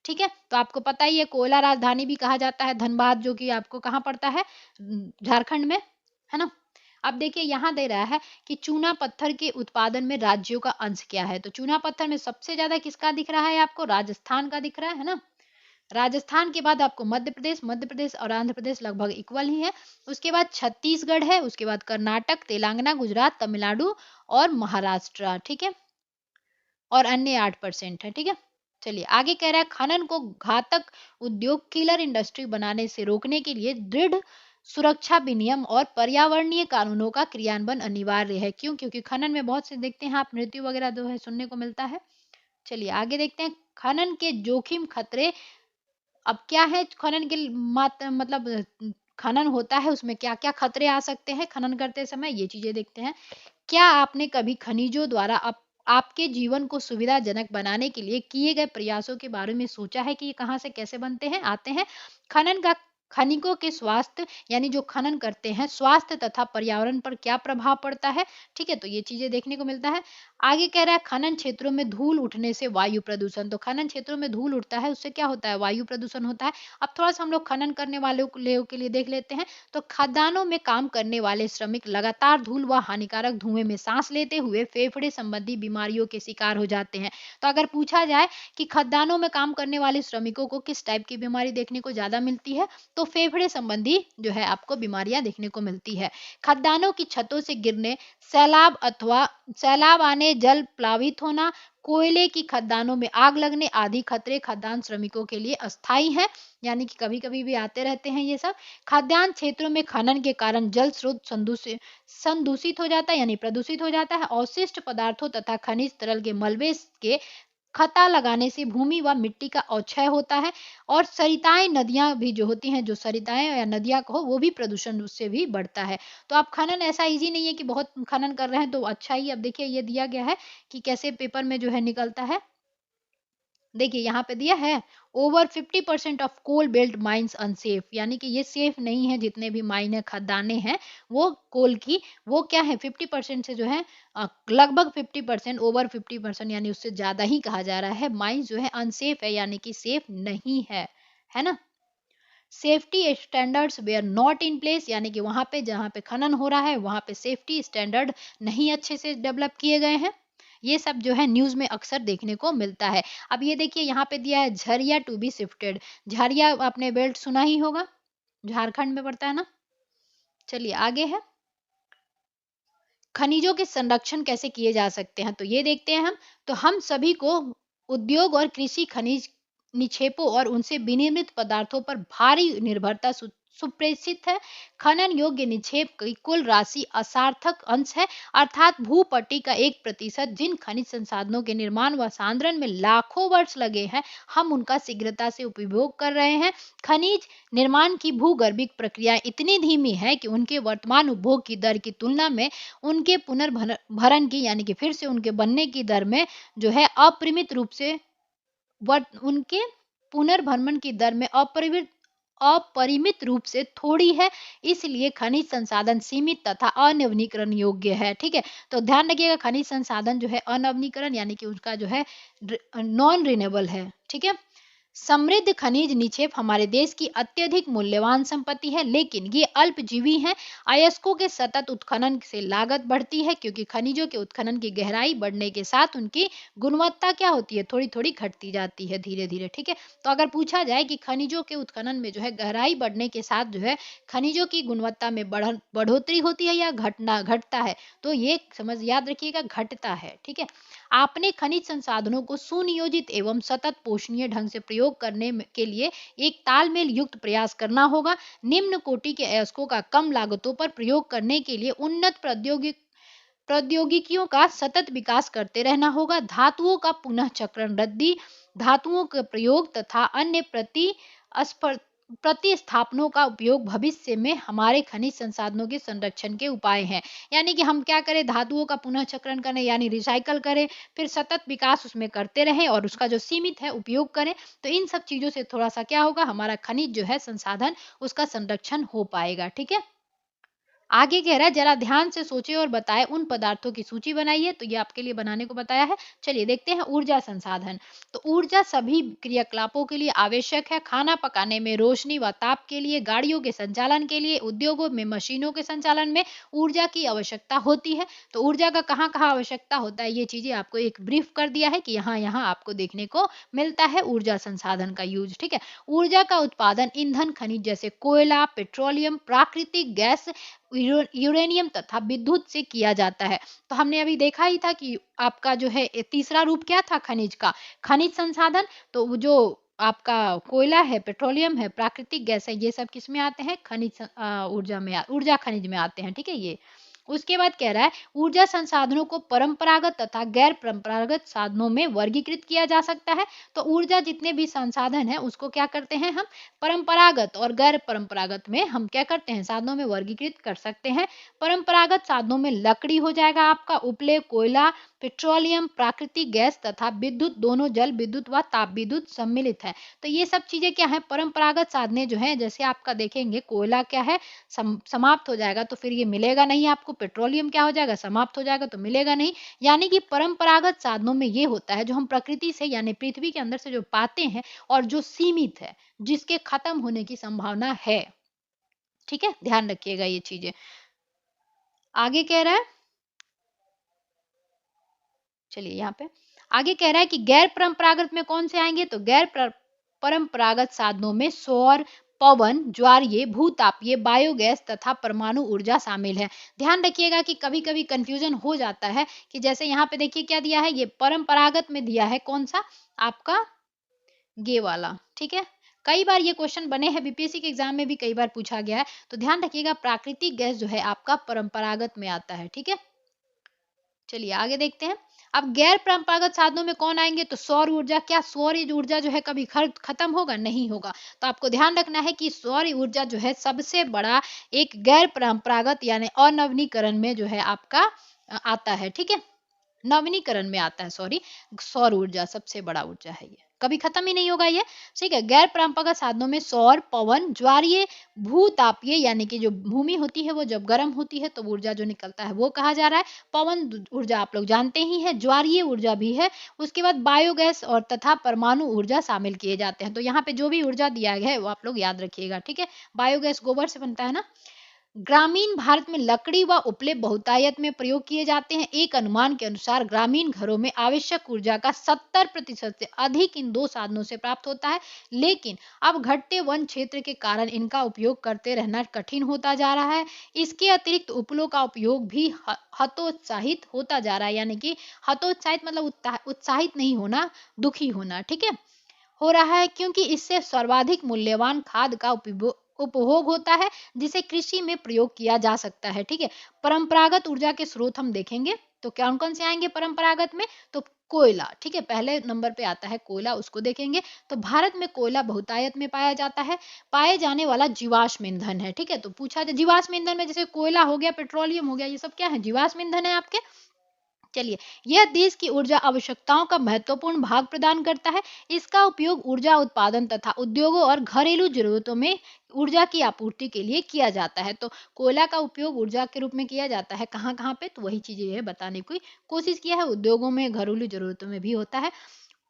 ठीक है, तो आपको पता ही है कोयला राजधानी भी कहा जाता है धनबाद, जो कि आपको कहाँ पड़ता है, झारखंड में, है ना। अब देखिए यहाँ दे रहा है कि चूना पत्थर के उत्पादन में राज्यों का अंश क्या है। तो चूना पत्थर में सबसे ज्यादा किसका दिख रहा है आपको, राजस्थान का दिख रहा है ना। राजस्थान के बाद आपको मध्य प्रदेश और आंध्र प्रदेश लगभग इक्वल ही है। उसके बाद छत्तीसगढ़ है, उसके बाद कर्नाटक, तेलंगाना, गुजरात, तमिलनाडु और महाराष्ट्र। ठीक है, और अन्य 8% है। ठीक है, चलिए आगे कह रहा है खनन को घातक उद्योग किलर इंडस्ट्री बनाने से रोकने के लिए दृढ़ सुरक्षा विनियम और पर्यावरणीय कानूनों का क्रियान्वयन अनिवार्य है। क्यों, क्योंकि खनन में बहुत से देखते हैं आप मृत्यु वगैरह जो है सुनने को मिलता है। चलिए आगे देखते हैं खनन के जोखिम खतरे। अब क्या है खनन के मतलब खनन होता है उसमें क्या क्या खतरे आ सकते हैं खनन करते समय, ये चीजें देखते हैं। क्या आपने कभी खनिजों द्वारा आपके जीवन को सुविधाजनक बनाने के लिए किए गए प्रयासों के बारे में सोचा है कि ये कहाँ से कैसे बनते हैं, आते हैं। खनन का खनिकों के स्वास्थ्य यानी जो खनन करते हैं स्वास्थ्य तथा पर्यावरण पर क्या प्रभाव पड़ता है। ठीक है, तो ये चीजें देखने को मिलता है। आगे कह रहा है खनन क्षेत्रों में धूल उठने से वायु प्रदूषण। तो खनन क्षेत्रों में धूल उठता है उससे क्या होता है, वायु प्रदूषण होता है। अब थोड़ा सा हम लोग खनन करने वालों के लिए देख लेते हैं। तो खदानों में काम करने वाले श्रमिक लगातार धूल व हानिकारक धुएं में सांस लेते हुए फेफड़े संबंधी बीमारियों के शिकार हो जाते हैं। तो अगर पूछा जाए कि खदानों में काम करने वाले श्रमिकों को किस टाइप की बीमारी देखने को ज्यादा मिलती है, तो फेफड़े संबंधी जो है आपको बीमारियां देखने को मिलती है। खदानों की छतों से गिरने, सैलाब आने, जल प्लावित होना, कोयले की खदानों में आग लगने आदि खतरे खदान श्रमिकों के लिए अस्थायी हैं, यानी कि कभी कभी भी आते रहते हैं ये सब। खाद्यान्न क्षेत्रों में खनन के कारण जल स्रोत संदूषित हो जाता है, यानी प्रदूषित हो जाता है। अवशिष्ट पदार्थों तथा खनिज तरल के मलबे के खता लगाने से भूमि व मिट्टी का अवक्षय होता है। और सरिताएं नदियां भी जो होती हैं, जो सरिताएं या नदियां कहो, वो भी प्रदूषण उससे भी बढ़ता है। तो आप खनन ऐसा इजी नहीं है कि बहुत खनन कर रहे हैं तो अच्छा ही। अब देखिए ये दिया गया है कि कैसे पेपर में जो है निकलता है। देखिए यहाँ पे दिया है over 50% of coal belt mines unsafe, यानी कि ये सेफ नहीं है। जितने भी माइन है, खदानें हैं, वो कोल की, वो क्या है 50% से जो है लगभग 50%, ओवर 50%, यानी उससे ज्यादा ही कहा जा रहा है। माइंस जो है अनसेफ है, यानी कि सेफ नहीं है ना। Safety standards were not in place, यानी कि वहां पे जहां पे खनन हो रहा है वहां पे सेफ्टी स्टैंडर्ड नहीं अच्छे से डेवलप किए गए हैं। ये सब जो है न्यूज में अक्सर देखने को मिलता है। अब ये देखिए यहाँ पे दिया है Jharia to be shifted. Jharia आपने बेल्ट सुना ही होगा, झारखंड में पड़ता है ना। चलिए आगे है, खनिजों के संरक्षण कैसे किए जा सकते हैं, तो ये देखते हैं हम। तो हम सभी को उद्योग और कृषि खनिज निक्षेपों और उनसे विनिर्मित पदार्थों पर भारी निर्भरता सुप्रेषित है। खनन योग्य निक्षेप की कुल राशि असार्थक अंश है, अर्थात भूपट्टी का 1%। जिन खनिज संसाधनों के निर्माण व सांद्रण में लाखों वर्ष लगे हैं, हम उनका शीघ्रता से उपयोग कर रहे हैं। खनिज निर्माण की भूगर्भिक प्रक्रिया इतनी धीमी है कि उनके वर्तमान उपभोग की दर की तुलना में उनके पुनर्भरण की, यानी कि फिर से उनके बनने की दर में जो है उनके पुनर्भरण की दर में अपरिमित रूप से थोड़ी है। इसलिए खनिज संसाधन सीमित तथा अनवीनीकरण योग्य है। ठीक है, तो ध्यान रखिएगा खनिज संसाधन जो है अनवीनीकरण, यानी कि उसका जो है नॉन रिन्यूएबल है। ठीक है, समृद्ध खनिज निक्षेप हमारे देश की अत्यधिक मूल्यवान संपत्ति है, लेकिन ये अल्पजीवी हैं। अयस्कों के सतत उत्खनन से लागत बढ़ती है, क्योंकि खनिजों के उत्खनन की गहराई बढ़ने के साथ उनकी गुणवत्ता क्या होती है, थोड़ी थोड़ी घटती जाती है धीरे धीरे। ठीक है, तो अगर पूछा जाए कि खनिजों के उत्खनन में जो है गहराई बढ़ने के साथ जो है खनिजों की गुणवत्ता में बढ़ोतरी होती है या घटता है, तो ये समझ याद रखिएगा घटता है। ठीक है, आपने खनिज संसाधनों को सुनियोजित एवं सतत पोषणीय ढंग से प्रयोग करने के लिए एक तालमेल युक्त प्रयास करना होगा। निम्न कोटि के अयस्कों का कम लागतों पर प्रयोग करने के लिए उन्नत प्रौद्योगिकियों का सतत विकास करते रहना होगा। धातुओं का पुनः चक्रण, रद्दी धातुओं का प्रयोग तथा अन्य प्रतिस्थापनों का उपयोग भविष्य में हमारे खनिज संसाधनों के संरक्षण के उपाय हैं। यानी कि हम क्या करें, धातुओं का पुनः चक्रण करें, यानी रिसाइकल करें, फिर सतत विकास उसमें करते रहें और उसका जो सीमित है उपयोग करें। तो इन सब चीजों से थोड़ा सा क्या होगा, हमारा खनिज जो है संसाधन उसका संरक्षण हो पाएगा। ठीक है, आगे कह रहा है जरा ध्यान से सोचे और बताएं, उन पदार्थों की सूची बनाइए। तो ये आपके लिए बनाने को बताया है। चलिए देखते हैं ऊर्जा संसाधन। तो ऊर्जा सभी क्रियाकलापों के लिए आवश्यक है। खाना पकाने में, रोशनी व ताप के लिए, गाड़ियों के संचालन के लिए, उद्योगों में मशीनों के संचालन में ऊर्जा की आवश्यकता होती है। तो ऊर्जा का कहाँ कहाँ आवश्यकता होता है, ये चीजें आपको एक ब्रीफ कर दिया है कि यहाँ यहाँ आपको देखने को मिलता है ऊर्जा संसाधन का यूज। ठीक है, ऊर्जा का उत्पादन ईंधन खनिज जैसे कोयला, पेट्रोलियम, प्राकृतिक गैस, यूरेनियम तथा विद्युत से किया जाता है। तो हमने अभी देखा ही था कि आपका जो है तीसरा रूप क्या था खनिज का, खनिज संसाधन। तो वो जो आपका कोयला है, पेट्रोलियम है, प्राकृतिक गैस है, ये सब किस में आते हैं, खनिज ऊर्जा खनिज में आते हैं। ठीक है, ये उसके बाद कह रहा है ऊर्जा संसाधनों को परंपरागत तथा गैर परंपरागत साधनों में वर्गीकृत किया जा सकता है। तो ऊर्जा जितने भी संसाधन है उसको क्या करते हैं हम, परंपरागत और गैर परंपरागत में हम क्या करते हैं, साधनों में वर्गीकृत कर सकते हैं। परंपरागत साधनों में लकड़ी हो जाएगा आपका, उपले, कोयला, पेट्रोलियम, प्राकृतिक गैस तथा विद्युत, दोनों जल विद्युत व ताप विद्युत सम्मिलित है। तो ये सब चीजें क्या है, परंपरागत साधने जो है, जैसे आपका देखेंगे कोयला क्या है, समाप्त हो जाएगा तो फिर ये मिलेगा नहीं आपको। पेट्रोलियम क्या हो जाएगा, समाप्त हो जाएगा तो मिलेगा नहीं। यानी कि परंपरागत साधनों में ये होता है जो हम प्रकृति से यानी पृथ्वी के अंदर से जो पाते हैं और जो सीमित है, जिसके खत्म होने की संभावना है। ठीक है, ध्यान रखिएगा ये चीजें। आगे कह रहा है, चलिए यहाँ पे आगे कह रहा है कि गैर परंपरागत में कौन से आएंगे, तो गैर परंपरागत साधनों में सौर, पवन, ज्वारीय, भूतापीय, बायोगैस तथा परमाणु ऊर्जा शामिल है। ध्यान रखिएगा कि कभी कभी कंफ्यूजन हो जाता है कि जैसे यहाँ पे देखिए क्या दिया है, ये परंपरागत में दिया है कौन सा आपका ये वाला, ठीक है। कई बार ये क्वेश्चन बने हैं, बीपीएससी के एग्जाम में भी कई बार पूछा गया है, तो ध्यान रखिएगा प्राकृतिक गैस जो है आपका परंपरागत में आता है, ठीक है। चलिए आगे देखते हैं। अब गैर परंपरागत साधनों में कौन आएंगे, तो सौर ऊर्जा। क्या सौर ऊर्जा जो है कभी खत्म होगा, नहीं होगा। तो आपको ध्यान रखना है कि सौर ऊर्जा जो है सबसे बड़ा एक गैर परंपरागत यानी अनवीनीकरण में जो है आपका आता है, ठीक है। नवीनीकरण में आता है, सॉरी। सौर ऊर्जा सबसे बड़ा ऊर्जा है, ये कभी खत्म ही नहीं होगा ये, ठीक है। गैर परंपरागत साधनों में सौर, पवन, ज्वारीय, भूतापीय यानी कि जो भूमि होती है वो जब गर्म होती है तो ऊर्जा जो निकलता है वो कहा जा रहा है। पवन ऊर्जा आप लोग जानते ही है, ज्वारीय ऊर्जा भी है। उसके बाद बायोगैस और तथा परमाणु ऊर्जा शामिल किए जाते हैं। तो यहाँ पे जो भी ऊर्जा दिया गया है वो आप लोग याद रखिएगा, ठीक है। बायोगैस गोबर से बनता है ना। ग्रामीण भारत में लकड़ी व उपले बहुतायत में प्रयोग किए जाते हैं। एक अनुमान के अनुसार ग्रामीण घरों में आवश्यक ऊर्जा का 70% से अधिक इन दो साधनों से प्राप्त होता है, लेकिन अब घटते वन क्षेत्र के कारण इनका उपयोग करते रहना कठिन होता जा रहा है। इसके अतिरिक्त उपलों का उपयोग भी हतोत्साहित होता जा रहा है, यानी कि हतोत्साहित मतलब उत्साहित नहीं होना, दुखी होना, ठीक है, हो रहा है, क्योंकि इससे सर्वाधिक मूल्यवान खाद का उपभोग होता है जिसे कृषि में प्रयोग किया जा सकता है, ठीक है। परंपरागत ऊर्जा के स्रोत हम देखेंगे तो कौन कौन से आएंगे परंपरागत में, तो कोयला, ठीक है, पहले नंबर पे आता है कोयला, उसको देखेंगे। तो भारत में कोयला बहुतायत में पाया जाता है। पाए जाने वाला जीवाश्म ईंधन है, ठीक है। तो पूछा जाए जीवाश्म ईंधन में जैसे कोयला हो गया, पेट्रोलियम हो गया, ये सब क्या है, जीवाश्म ईंधन है आपके। चलिए, यह देश की ऊर्जा आवश्यकताओं का महत्वपूर्ण भाग प्रदान करता है। इसका उपयोग ऊर्जा उत्पादन तथा उद्योगों और घरेलू जरूरतों में ऊर्जा की आपूर्ति के लिए किया जाता है। तो कोयला का उपयोग ऊर्जा के रूप में किया जाता है कहाँ कहाँ पे, तो वही चीजें है बताने की कोशिश किया है, उद्योगों में, घरेलू जरूरतों में भी होता है।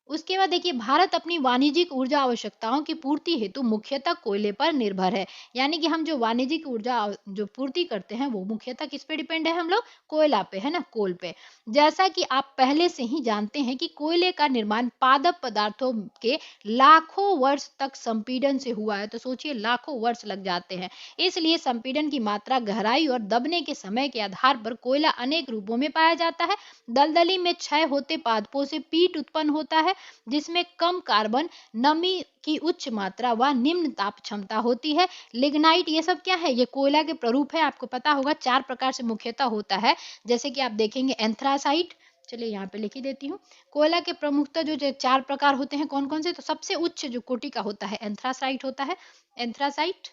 उसके बाद देखिए, भारत अपनी वाणिज्यिक ऊर्जा आवश्यकताओं की पूर्ति हेतु मुख्यतः कोयले पर निर्भर है। यानी कि हम जो वाणिज्यिक ऊर्जा जो पूर्ति करते हैं वो मुख्यतः किस पे डिपेंड है, हम लोग कोयला पे, है ना, कोल पे। जैसा कि आप पहले से ही जानते हैं कि कोयले का निर्माण पादप पदार्थों के लाखों वर्ष तक संपीड़न से हुआ है। तो सोचिए लाखों वर्ष लग जाते हैं। इसलिए संपीड़न की मात्रा, गहराई और दबने के समय के आधार पर कोयला अनेक रूपों में पाया जाता है। दलदली में क्षय होते पादपों से पीट उत्पन्न होता है जिसमें कम कार्बन, नमी की उच्च मात्रा व निम्न ताप क्षमता होती है। लिग्नाइट, ये सब क्या है, ये कोयला के प्ररूप है। आपको पता होगा 4 प्रकार से मुख्यतः होता है, जैसे कि आप देखेंगे एंथ्रासाइट। चलिए यहाँ पे लिख ही देती हूँ। कोयला के प्रमुखतः जो 4 प्रकार होते हैं कौन कौन से, तो सबसे उच्च जो कोटि का होता है एंथ्रासाइट होता है, एंथ्रासाइट।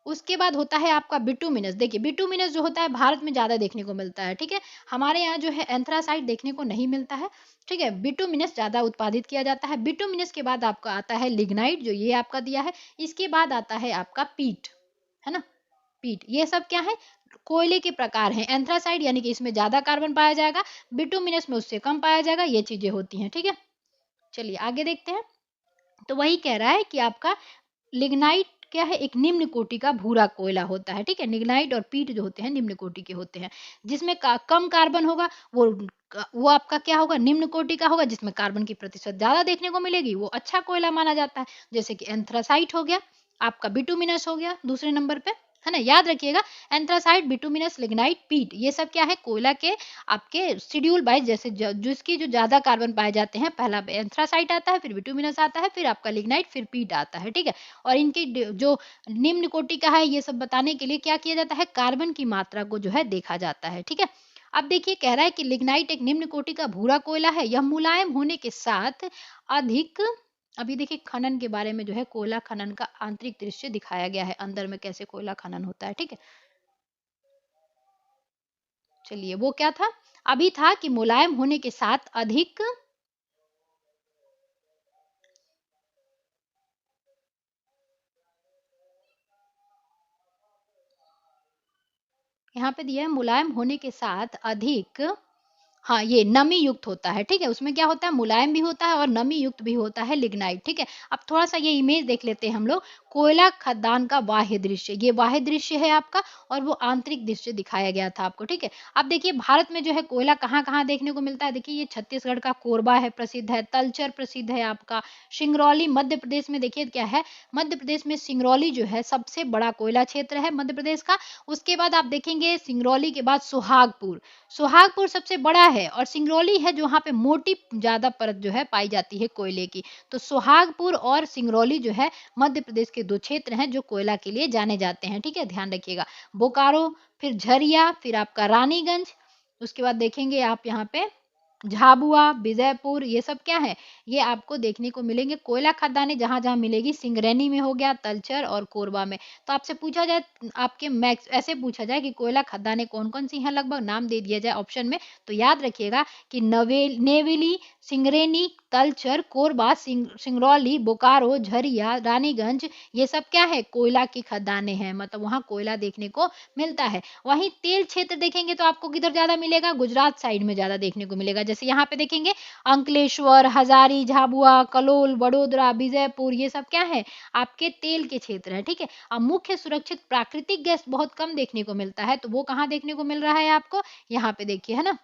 उसके बाद होता है आपका बिटुमिनस। देखिए बिटुमिनस जो होता है भारत में ज्यादा देखने को मिलता है, ठीक है। हमारे यहाँ जो है एंथ्रासाइट देखने को नहीं मिलता है, ठीक है। बिटुमिनस ज्यादा उत्पादित किया जाता है। बिटुमिनस के बाद आपका आता है लिग्नाइट, जो ये आपका दिया है। इसके बाद आता है आपका पीट, है ना, पीट। ये सब क्या है, कोयले के प्रकार हैं। एंथ्रासाइड यानी कि इसमें ज्यादा कार्बन पाया जाएगा, बिटुमिनस में उससे कम पाया जाएगा, ये चीजें होती हैं, ठीक है। चलिए आगे देखते हैं। तो वही कह रहा है कि आपका लिग्नाइट क्या है, एक निम्न कोटि का भूरा कोयला होता है, ठीक है। लिग्नाइट और पीट जो होते हैं निम्न कोटि के होते हैं, जिसमें कम कार्बन होगा। वो आपका क्या होगा, निम्न कोटि का होगा, जिसमें कार्बन की प्रतिशत ज्यादा देखने को मिलेगी, वो अच्छा कोयला माना जाता है। जैसे कि एंथ्रासाइट हो गया, आपका बिटुमिनस हो गया दूसरे नंबर पे, है ना, याद रखिएगा। एंथ्रासाइट, बिटुमिनस, लिग्नाइट, पीट, ये सब क्या है, कोयला के आपके शेड्यूल वाइज, जैसे जिसकी जो ज्यादा कार्बन पाए जाते हैं, पहला एंथ्रासाइट आता है, फिर बिटुमिनस आता है, फिर आपका लिग्नाइट, फिर पीट आता है, ठीक है। और इनकी जो निम्न कोटि का है, ये सब बताने के लिए क्या किया जाता है, कार्बन की मात्रा को जो है देखा जाता है, ठीक है। अब देखिए कह रहा है कि लिग्नाइट एक निम्न कोटि का भूरा कोयला है। यह मुलायम होने के साथ अधिक, अभी देखिए खनन के बारे में जो है, कोयला खनन का आंतरिक दृश्य दिखाया गया है, अंदर में कैसे कोयला खनन होता है, ठीक है। चलिए वो क्या था, अभी था कि मुलायम होने के साथ अधिक, यहाँ पे दिया है मुलायम होने के साथ अधिक हाँ, ये नमी युक्त होता है, ठीक है। उसमें क्या होता है, मुलायम भी होता है और नमी युक्त भी होता है लिग्नाइट, ठीक है। अब थोड़ा सा ये इमेज देख लेते हैं हम लोग। कोयला खदान का बाह्य दृश्य, ये बाह्य दृश्य है आपका, और वो आंतरिक दृश्य दिखाया गया था आपको, ठीक है। अब देखिए भारत में जो है कोयला कहाँ कहाँ देखने को मिलता है। देखिए ये छत्तीसगढ़ का कोरबा है, प्रसिद्ध है। तलचर प्रसिद्ध है आपका। सिंगरौली मध्य प्रदेश में, देखिए क्या है, मध्य प्रदेश में सिंगरौली जो है सबसे बड़ा कोयला क्षेत्र है मध्य प्रदेश का। उसके बाद आप देखेंगे सिंगरौली के बाद सुहागपुर, सुहागपुर सबसे बड़ा है, और सिंगरौली है जो वहाँ पे मोटी ज्यादा परत जो है पाई जाती है कोयले की। तो सुहागपुर और सिंगरौली जो है मध्य प्रदेश के दो क्षेत्र हैं जो कोयला के लिए जाने जाते हैं, ठीक है, ध्यान रखिएगा। बोकारो, फिर झरिया, फिर आपका रानीगंज, उसके बाद देखेंगे आप यहाँ पे झाबुआ, विजयपुर, ये सब क्या है, ये आपको देखने को मिलेंगे कोयला खदानें जहां जहां मिलेगी। सिंगरैनी में हो गया, तलचर और कोरबा में। तो आपसे पूछा जाए, आपके मैक्स ऐसे पूछा जाए कि कोयला खदानें कौन कौन सी हैं, लगभग नाम दे दिया जाए ऑप्शन में, तो याद रखिएगा कि नेवेली, सिंगरेनी, तलचर, कोरबा, सिंगरौली, बोकारो, झरिया, रानीगंज, ये सब क्या है, कोयला की खदानें हैं, मतलब वहां कोयला देखने को मिलता है। वहीं तेल क्षेत्र देखेंगे तो आपको किधर ज्यादा मिलेगा, गुजरात साइड में ज्यादा देखने को मिलेगा। जैसे यहाँ पे देखेंगे अंकलेश्वर, हजारी, झाबुआ, कलोल, वडोदरा, विजयपुर, ये सब क्या है, आपके तेल के क्षेत्र है, ठीक है। अब मुख्य सुरक्षित प्राकृतिक गैस बहुत कम देखने को मिलता है, तो वो कहाँ देखने को मिल रहा है आपको, यहाँ पे देखिए, है ना।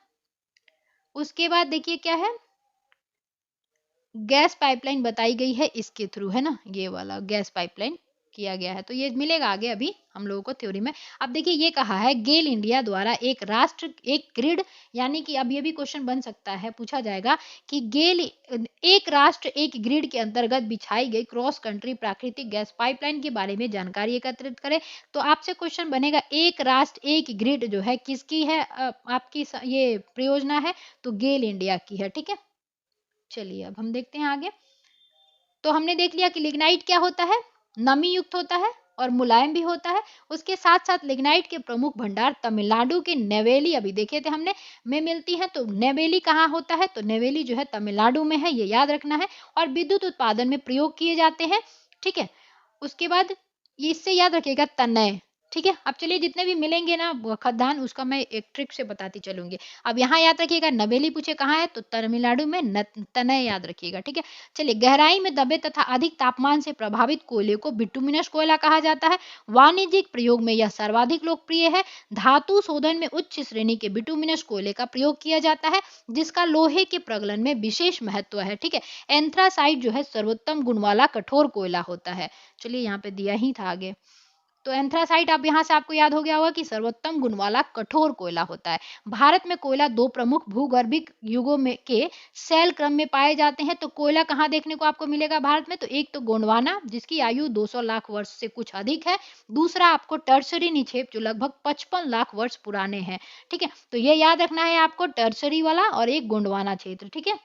उसके बाद देखिए क्या है, गैस पाइपलाइन बताई गई है इसके थ्रू, है ना, ये वाला गैस पाइपलाइन किया गया है, तो ये मिलेगा आगे अभी हम लोगों को थ्योरी में। अब देखिए ये कहा है गेल इंडिया द्वारा एक राष्ट्र एक ग्रिड, यानी कि अब ये भी क्वेश्चन बन सकता है, पूछा जाएगा कि गेल एक राष्ट्र एक ग्रिड के अंतर्गत बिछाई गई क्रॉस कंट्री प्राकृतिक गैस पाइपलाइन के बारे में जानकारी एकत्रित करें। तो आपसे क्वेश्चन बनेगा एक राष्ट्र एक ग्रिड जो है किसकी है, आपकी ये परियोजना है, तो गेल इंडिया की है, ठीक है। चलिए अब हम देखते हैं आगे। तो हमने देख लिया कि लिग्नाइट क्या होता है, नमी युक्त होता है और मुलायम भी होता है। उसके साथ साथ लिग्नाइट के प्रमुख भंडार तमिलनाडु के नेवेली, अभी देखे थे हमने, में मिलती है। तो नेवेली कहाँ होता है, तो नेवेली जो है तमिलनाडु में है, ये याद रखना है। और विद्युत उत्पादन में प्रयोग किए जाते हैं, ठीक है। उसके बाद ये इससे याद रखिएगा तनय, ठीक है। अब चलिए जितने भी मिलेंगे ना खदान, उसका मैं एक ट्रिक से बताती चलूंगी। अब यहाँ याद रखिएगा नवेली पूछे कहाँ है, तो तमिलनाडु में तनय याद रखिएगा, ठीक है। चलिए गहराई में दबे तथा अधिक तापमान से प्रभावित कोयले को बिटुमिनस कोयला कहा जाता है। वाणिज्यिक प्रयोग में यह सर्वाधिक लोकप्रिय है। धातु शोधन में उच्च श्रेणी के बिटुमिनस कोयले का प्रयोग किया जाता है, जिसका लोहे के प्रगलन में विशेष महत्व है, ठीक है। एंथ्रासाइट जो है सर्वोत्तम गुण वाला कठोर कोयला होता है। चलिए यहाँ पे दिया ही था आगे। तो एंथ्रासाइट आप यहाँ से आपको याद हो गया होगा कि सर्वोत्तम गुण वाला कठोर कोयला होता है। भारत में कोयला दो प्रमुख भूगर्भिक युगों में के शैल क्रम में पाए जाते हैं। तो कोयला कहाँ देखने को आपको मिलेगा भारत में, तो एक तो गोंडवाना जिसकी आयु 200 लाख वर्ष से कुछ अधिक है। दूसरा आपको टर्सरी निक्षेप जो लगभग 55 लाख वर्ष पुराने हैं, ठीक है। तो ये याद रखना है आपको, टर्सरी वाला और एक गोंडवाना क्षेत्र, ठीक है।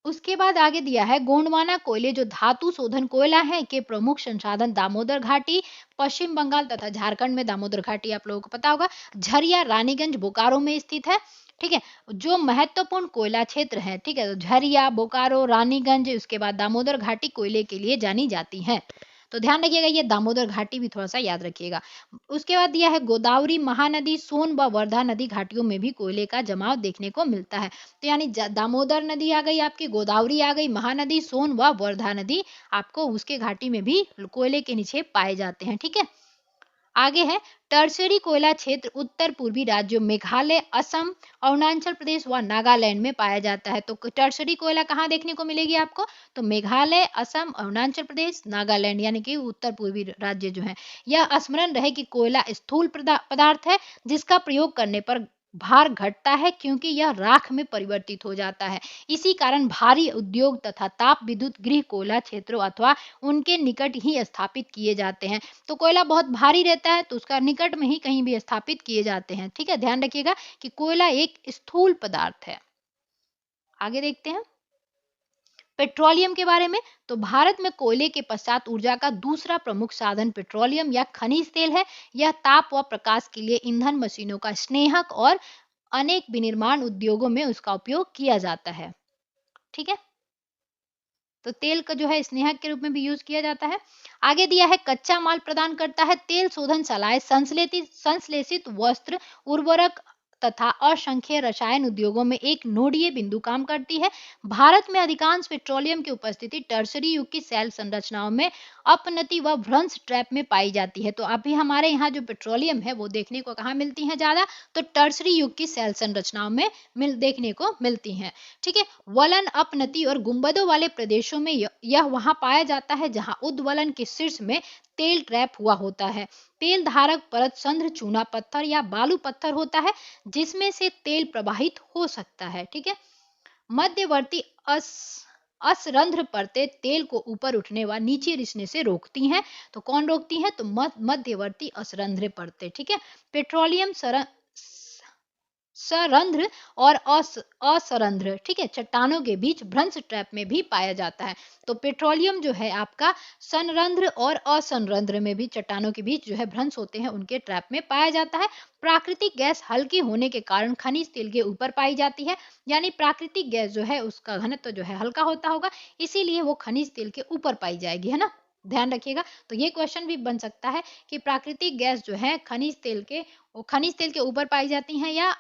उसके बाद आगे दिया है गोंडवाना कोयले जो धातु शोधन कोयला है के प्रमुख संसाधन दामोदर घाटी, पश्चिम बंगाल तथा झारखंड में दामोदर घाटी आप लोगों को पता होगा, झरिया रानीगंज बोकारो में स्थित है, ठीक है। जो महत्वपूर्ण कोयला क्षेत्र है, ठीक है, तो झरिया, बोकारो, रानीगंज, उसके बाद दामोदर घाटी कोयले के लिए जानी जाती है। तो ध्यान रखिएगा, ये दामोदर घाटी भी थोड़ा सा याद रखिएगा। उसके बाद दिया है गोदावरी, महानदी, सोन व वर्धा नदी घाटियों में भी कोयले का जमाव देखने को मिलता है। तो यानी दामोदर नदी आ गई आपकी, गोदावरी आ गई, महानदी, सोन व वर्धा नदी, आपको उसके घाटी में भी कोयले के निक्षेप पाए जाते हैं, ठीक है। आगे है टर्शरी कोयला क्षेत्र उत्तर पूर्वी राज्यों मेघालय, असम, अरुणाचल प्रदेश व नागालैंड में पाया जाता है। तो टर्शरी कोयला कहाँ देखने को मिलेगी आपको, तो मेघालय, असम, अरुणाचल प्रदेश, नागालैंड, यानी कि उत्तर पूर्वी राज्य जो है। यह स्मरण रहे कि कोयला स्थूल पदार्थ है जिसका प्रयोग करने पर भार घटता है क्योंकि यह राख में परिवर्तित हो जाता है। इसी कारण भारी उद्योग तथा ताप विद्युत गृह कोयला क्षेत्रों अथवा उनके निकट ही स्थापित किए जाते हैं। तो कोयला बहुत भारी रहता है तो उसका निकट में ही कहीं भी स्थापित किए जाते हैं, ठीक है। ध्यान रखिएगा कि कोयला एक स्थूल पदार्थ है। आगे देखते हैं पेट्रोलियम के बारे में। तो भारत में कोयले के पश्चात ऊर्जा का दूसरा प्रमुख साधन पेट्रोलियम या खनिज तेल है। यह ताप व प्रकाश के लिए ईंधन, मशीनों का स्नेहक और अनेक विनिर्माण उद्योगों में उसका उपयोग किया जाता है, ठीक है। तो तेल का जो है स्नेहक के रूप में भी यूज किया जाता है। आगे दिया है कच्चा माल प्रदान करता है तेल शोधन सलाह, संश्लेषित वस्त्र, उर्वरक तथा असंख्य रसायन उद्योगों में एक नोडीय बिंदु काम करती है। भारत में अधिकांश पेट्रोलियम की उपस्थिति टर्शरी युग की सेल संरचनाओं में अपनति व भ्रंश ट्रैप में पाई जाती है। तो अभी हमारे यहाँ जो पेट्रोलियम है वो देखने को कहाँ मिलती है ज्यादा, तो टर्शरी युग की सेल संरचनाओं में देखने को मिलती हैं। ठीक है, वलन, अपनति और गुंबदों वाले प्रदेशों में यह वहां पाया जाता है जहां उद्वलन के शीर्ष में तेल ट्रैप हुआ होता है। तेल धारक परत संद्र चूना पत्थर या बालू पत्थर होता है जिसमें से तेल प्रवाहित हो सकता है। ठीक है, मध्यवर्ती असरंध्र परतें तेल को ऊपर उठने व नीचे रिसने से रोकती हैं। तो कौन रोकती हैं, तो मध्यवर्ती असरंध्र परतें। ठीक है, पेट्रोलियम सरंध्र और असरंध्र, ठीक है, चट्टानों के बीच भ्रंश ट्रैप में भी पाया जाता है। तो पेट्रोलियम जो है आपका संरंध्र और असंरंध्र में भी चट्टानों के बीच जो है भ्रंश होते हैं उनके ट्रैप में पाया जाता है। प्राकृतिक गैस हल्की होने के कारण खनिज तेल के ऊपर पाई जाती है, यानी प्राकृतिक गैस जो है उसका घनत्व जो है हल्का होता होगा, इसीलिए वो खनिज तेल के ऊपर पाई जाएगी, है ना, ध्यान रखिएगा। तो ये क्वेश्चन भी बन सकता है कि प्राकृतिक गैस जो है खनिज तेल के ऊपर पाई जाती हैं या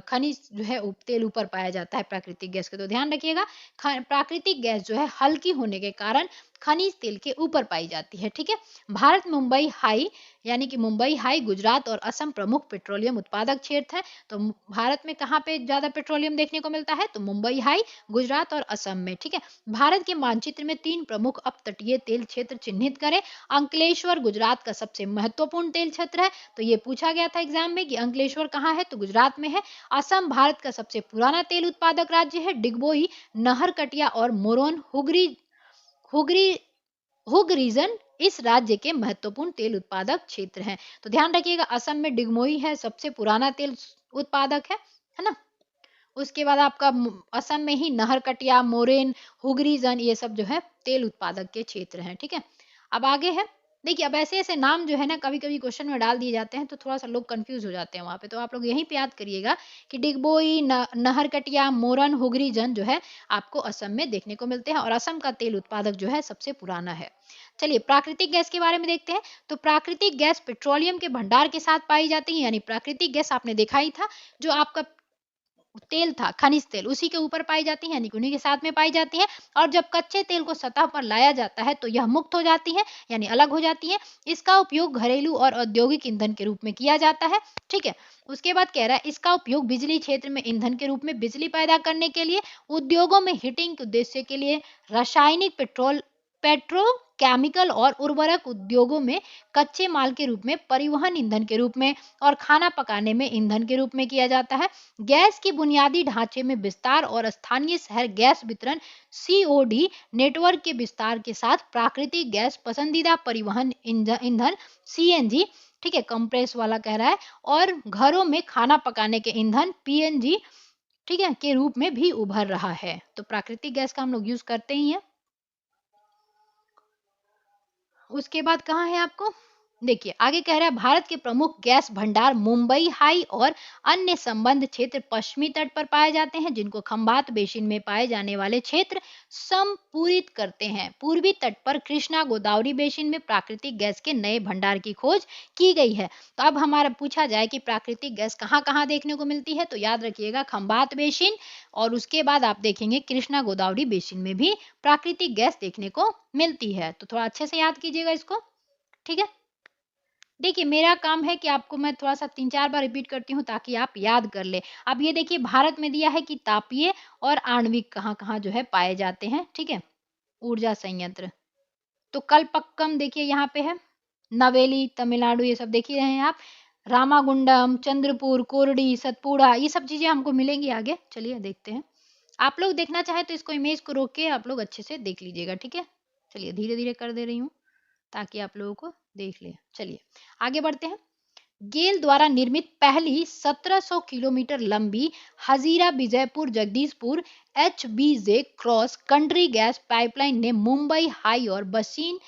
खनिज जो है तेल ऊपर पाया जाता है प्राकृतिक गैस के। तो ध्यान रखिएगा, प्राकृतिक गैस जो है हल्की होने के कारण खनिज तेल के ऊपर पाई जाती है। ठीक है, भारत मुंबई हाई यानी कि मुंबई हाई, गुजरात और असम प्रमुख पेट्रोलियम उत्पादक क्षेत्र है। तो भारत में कहाँ पे ज्यादा पेट्रोलियम देखने को मिलता है, तो मुंबई हाई, गुजरात और असम में। ठीक है, भारत के मानचित्र में 3 प्रमुख अपतटीय तेल क्षेत्र चिन्हित करें। अंकलेश्वर गुजरात का सबसे महत्वपूर्ण तेल क्षेत्र है, तो ये पूछा गया था एग्जाम में कि अंकलेश्वर कहाँ है, तो गुजरात में है। असम भारत का सबसे पुराना तेल उत्पादक राज्य है। डिगबोई, नहरकटिया और मोरन हुगरी हुग रीजन इस राज्य के महत्वपूर्ण तेल उत्पादक क्षेत्र हैं। तो ध्यान रखिएगा, असम में डिगमोई है सबसे पुराना तेल उत्पादक है ना। उसके बाद आपका असम में ही नहरकटिया, मोरेन, हुगरीजन ये सब जो है तेल उत्पादक के क्षेत्र हैं। ठीक है, अब आगे है, देखिए अब ऐसे ऐसे नाम जो है ना कभी कभी क्वेश्चन में डाल दिए जाते हैं तो थोड़ा सा लोग कंफ्यूज हो जाते हैं वहां पे। तो आप लोग यहीं पे याद करिएगा कि डिगबोई, नहरकटिया, मोरन, हुगरीजन जो है आपको असम में देखने को मिलते हैं और असम का तेल उत्पादक जो है सबसे पुराना है। चलिए प्राकृतिक गैस के बारे में देखते हैं। तो प्राकृतिक गैस पेट्रोलियम के भंडार के साथ पाई जाती है, यानी प्राकृतिक गैस आपने देखा ही था, जो आपका तेल था खनिज तेल उसी के ऊपर पाई जाती है, यानी उन्हीं के साथ में पाई जाती है। और जब कच्चे तेल को सतह पर लाया जाता है तो यह मुक्त हो जाती है, यानी अलग हो जाती है। इसका उपयोग घरेलू और औद्योगिक ईंधन के रूप में किया जाता है। ठीक है, उसके बाद कह रहा है इसका उपयोग बिजली क्षेत्र में ईंधन के रूप में बिजली पैदा करने के लिए, उद्योगों में हीटिंग के उद्देश्य के लिए, रासायनिक पेट्रोकेमिकल और उर्वरक उद्योगों में कच्चे माल के रूप में, परिवहन ईंधन के रूप में और खाना पकाने में ईंधन के रूप में किया जाता है। गैस की बुनियादी ढांचे में विस्तार और स्थानीय शहर गैस वितरण COD नेटवर्क के विस्तार के साथ प्राकृतिक गैस पसंदीदा परिवहन ईंधन CNG, ठीक है, कंप्रेस वाला कह रहा है, और घरों में खाना पकाने के ईंधन PNG, ठीक है, के रूप में भी उभर रहा है। तो प्राकृतिक गैस का हम लोग यूज करते ही हैं। उसके बाद कहाँ है आपको, देखिए आगे कह रहा है भारत के प्रमुख गैस भंडार मुंबई हाई और अन्य संबंध क्षेत्र पश्चिमी तट पर पाए जाते हैं, जिनको खंबात बेसिन में पाए जाने वाले क्षेत्र संपूरित करते हैं। पूर्वी तट पर कृष्णा गोदावरी बेसिन में प्राकृतिक गैस के नए भंडार की खोज की गई है। तो अब हमारा पूछा जाए कि प्राकृतिक गैस कहाँ कहाँ देखने को मिलती है, तो याद रखिएगा खंबात बेसिन, और उसके बाद आप देखेंगे कृष्णा गोदावरी बेसिन में भी प्राकृतिक गैस देखने को मिलती है। तो थोड़ा अच्छे से याद कीजिएगा इसको। ठीक है, देखिए मेरा काम है कि आपको मैं थोड़ा सा 3-4 बार रिपीट करती हूँ ताकि आप याद कर ले। अब ये देखिए भारत में दिया है कि तापीय और आणविक कहाँ कहाँ जो है पाए जाते हैं। ठीक है, ऊर्जा संयंत्र, तो कलपक्कम देखिए यहाँ पे है, नवेली तमिलनाडु, ये सब देख ही रहे हैं आप, रामागुंडम, चंद्रपुर, कोरडी, सतपुड़ा, ये सब चीजें हमको मिलेंगी आगे। चलिए देखते हैं, आप लोग देखना चाहे तो इसको इमेज को रोक के आप लोग अच्छे से देख लीजिएगा। ठीक है, चलिए धीरे धीरे कर दे रही हूँ ताकि आप लोगों को देख ले। चलिए आगे बढ़ते हैं। गेल द्वारा निर्मित पहली 1700 किलोमीटर लंबी Hazira Vijaypur Jagdishpur HBJ cross country gas pipeline ने मुंबई हाई और बसीन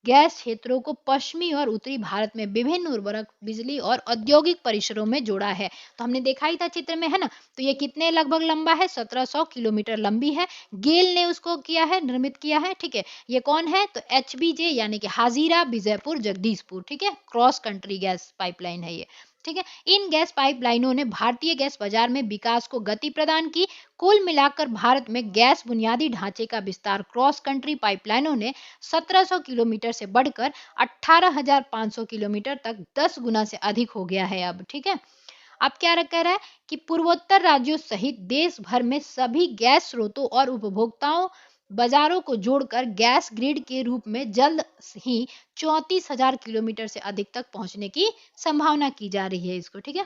गैस क्षेत्रों को पश्चिमी और उत्तरी भारत में विभिन्न उर्वरक, बिजली और औद्योगिक परिसरों में जोड़ा है। तो हमने देखा ही था चित्र में, है ना। तो ये कितने लगभग लंबा है, 1700 किलोमीटर लंबी है। गेल ने उसको किया है, निर्मित किया है। ठीक है, ये कौन है, तो HBJ यानी कि हाजीरा विजयपुर जगदीशपुर, ठीक है, क्रॉस कंट्री गैस पाइपलाइन है ये। ठीक है। इन गैस पाइपलाइनों ने भारतीय गैस बाजार में विकास को गति प्रदान की। कुल मिलाकर भारत में गैस बुनियादी ढांचे का विस्तार क्रॉस कंट्री पाइपलाइनों ने 1700 किलोमीटर से बढ़कर 18,500 किलोमीटर तक 10 गुना से अधिक हो गया है अब। ठीक है। अब क्या कह रहा है कि पूर्वोत्तर राज्यों सहित देश भर में सभी गैस स्रोतों और उपभोक्ताओं बाजारों को जोड़कर गैस ग्रिड के रूप में जल्द ही 34,000 किलोमीटर से अधिक तक पहुंचने की संभावना की जा रही है इसको। ठीक है।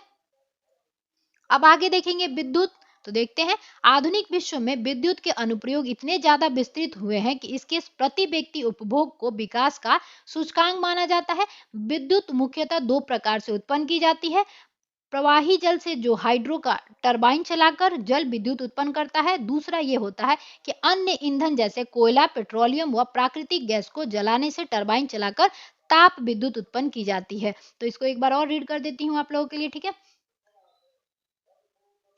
अब आगे देखेंगे विद्युत। तो देखते हैं आधुनिक विश्व में विद्युत के अनुप्रयोग इतने ज्यादा विस्तृत हुए हैं कि इसके प्रति व्यक्ति उपभोग को विकास का सूचकांक माना जाता है। विद्युत मुख्यतः दो प्रकार से उत्पन्न की जाती है। प्रवाही जल से जो हाइड्रो का टरबाइन चलाकर जल विद्युत उत्पन्न करता है। दूसरा ये होता है कि अन्य ईंधन जैसे कोयला, पेट्रोलियम व प्राकृतिक गैस को जलाने से टरबाइन चलाकर ताप विद्युत उत्पन्न की जाती है। तो इसको एक बार और रीड कर देती हूँ आप लोगों के लिए। ठीक है,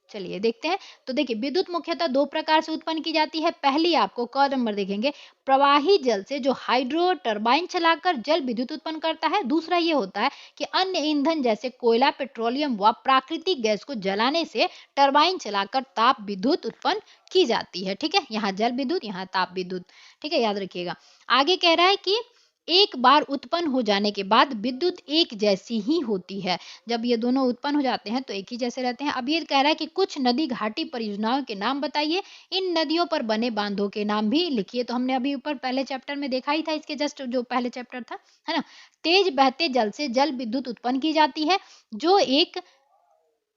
चलिए देखते हैं। तो देखिए विद्युत मुख्यतः दो प्रकार से उत्पन्न की जाती है। पहली आपको क नंबर देखेंगे, प्रवाही जल से जो हाइड्रो टरबाइन चलाकर जल विद्युत उत्पन्न करता है। दूसरा ये होता है कि अन्य ईंधन जैसे कोयला, पेट्रोलियम व प्राकृतिक गैस को जलाने से टरबाइन चलाकर ताप विद्युत उत्पन्न की जाती है। ठीक है, यहाँ जल विद्युत, यहाँ ताप विद्युत। ठीक है, याद रखिएगा। आगे कह रहा है कि एक बार उत्पन्न हो जाने के बाद विद्युत एक जैसी ही होती है। जब ये दोनों उत्पन्न हो जाते हैं तो एक ही जैसे रहते हैं। अब ये कह रहा है कि कुछ नदी घाटी परियोजनाओं के नाम बताइए। इन नदियों पर बने बांधों के नाम भी लिखिए। तो हमने अभी ऊपर पहले चैप्टर में देखा ही था, इसके जस्ट जो पहले चैप्टर था, है ना। तेज बहते जल से जल विद्युत उत्पन्न की जाती है। जो एक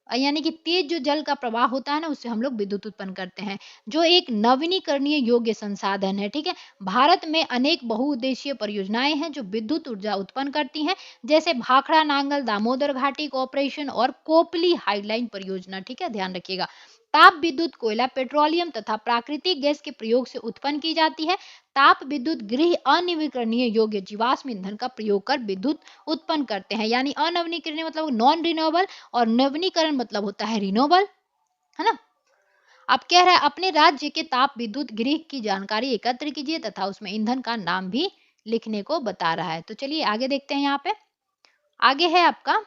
यानी कि तेज जो जल का प्रवाह होता है ना, उससे हम लोग विद्युत उत्पन्न करते हैं, जो एक नवीनीकरणीय योग्य संसाधन है। ठीक है, भारत में अनेक बहुउद्देशीय परियोजनाएं हैं जो विद्युत ऊर्जा उत्पन्न करती हैं, जैसे भाखड़ा नांगल दामोदर घाटी कॉर्पोरेशन और कोपली हाइलाइन परियोजना। ठीक है, ध्यान रखिएगा। ताप विद्युत कोयला, पेट्रोलियम तथा प्राकृतिक गैस के प्रयोग से उत्पन्न की जाती है। ताप विद्युत गृह अनवीकरणीय योग्य जीवाश्म ईंधन का प्रयोग कर विद्युत उत्पन्न करते हैं। यानी अनवीकरणीय मतलब नॉन रिन्यूएबल और नवीनीकरण मतलब होता है रिन्यूएबल, है ना। अब कह रहा है अपने राज्य के ताप विद्युत गृह की जानकारी एकत्र कीजिए तथा उसमें ईंधन का नाम भी लिखने को बता रहा है। तो चलिए आगे देखते हैं। यहाँ पे आगे है आपका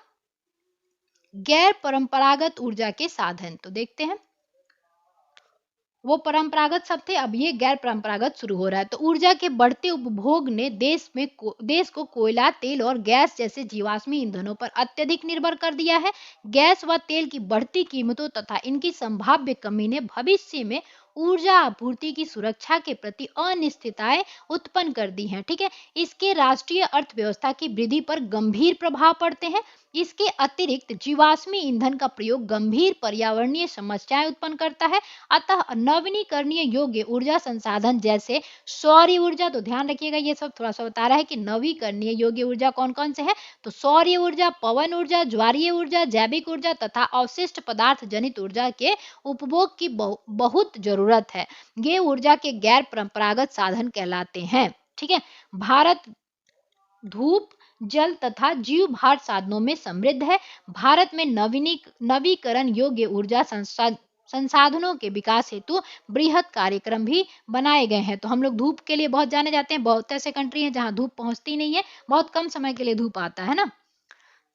गैर परंपरागत ऊर्जा के साधन। तो देखते हैं, वो परंपरागत सब थे, अब ये गैर परंपरागत शुरू हो रहा है। तो ऊर्जा के बढ़ते उपभोग ने देश को कोयला, तेल और गैस जैसे जीवाश्मी ईंधनों पर अत्यधिक निर्भर कर दिया है। गैस व तेल की बढ़ती कीमतों तथा इनकी संभाव्य कमी ने भविष्य में ऊर्जा आपूर्ति की सुरक्षा के प्रति अनिश्चितताएं उत्पन्न कर दी हैं। ठीक है, इसके राष्ट्रीय अर्थव्यवस्था की वृद्धि पर गंभीर प्रभाव पड़ते हैं। इसके अतिरिक्त जीवाश्मी ईंधन का प्रयोग गंभीर पर्यावरणीय समस्याएं उत्पन्न करता है। अतः नवीनीकरणीय योग्य ऊर्जा संसाधन जैसे सौर ऊर्जा, तो ध्यान रखिएगा ये सब थोड़ा सा बता रहा है कि नवीकरणीय योग्य ऊर्जा कौन कौन से हैं। तो सौर ऊर्जा, पवन ऊर्जा, ज्वारीय ऊर्जा, जैविक ऊर्जा तथा अवशिष्ट पदार्थ जनित ऊर्जा के उपभोग की बहुत जरूरत है। ये ऊर्जा के गैर परंपरागत साधन कहलाते हैं। ठीक है, भारत धूप, जल तथा जीव भार साधनों में समृद्ध है। भारत में नवीकरण योग्य ऊर्जा संसाधनों के विकास हेतु बृहद कार्यक्रम भी बनाए गए हैं। तो हम लोग धूप के लिए बहुत जाने जाते हैं। बहुत ऐसे कंट्री हैं जहां धूप पहुंचती नहीं है, बहुत कम समय के लिए धूप आता है ना।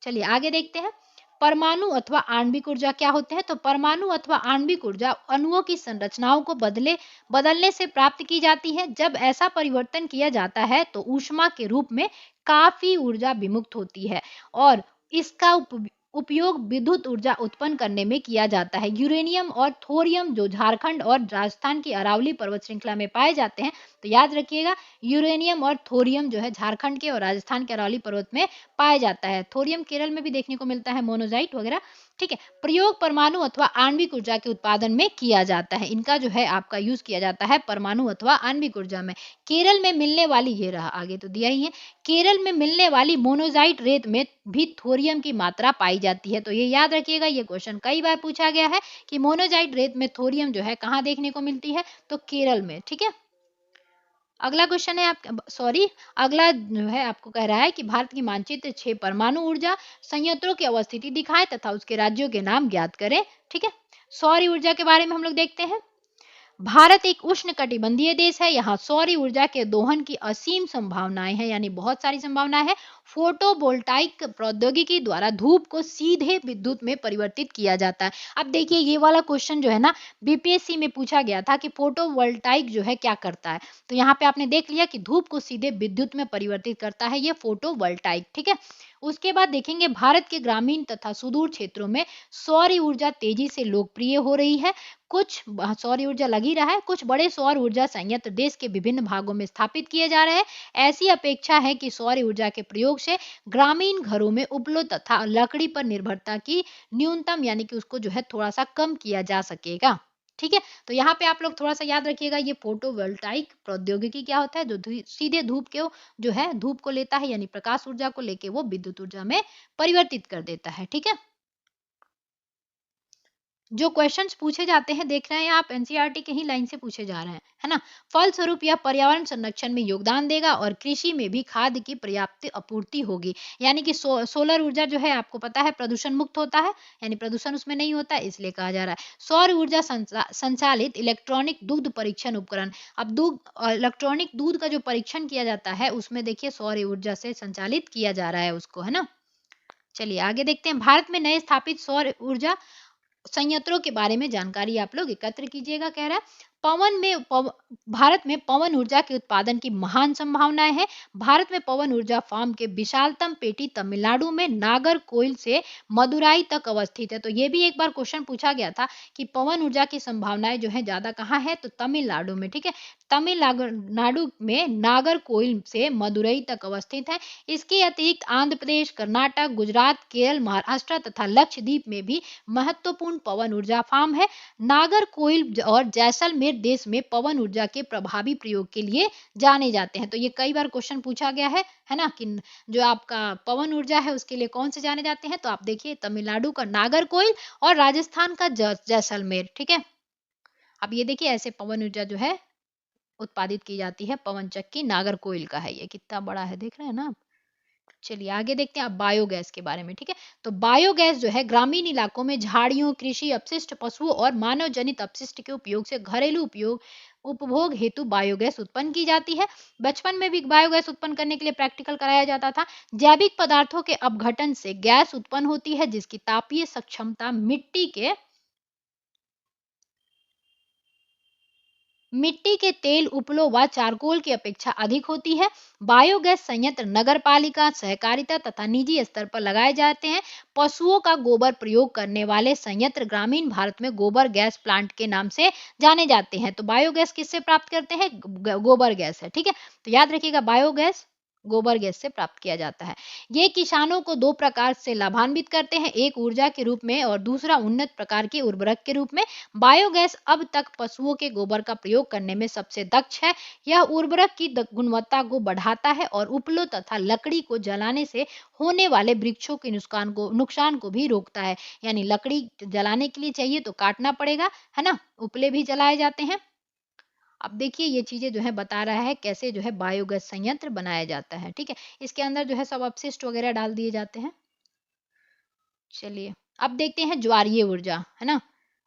चलिए आगे देखते हैं, परमाणु अथवा आणविक ऊर्जा क्या होते हैं। तो परमाणु अथवा आणविक ऊर्जा अणुओं की संरचनाओं को बदलने से प्राप्त की जाती है। जब ऐसा परिवर्तन किया जाता है तो ऊष्मा के रूप में काफी ऊर्जा विमुक्त होती है और इसका उपयोग विद्युत ऊर्जा उत्पन्न करने में किया जाता है। यूरेनियम और थोरियम जो झारखंड और राजस्थान की अरावली पर्वत श्रृंखला में पाए जाते हैं। तो याद रखिएगा, यूरेनियम और थोरियम जो है झारखंड के और राजस्थान के अरावली पर्वत में पाया जाता है। थोरियम केरल में भी देखने को मिलता है, मोनोजाइट वगैरह। ठीक है, प्रयोग परमाणु अथवा आणविक ऊर्जा के उत्पादन में किया जाता है। इनका जो है आपका यूज किया जाता है परमाणु अथवा आणविक ऊर्जा में। केरल में मिलने वाली, ये रहा आगे तो दिया ही है, केरल में मिलने वाली मोनोजाइट रेत में भी थोरियम की मात्रा पाई जाती है। तो ये याद रखिएगा, ये क्वेश्चन कई बार पूछा गया है कि मोनोजाइट रेत में थोरियम जो है कहाँ देखने को मिलती है, तो केरल में। ठीक है, अगला क्वेश्चन है अगला जो है आपको कह रहा है कि भारत की मानचित्र 6 परमाणु ऊर्जा संयंत्रों की अवस्थिति दिखाए तथा उसके राज्यों के नाम ज्ञात करें। ठीक है, सौर ऊर्जा के बारे में हम लोग देखते हैं। भारत एक उष्णकटिबंधीय देश है, यहाँ सौर ऊर्जा के दोहन की असीम संभावनाएं हैं, यानी बहुत सारी संभावनाएं हैं। फोटोवोल्टाइक प्रौद्योगिकी द्वारा धूप को सीधे विद्युत में परिवर्तित किया जाता है। अब देखिए ये वाला क्वेश्चन जो है ना बीपीएससी में पूछा गया था कि फोटोवोल्टाइक जो है क्या करता है, तो यहाँ पे आपने देख लिया कि धूप को सीधे विद्युत में परिवर्तित करता है ये फोटोवोल्टाइक, ठीक है। उसके बाद देखेंगे भारत के ग्रामीण तथा सुदूर क्षेत्रों में सौर ऊर्जा तेजी से लोकप्रिय हो रही है। कुछ सौर ऊर्जा लगी रहा है, कुछ बड़े सौर ऊर्जा संयंत्र देश के विभिन्न भागों में स्थापित किए जा रहे हैं। ऐसी अपेक्षा है कि सौर ऊर्जा के प्रयोग से ग्रामीण घरों में उपलब्ध तथा लकड़ी पर निर्भरता की न्यूनतम यानी कि उसको जो है थोड़ा सा कम किया जा सकेगा, ठीक है। तो यहाँ पे आप लोग थोड़ा सा याद रखिएगा ये फोटोवोल्टाइक प्रौद्योगिकी क्या होता है, जो सीधे धूप के जो है धूप को लेता है यानी प्रकाश ऊर्जा को लेके वो विद्युत ऊर्जा में परिवर्तित कर देता है, ठीक है। जो क्वेश्चंस पूछे जाते हैं देख रहे हैं आप एनसीईआरटी के ही लाइन से पूछे जा रहे हैं, है ना। फलस्वरूप यह पर्यावरण संरक्षण में योगदान देगा और कृषि में भी खाद्य की पर्याप्त आपूर्ति होगी। यानी कि सोलर ऊर्जा जो है आपको पता है प्रदूषण मुक्त होता है, यानी प्रदूषण उसमें नहीं होता है, इसलिए कहा जा रहा है। सौर ऊर्जा संचालित इलेक्ट्रॉनिक दूध परीक्षण उपकरण। अब इलेक्ट्रॉनिक दूध का जो परीक्षण किया जाता है उसमें देखिए सौर ऊर्जा से संचालित किया जा रहा है उसको, है ना। चलिए आगे देखते हैं। भारत में नए स्थापित सौर ऊर्जा संयंत्रों के बारे में जानकारी आप लोग एकत्र कीजिएगा। कह रहा है भारत में पवन ऊर्जा के उत्पादन की महान संभावनाएं हैं। भारत में पवन ऊर्जा फार्म के विशालतम पेटी तमिलनाडु में नागरकोइल से मदुराई तक अवस्थित है। तो ये भी एक बार क्वेश्चन पूछा गया था कि पवन ऊर्जा की संभावनाएं जो है ज्यादा कहाँ है, तो तमिलनाडु में, ठीक है। तमिलनाडु में नागरकोइल से मदुरई तक अवस्थित है। इसके अतिरिक्त आंध्र प्रदेश, कर्नाटक, गुजरात, केरल, महाराष्ट्र तथा लक्षद्वीप में भी महत्वपूर्ण पवन ऊर्जा फार्म है। नागरकोइल और जैसलमेर देश में पवन ऊर्जा के प्रभावी प्रयोग के लिए जाने जाते हैं। तो ये कई बार क्वेश्चन पूछा गया है ना, कि जो आपका पवन ऊर्जा है उसके लिए कौन से जाने जाते हैं, तो आप देखिए तमिलनाडु का नागरकोइल और राजस्थान का जैसलमेर, ठीक है। अब ये देखिए ऐसे पवन ऊर्जा जो है उत्पादित की जाती है। पवन चक्की नागरकोइल का है, ये कितना बड़ा है देख रहे हैं ना आप। चलिए आगे देखते हैं अब बायोगैस के बारे में, ठीक है। तो बायोगैस जो है ग्रामीण इलाकों में झाड़ियों, कृषि अपशिष्ट, पशुओं और मानव जनित अपशिष्ट के उपयोग से घरेलू उपभोग हेतु बायोगैस उत्पन्न की जाती है। बचपन में भी बायोगैस उत्पन्न करने के लिए प्रैक्टिकल कराया जाता था। जैविक पदार्थों के अपघटन से गैस उत्पन्न होती है जिसकी तापीय क्षमता मिट्टी के तेल, उपलों व चारकोल की अपेक्षा अधिक होती है। बायोगैस संयंत्र नगरपालिका, सहकारिता तथा निजी स्तर पर लगाए जाते हैं। पशुओं का गोबर प्रयोग करने वाले संयंत्र ग्रामीण भारत में गोबर गैस प्लांट के नाम से जाने जाते हैं। तो बायोगैस किससे प्राप्त करते हैं, गोबर गैस है, ठीक है। तो याद रखिएगा बायोगैस गोबर गैस से प्राप्त किया जाता है। ये किसानों को दो प्रकार से लाभान्वित करते हैं, एक ऊर्जा के रूप में और दूसरा उन्नत प्रकार के उर्वरक के रूप में। बायोगैस अब तक पशुओं के गोबर का प्रयोग करने में सबसे दक्ष है। यह उर्वरक की गुणवत्ता को बढ़ाता है और उपलों तथा लकड़ी को जलाने से होने वाले वृक्षों के नुकसान को भी रोकता है। यानी लकड़ी जलाने के लिए चाहिए तो काटना पड़ेगा, है ना। उपले भी जलाए जाते हैं। अब देखिए ये चीजें जो है बता रहा है कैसे जो है बायोगैस संयंत्र बनाया जाता है, ठीक है। इसके अंदर जो है सब अपशिष्ट वगैरह डाल दिए जाते हैं। चलिए अब देखते हैं ज्वारीय ऊर्जा, है ना।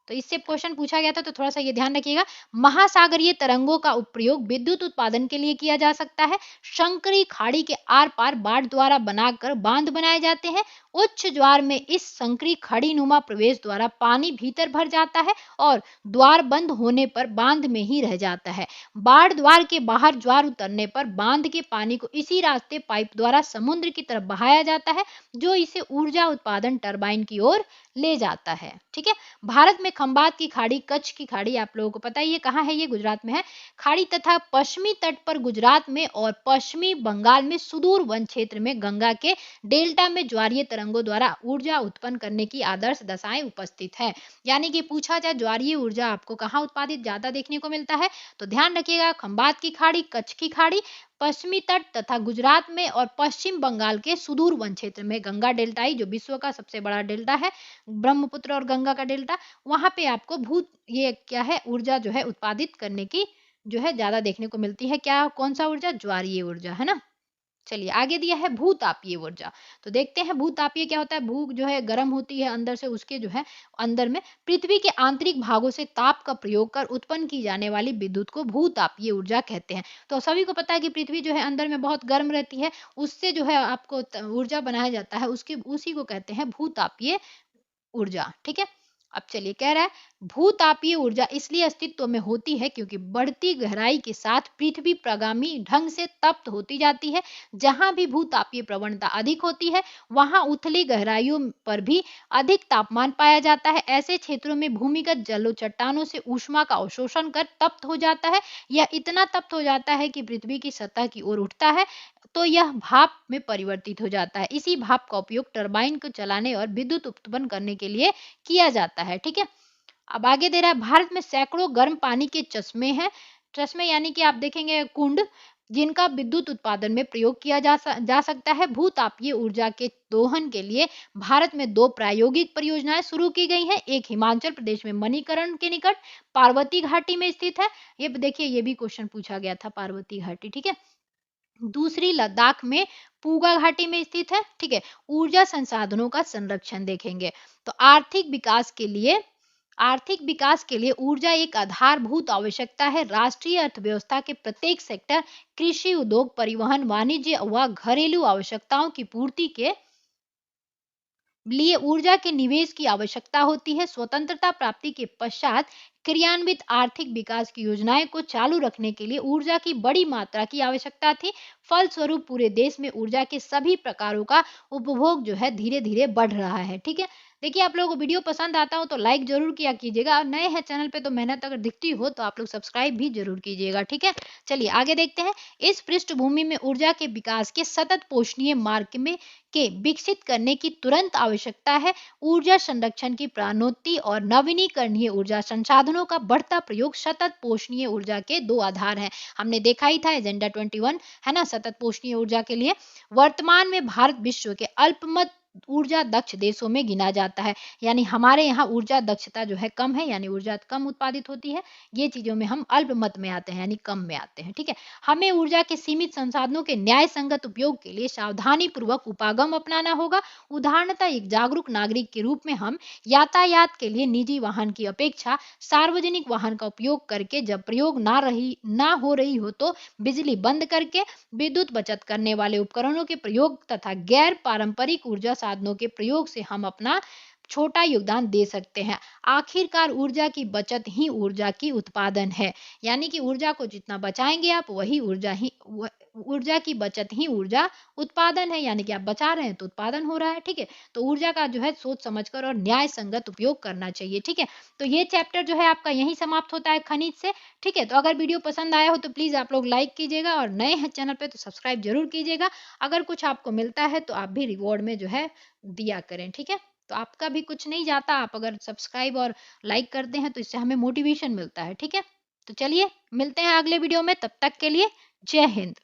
तो इससे क्वेश्चन पूछा गया था तो थोड़ा सा ये ध्यान रखिएगा। महासागरीय तरंगों का प्रयोग विद्युत उत्पादन के लिए किया जा सकता है। शंकरी खाड़ी के आर पार बाढ़ द्वारा बनाकर बांध बनाए जाते हैं। उच्च ज्वार में इस संकरी खड़ी नुमा प्रवेश द्वारा पानी भीतर भर जाता है और द्वार बंद होने पर बांध में ही रह जाता है। बाढ़ द्वार के बाहर ज्वार उतरने पर बांध के पानी को इसी रास्ते पाइप द्वारा समुद्र की तरफ बहाया जाता है, जो इसे ऊर्जा उत्पादन टरबाइन की ओर ले जाता है, ठीक है। भारत में खंबात की खाड़ी, कच्छ की खाड़ी आप लोगों को पता ही है कहाँ है, ये गुजरात में है। खाड़ी तथा पश्चिमी तट पर गुजरात में और पश्चिमी बंगाल में सुदूर वन क्षेत्र में गंगा के डेल्टा में ज्वारीय तरंगों द्वारा ऊर्जा उत्पन्न करने की आदर्श दशाएं उपस्थित है। यानी कि पूछा जाए ज्वारीय ऊर्जा आपको कहाँ उत्पादित ज्यादा देखने को मिलता है, तो ध्यान रखिएगा खंबात की खाड़ी, कच्छ की खाड़ी, पश्चिमी तट तथा गुजरात में और पश्चिम बंगाल के सुदूर वन क्षेत्र में गंगा डेल्टाई जो विश्व का सबसे बड़ा डेल्टा है, ब्रह्मपुत्र और गंगा का डेल्टा, वहां पे आपको ये क्या है ऊर्जा जो है उत्पादित करने की जो है ज्यादा देखने को मिलती है। क्या कौन सा ऊर्जा, ज्वारीय ऊर्जा, है ना। चलिए आगे दिया है भूतापीय ऊर्जा। तो देखते हैं भूतापीय क्या होता है। भू जो है गर्म होती है अंदर से, उसके जो है अंदर में पृथ्वी के आंतरिक भागों से ताप का प्रयोग कर उत्पन्न की जाने वाली विद्युत को भूतापीय ऊर्जा कहते हैं। तो सभी को पता है कि पृथ्वी जो है अंदर में बहुत गर्म रहती है, उससे जो है आपको ऊर्जा बनाया जाता है, उसके उसी को कहते हैं भूतापीय ऊर्जा। ठीक है। अब चलिए कह रहा है भूतापीय ऊर्जा इसलिए अस्तित्व में होती है क्योंकि बढ़ती गहराई के साथ पृथ्वी प्रगामी ढंग से तप्त होती जाती है। जहां भी भूतापीय प्रवणता अधिक होती है वहां उथली गहराइयों पर भी अधिक तापमान पाया जाता है। ऐसे क्षेत्रों में भूमिगत जलो चट्टानों से ऊष्मा का अवशोषण कर तप्त हो जाता है। यह इतना तप्त हो जाता है कि पृथ्वी की सतह की ओर उठता है, तो यह भाप में परिवर्तित हो जाता है। इसी भाप का उपयोग टरबाइन को चलाने और विद्युत उत्पन्न करने के लिए किया जाता है। ठीक है। अब आगे दे रहा है भारत में सैकड़ों गर्म पानी के चश्मे हैं। चश्मे यानी कि आप देखेंगे कुंड, जिनका विद्युत उत्पादन में प्रयोग किया जा सकता है। भूतापीय ऊर्जा के दोहन के लिए भारत में 2 प्रायोगिक परियोजनाएं शुरू की गई हैं। एक हिमाचल प्रदेश में मणिकरण के निकट पार्वती घाटी में स्थित है। ये देखिए ये भी क्वेश्चन पूछा गया था, पार्वती घाटी। ठीक है। दूसरी लद्दाख में पूगा घाटी में स्थित है। ठीक है। ऊर्जा संसाधनों का संरक्षण देखेंगे तो आर्थिक विकास के लिए ऊर्जा एक आधारभूत आवश्यकता है। राष्ट्रीय अर्थव्यवस्था के प्रत्येक सेक्टर कृषि, उद्योग, परिवहन, वाणिज्य व घरेलू आवश्यकताओं की पूर्ति के लिए ऊर्जा के निवेश की आवश्यकता होती है। स्वतंत्रता प्राप्ति के पश्चात क्रियान्वित आर्थिक विकास की योजनाएं को चालू रखने के लिए ऊर्जा की बड़ी मात्रा की आवश्यकता थी। फलस्वरूप पूरे देश में ऊर्जा के सभी प्रकारों का उपभोग जो है धीरे धीरे बढ़ रहा है। ठीक है। देखिए आप लोगों को वीडियो पसंद आता हो तो लाइक जरूर किया कीजिएगा, और नए हैं चैनल पे तो मेहनत अगर दिखती हो तो आप लोग सब्सक्राइब भी जरूर कीजिएगा। ठीक है। चलिए आगे देखते हैं। इस पृष्ठभूमि में ऊर्जा के विकास के सतत पोषणीय मार्ग में के विकसित करने की तुरंत आवश्यकता है। ऊर्जा संरक्षण की प्राणोत्ति और नवीनीकरणीय ऊर्जा संसाधनों का बढ़ता प्रयोग सतत पोषणीय ऊर्जा के 2 आधार हैं। हमने देखा ही था एजेंडा 21 है ना, सतत पोषणीय ऊर्जा के लिए। वर्तमान में भारत विश्व के अल्पमत ऊर्जा दक्ष देशों में गिना जाता है। यानी हमारे यहाँ ऊर्जा दक्षता जो है कम है, यानी ऊर्जा कम उत्पादित होती है। ये चीजों में हम अल्पमत में आते हैं, यानी कम में आते हैं। ठीक है। हमें ऊर्जा के सीमित संसाधनों के न्याय संगत उपयोग के लिए सावधानी पूर्वक उपागम अपनाना होगा। उदाहरणतः एक जागरूक नागरिक के रूप में हम यातायात के लिए निजी वाहन की अपेक्षा सार्वजनिक वाहन का उपयोग करके, जब प्रयोग ना हो रही हो तो बिजली बंद करके विद्युत बचत करने वाले उपकरणों के प्रयोग तथा गैर पारंपरिक ऊर्जा साधनों के प्रयोग से हम अपना छोटा योगदान दे सकते हैं। आखिरकार ऊर्जा की बचत ही ऊर्जा की उत्पादन है। यानी कि ऊर्जा को जितना बचाएंगे आप, वही ऊर्जा की बचत ही ऊर्जा उत्पादन है। यानी कि आप बचा रहे हैं तो उत्पादन हो रहा है। ठीक है। तो ऊर्जा का जो है सोच समझकर और न्याय संगत उपयोग करना चाहिए। ठीक है। तो ये चैप्टर जो है आपका यहीं समाप्त होता है खनिज से। ठीक है। तो अगर वीडियो पसंद आया हो तो प्लीज आप लोग लाइक कीजिएगा, और नए हैं चैनल पे तो सब्सक्राइब जरूर कीजिएगा। अगर कुछ आपको मिलता है तो आप भी रिवॉर्ड में जो है दिया करें। ठीक है। तो आपका भी कुछ नहीं जाता, आप अगर सब्सक्राइब और लाइक करते हैं तो इससे हमें मोटिवेशन मिलता है। ठीक है। तो चलिए मिलते हैं अगले वीडियो में, तब तक के लिए जय हिंद।